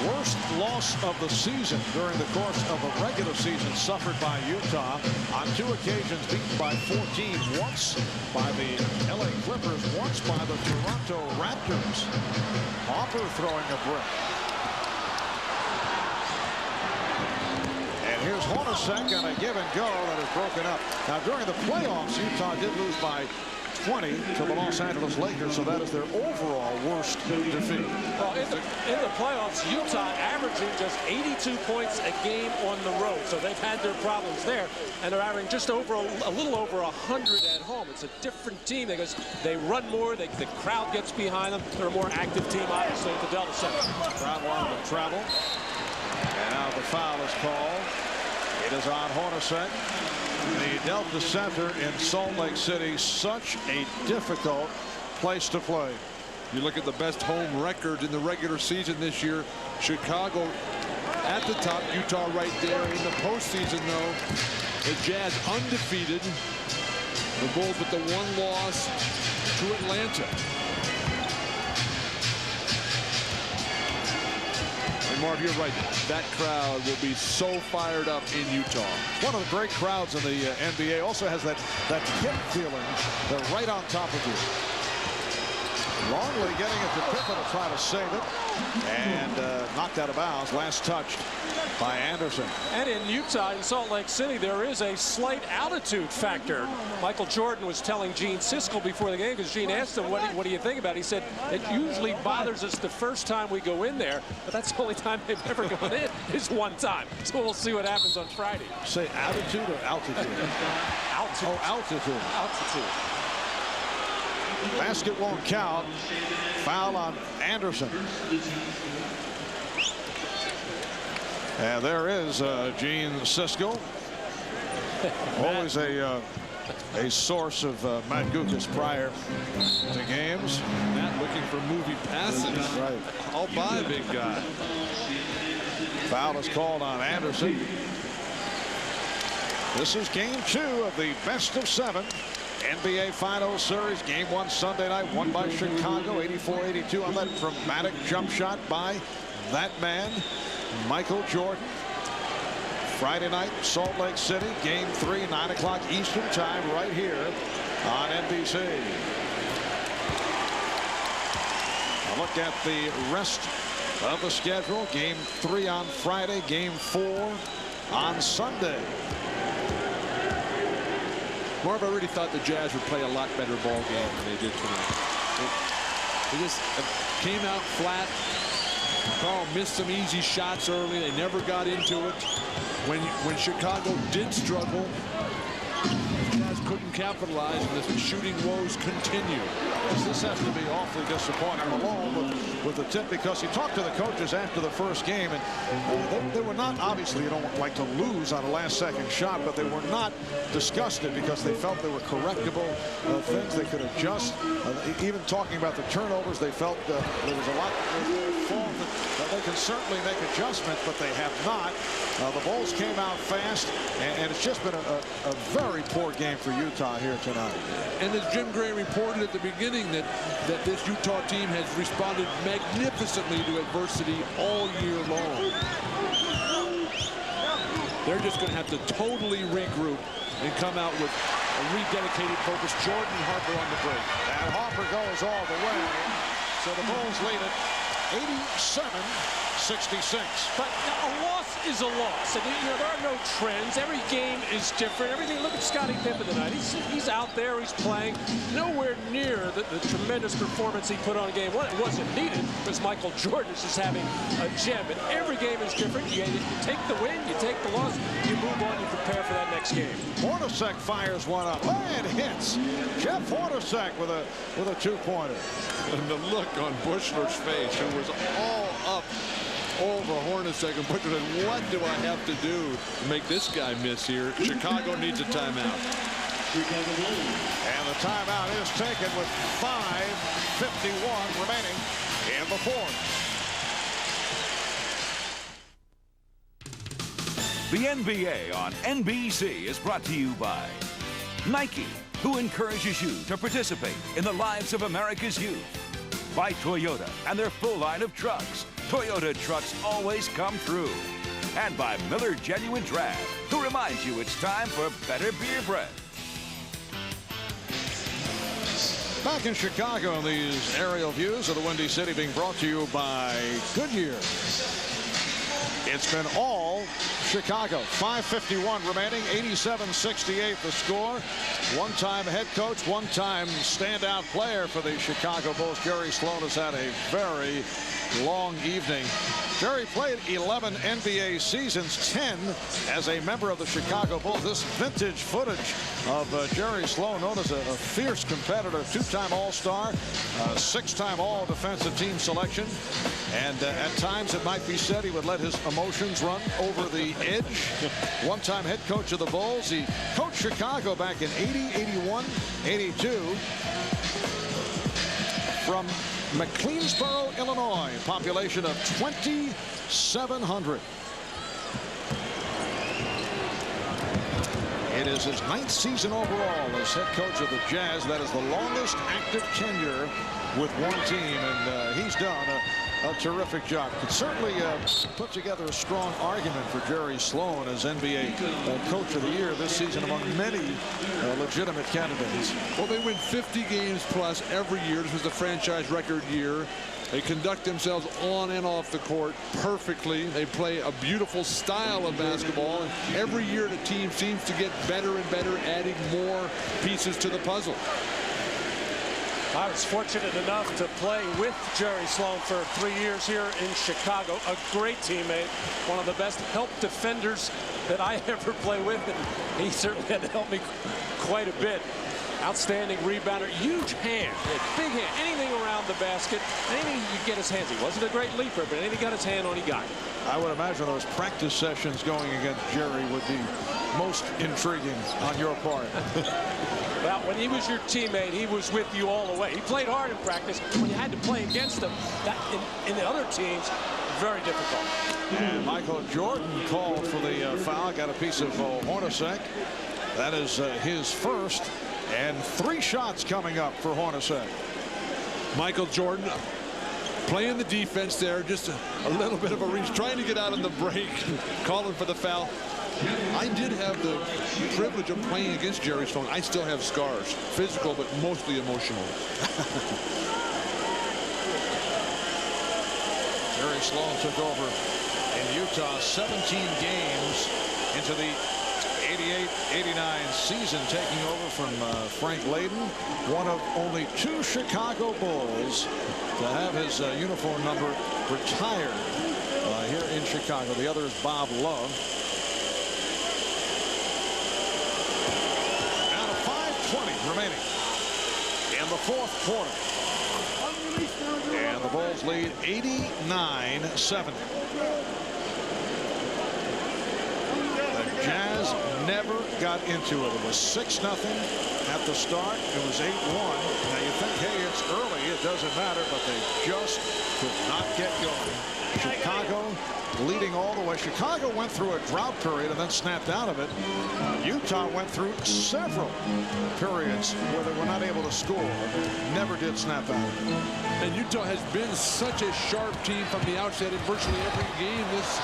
Worst loss of the season during the course of a regular season suffered by Utah. On 2 occasions beaten by 14. Once by the LA Clippers, once by the Toronto Raptors. Harper throwing a brick. And here's Hornacek on a give and go that is broken up. Now during the playoffs, Utah did lose by 20 to the Los Angeles Lakers, so that is their overall worst defeat. Well, in the playoffs, Utah averaging just 82 points a game on the road, so they've had their problems there, and they're averaging just over a little over 100 at home. It's a different team because they run more, the crowd gets behind them. They're a more active team, obviously, at the Dele Center. Crowd wanted to travel, and now the foul is called. It is on Hornacek. The Delta Center in Salt Lake City, such a difficult place to play. You look at the best home record in the regular season this year. Chicago at the top, Utah right there. In the postseason, though, the Jazz undefeated. The Bulls with the 1 loss to Atlanta. And Marv, you're right. That crowd will be so fired up in Utah. One of the great crowds in the NBA. Also has that hip feeling. They're right on top of you. Longley getting it to Pippen to try to save it, and knocked out of bounds. Last touched by Anderson. And in Utah, in Salt Lake City, there is a slight altitude factor. Michael Jordan was telling Gene Siskel before the game, because Gene asked him, what do you think about it? He said, it usually bothers us the first time we go in there, but that's the only time they've ever gone in is 1 time. So we'll see what happens on Friday. Say altitude or altitude? Altitude. Oh, altitude. Altitude. Basket won't count. Foul on Anderson. And there is Gene Siskel. Always a source of Matt Gukas prior to games. Matt looking for movie passes. Right. I'll buy a big guy. Foul is called on Anderson. This is game 2 of the best of 7 NBA Finals Series. Game 1 Sunday night, won by Chicago, 84-82 on that dramatic jump shot by that man, Michael Jordan. Friday night, Salt Lake City, game 3, 9 o'clock Eastern time, right here on NBC. A look at the rest of the schedule. Game 3 on Friday, game 4 on Sunday. Marv, I really thought the Jazz would play a lot better ball game than they did tonight. They just came out flat. Karl missed some easy shots early. They never got into it. When Chicago did struggle, the Jazz couldn't capitalize, and the shooting woes continue. This has to be awfully disappointing. Malone with the tip, because he talked to the coaches after the first game, and they were not, obviously you don't like to lose on a last-second shot, but they were not disgusted because they felt they were correctable things they could adjust. Even talking about the turnovers, they felt there was a lot that they can certainly make adjustments, but they have not. The Bulls came out fast, and it's just been a very poor game for Utah here tonight. And as Jim Gray reported at the beginning, that this Utah team has responded magnificently to adversity all year long. They're just going to have to totally regroup and come out with a rededicated focus. Jordan, Harper on the break. And Harper goes all the way. So the Bulls lead it 87-66. But a loss is a loss. And, you know, there are no trends. Every game is different. Everything. Look at Scottie Pippen tonight. He's out there. He's playing. Nowhere near the tremendous performance he put on game 1. It wasn't needed because Michael Jordan is just having a gem. And every game is different. You take the win, you take the loss, you move on, you prepare for that next game. Hornacek fires one up and hits. Jeff Hornacek with a two-pointer. And the look on Buechler's face, who was all up over Hornacek, and Buechler said, what do I have to do to make this guy miss here? Chicago needs a timeout. And the timeout is taken with 5:51 remaining in the fourth. The NBA on NBC is brought to you by Nike, who encourages you to participate in the lives of America's youth. By Toyota and their full line of trucks. Toyota trucks always come through. And by Miller Genuine Draft, who reminds you it's time for better beer bread. Back in Chicago, these aerial views of the Windy City being brought to you by Goodyear. It's been all Chicago. 5:51 remaining, 87-68 the score. One-time head coach, one-time standout player for the Chicago Bulls. Jerry Sloan has had a very long evening. Jerry played 11 NBA seasons, 10 as a member of the Chicago Bulls. This vintage footage of Jerry Sloan, known as a fierce competitor, two-time All-Star, six-time All-Defensive Team selection. And at times it might be said he would let his emotions run over the edge. One-time head coach of the Bulls. He coached Chicago back in 80, 81, 82. From McLeansboro, Illinois, population of 2,700. It is his 9th season overall as head coach of the Jazz. That is the longest active tenure with one team, and he's done a terrific job. Could certainly put together a strong argument for Jerry Sloan as NBA Coach of the Year this season among many legitimate candidates. Well, they win 50 games plus every year. This was the franchise record year. They conduct themselves on and off the court perfectly. They play a beautiful style of basketball. And every year the team seems to get better and better, adding more pieces to the puzzle. I was fortunate enough to play with Jerry Sloan for 3 years here in Chicago. A great teammate, one of the best help defenders that I ever played with, and he certainly had to help me quite a bit. Outstanding rebounder, huge hand, big hand, anything around the basket, anything he could get his hands. He wasn't a great leaper, but anything he got his hand on, he got it. I would imagine those practice sessions going against Jerry would be most intriguing on your part? Well, when he was your teammate, he was with you all the way. He played hard in practice. When you had to play against him, that in the other teams, very difficult. And Michael Jordan called for the foul. Got a piece of Hornacek. That is his first. And 3 shots coming up for Hornacek. Michael Jordan playing the defense there. Just a little bit of a reach. Trying to get out on the break. Calling for the foul. I did have the privilege of playing against Jerry Sloan. I still have scars. Physical, but mostly emotional. Jerry Sloan took over in Utah 17 games into the 88-89 season, taking over from Frank Layden, one of only 2 Chicago Bulls to have his uniform number retired here in Chicago. The other is Bob Love. Now to 5:20 remaining in the 4th quarter. And the Bulls lead 89-70. The Jazz never got into it. It was 6-0 at the start. It was 8-1. Now you think, hey, it's early. It doesn't matter, but they just could not get going. Chicago leading all the way. Chicago went through a drought period and then snapped out of it. Utah went through several periods where they were not able to score. Never did snap out of it. And Utah has been such a sharp team from the outset in virtually every game this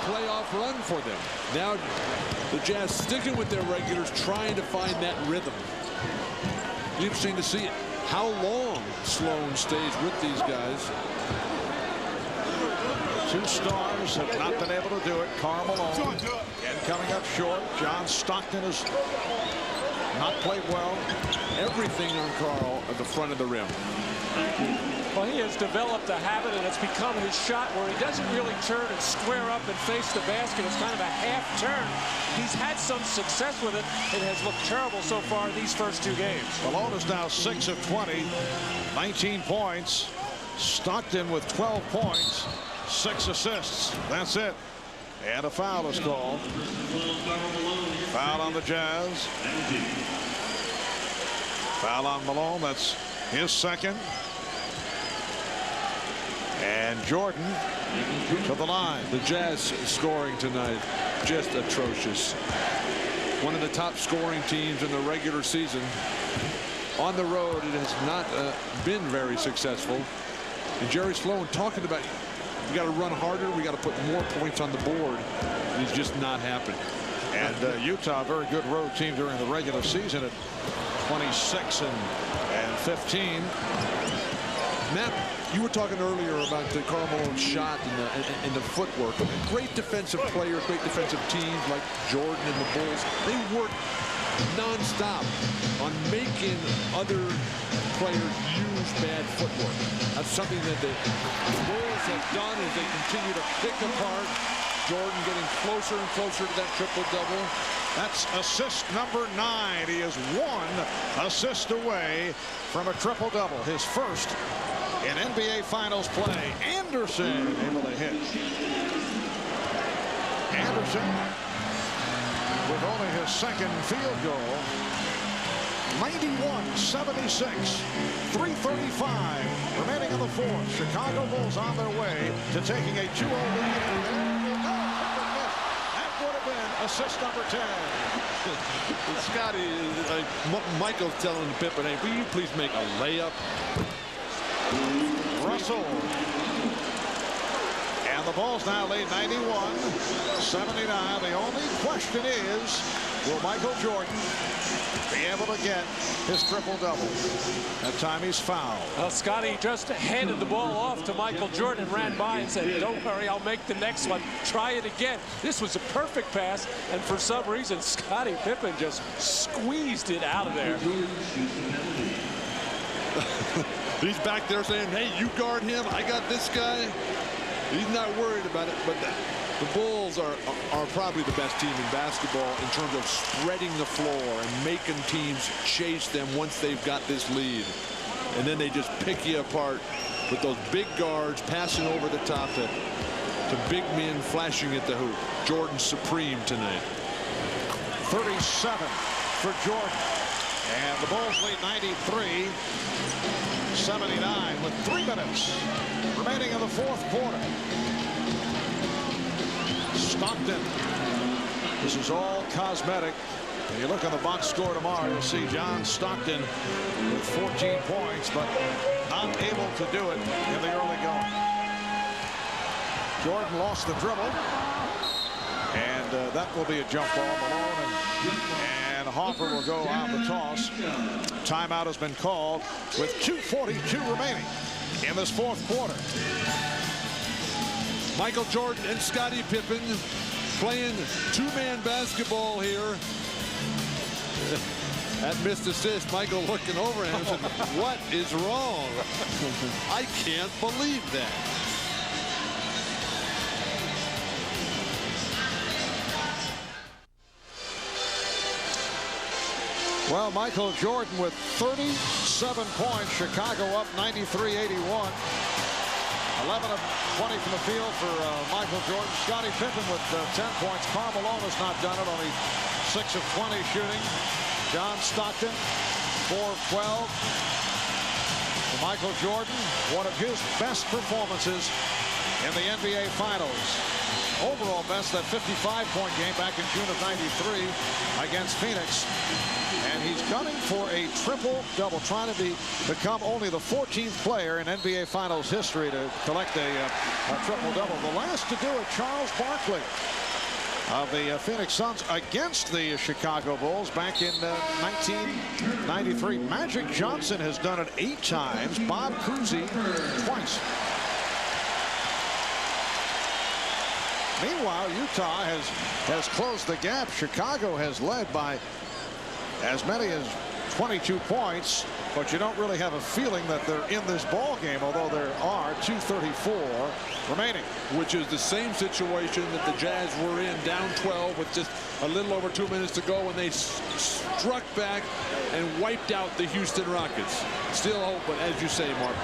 playoff run for them. Now the Jazz sticking with their regulars, trying to find that rhythm. Interesting to see how long Sloan stays with these guys. 2 stars have not been able to do it. Karl Malone and coming up short. John Stockton has not played well. Everything on Karl at the front of the rim. Well, he has developed a habit, and it's become his shot where he doesn't really turn and square up and face the basket. It's kind of a half turn. He's had some success with it. It has looked terrible so far these first 2 games. Malone is now 6 of 20, 19 points. Stockton with 12 points, 6 assists. That's it. And a foul is called. Foul on the Jazz. Foul on Malone. That's his second. And Jordan to the line. The Jazz scoring tonight just atrocious. One of the top scoring teams in the regular season. On the road, it has not been very successful. And Jerry Sloan talking about, we got to run harder, we got to put more points on the board. And it's just not happened. And Utah, a very good road team during the regular season at 26 and 15. Matt, you were talking earlier about the Karl Malone shot and the footwork. Great defensive players, great defensive teams like Jordan and the Bulls. They work nonstop on making other players use bad footwork. That's something that the Bulls have done as they continue to pick apart. Jordan getting closer and closer to that triple-double. That's assist number 9. He is 1 assist away from a triple-double. His first in NBA Finals play. Anderson able to hit. Anderson with only his second field goal. 91-76, 3:35 remaining in the 4th. Chicago Bulls on their way to taking a 2-0 lead. That would have been assist number 10. Scottie, Michael's telling Pippen, hey, will you please make a layup? Russell. And the Bulls now lead 91-79. The only question is, will Michael Jordan be able to get his triple-double? That time he's fouled. Well, Scottie just handed the ball off to Michael Jordan and ran by and said, don't worry, I'll make the next one. Try it again. This was a perfect pass, and for some reason, Scottie Pippen just squeezed it out of there. He's back there saying, hey, you guard him. I got this guy. He's not worried about it, but the Bulls are probably the best team in basketball in terms of spreading the floor and making teams chase them once they've got this lead. And then they just pick you apart with those big guards passing over the top to big men flashing at the hoop. Jordan supreme tonight. 37 for Jordan. And the Bulls lead 93-79 with 3 minutes remaining in the fourth quarter. Stockton. This is all cosmetic. When you look on the box score tomorrow, you'll see John Stockton with 14 points, but not able to do it in the early going. Jordan lost the dribble, and that will be a jump ball. Malone and Harper will go on the toss. Timeout has been called with 2:42 remaining in this fourth quarter. Michael Jordan and Scottie Pippen playing two-man basketball here. That missed assist, Michael looking over at him and said, what is wrong? I can't believe that. Well, Michael Jordan with 37 points. Chicago up 93-81. 11 of 20 from the field for Michael Jordan. Scottie Pippen with 10 points. Karl Malone has not done it, only 6 of 20 shooting. John Stockton, 4 of 12. For Michael Jordan, one of his best performances in the NBA Finals. Overall best, that 55-point game back in June of '93 against Phoenix. And he's gunning for a triple-double, trying to become only the 14th player in NBA Finals history to collect a triple-double. The last to do it, Charles Barkley of the Phoenix Suns against the Chicago Bulls back in 1993. Magic Johnson has done it 8 times. Bob Cousy twice. Meanwhile, Utah has closed the gap. Chicago has led by as many as 22 points, but you don't really have a feeling that they're in this ball game, although there are 2:34 remaining. Which is the same situation that the Jazz were in, down 12 with just a little over 2 minutes to go, when they struck back and wiped out the Houston Rockets. Still hope, but as you say, Mark,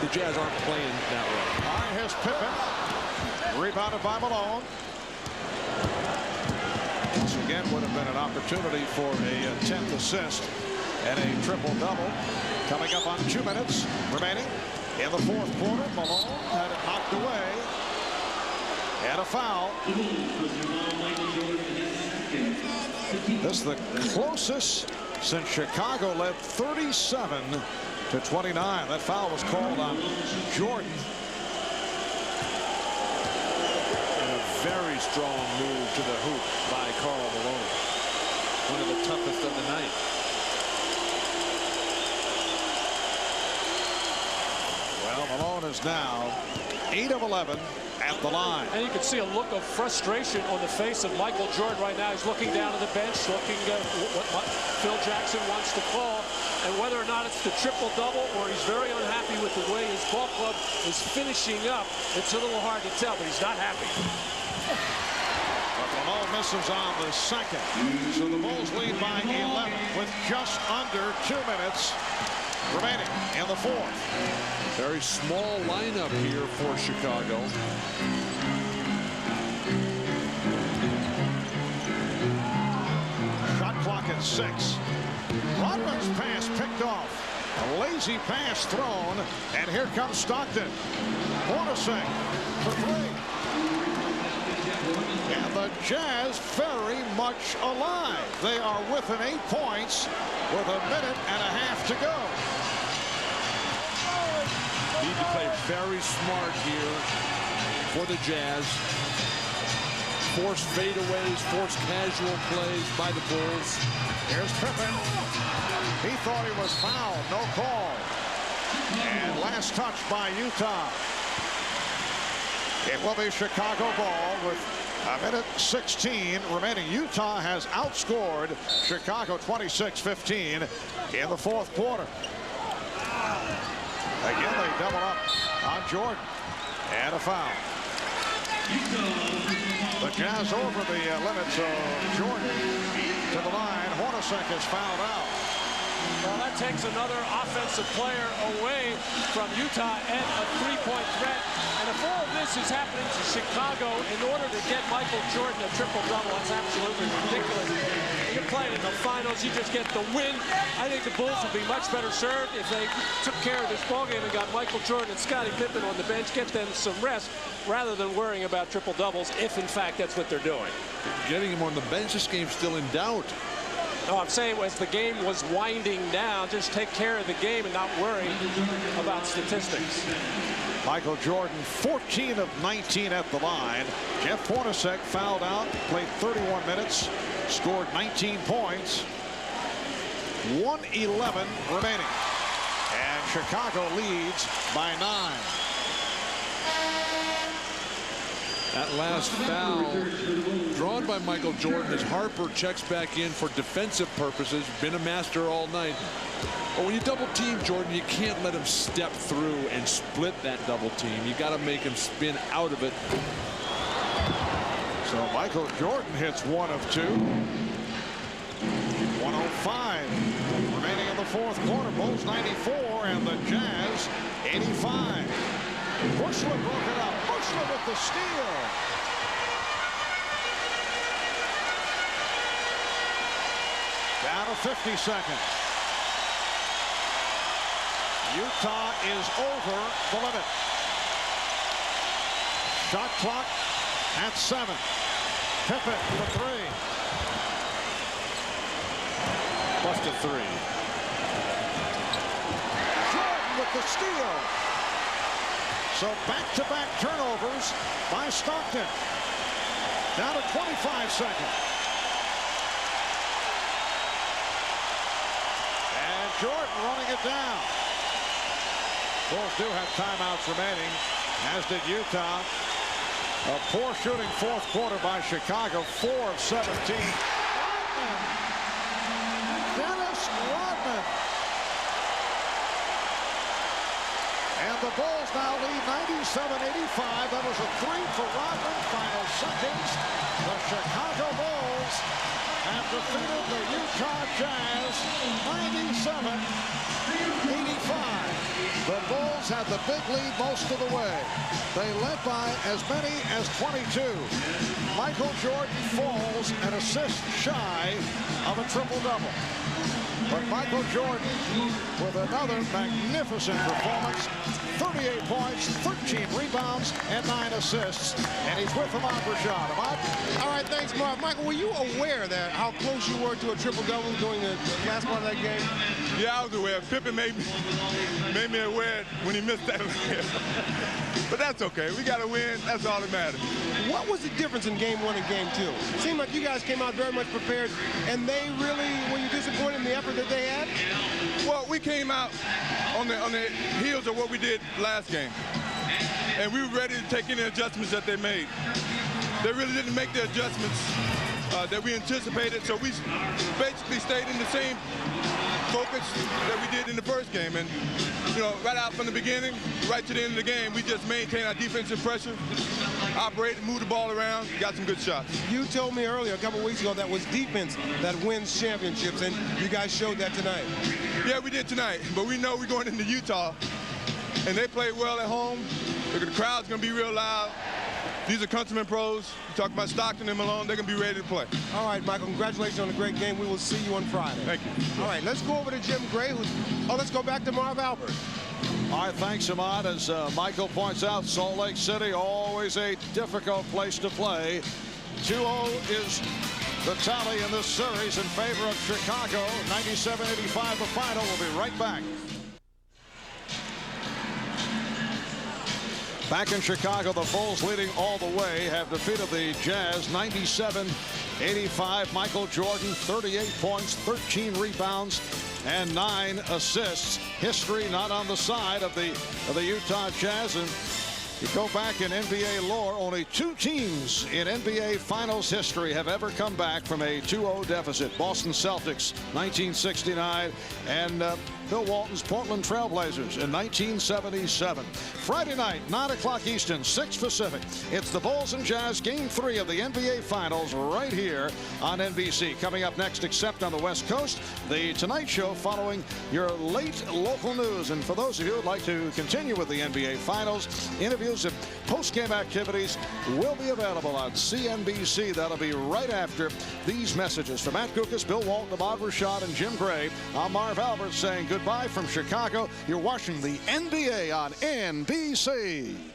the Jazz aren't playing that well. Here's Pippen. Rebounded by Malone. This again would have been an opportunity for a 10th assist and a triple-double. Coming up on 2 minutes remaining in the fourth quarter. Malone had it knocked away. And a foul. This is the closest since Chicago led 37-29. That foul was called on Jordan. Very strong move to the hoop by Karl Malone. One of the toughest of the night. Well, Malone is now 8 of 11 at the line. And you can see a look of frustration on the face of Michael Jordan right now. He's looking down at the bench, looking at what Phil Jackson wants to call. And whether or not it's the triple-double or he's very unhappy with the way his ball club is finishing up, it's a little hard to tell, but he's not happy. But Malone misses on the second. So the Bulls lead by 11 with just under 2 minutes remaining in the fourth. Very small lineup here for Chicago. Shot clock at 6. Rodman's pass picked off. A lazy pass thrown. And here comes Stockton. Hornacek for 3. And the Jazz very much alive. They are within 8 points with a minute and a half to go. Need to play very smart here for the Jazz. Force fadeaways, force casual plays by the Bulls. Here's Pippen. He thought he was fouled. No call. And last touch by Utah. It will be Chicago ball with a minute 16 remaining. Utah has outscored Chicago 26-15 in the fourth quarter. Again, they double up on Jordan. And a foul. The Jazz over the limits of Jordan to the line. Hornacek is fouled out. Well, that takes another offensive player away from Utah and a three-point threat. And if all this this is happening to Chicago in order to get Michael Jordan a triple-double. That's absolutely ridiculous. You're playing in the finals, you just get the win. I think the Bulls would be much better served if they took care of this ballgame and got Michael Jordan and Scottie Pippen on the bench, get them some rest, rather than worrying about triple-doubles, if in fact that's what they're doing. Getting him on the bench, this game's still in doubt. No, I'm saying as the game was winding down, just take care of the game and not worry about statistics. Michael Jordan, 14 of 19 at the line. Jeff Hornacek fouled out, played 31 minutes, scored 19 points. 1:11 remaining. And Chicago leads by 9. That last foul drawn by Michael Jordan as Harper checks back in for defensive purposes. Been a master all night. But when you double team Jordan, you can't let him step through and split that double team. You got to make him spin out of it. So Michael Jordan hits 1 of 2. 1:05 remaining in the fourth quarter. Bulls 94 and the Jazz 85. Buechler broke it up. Buechler with the steal. Down to 50 seconds. Utah is over the limit. Shot clock at 7. Pippen for 3. Busted 3. Jordan with the steal. So back-to-back turnovers by Stockton. Down to 25 seconds. And Jordan running it down. Bulls do have timeouts remaining, as did Utah. A poor shooting fourth quarter by Chicago, 4 of 17. Rodman. And the Bulls now lead 97-85. That was a 3 for Rodman. Final seconds. The Chicago Bulls have defeated the Utah Jazz 97-85. The Bulls had the big lead most of the way. They led by as many as 22. Michael Jordan falls an assist shy of a triple-double. But Michael Jordan with another magnificent performance. 38 points, 13 rebounds, and 9 assists. And he's with Ahmad Rashad. Ahmad? All right, thanks, Marv. Michael, were you aware that how close you were to a triple-double during the last part of that game? Yeah, I was aware. Pippen made me aware when he missed that. But that's okay. We got to win. That's all that matters. What was the difference in game 1 and game 2? It seemed like you guys came out very much prepared, and they really, were you disappointed in the effort that they had? Well, we came out on the heels of what we did last game. And we were ready to take any adjustments that they made. They really didn't make the adjustments that we anticipated, so we basically stayed in the same focus that we did in the first game. And, you know, right out from the beginning, right to the end of the game, we just maintained our defensive pressure, operated, moved the ball around, got some good shots. You told me earlier, a couple of weeks ago, that was defense that wins championships, and you guys showed that tonight. Yeah, we did tonight, but we know we're going into Utah, and they play well at home. The crowd's going to be real loud. These are countrymen pros. You talk about Stockton and Malone, they're going to be ready to play. All right, Michael, congratulations on a great game. We will see you on Friday. Thank you. All right, let's go over to Jim Gray. Let's go back to Marv Albert. All right, thanks, Ahmad. As Michael points out, Salt Lake City, always a difficult place to play. 2-0 is the tally in this series in favor of Chicago. 97-85 the final. We'll be right back. Back in Chicago, the Bulls leading all the way have defeated the Jazz 97-85. Michael Jordan, 38 points, 13 rebounds, and 9 assists. History not on the side of the Utah Jazz. And you go back in NBA lore, only 2 teams in NBA Finals history have ever come back from a 2-0 deficit. Boston Celtics, 1969, and Bill Walton's Portland Trailblazers in 1977. Friday night, 9 o'clock Eastern, 6 Pacific. It's the Bulls and Jazz Game 3 of the NBA Finals right here on NBC. Coming up next, except on the West Coast, the Tonight Show following your late local news. And for those of you who'd like to continue with the NBA Finals, interviews of Post-game activities will be available on CNBC. That'll be right after these messages. For Matt Guokas, Bill Walton, Ahmad Rashad, and Jim Gray, I'm Marv Albert saying goodbye from Chicago. You're watching the NBA on NBC.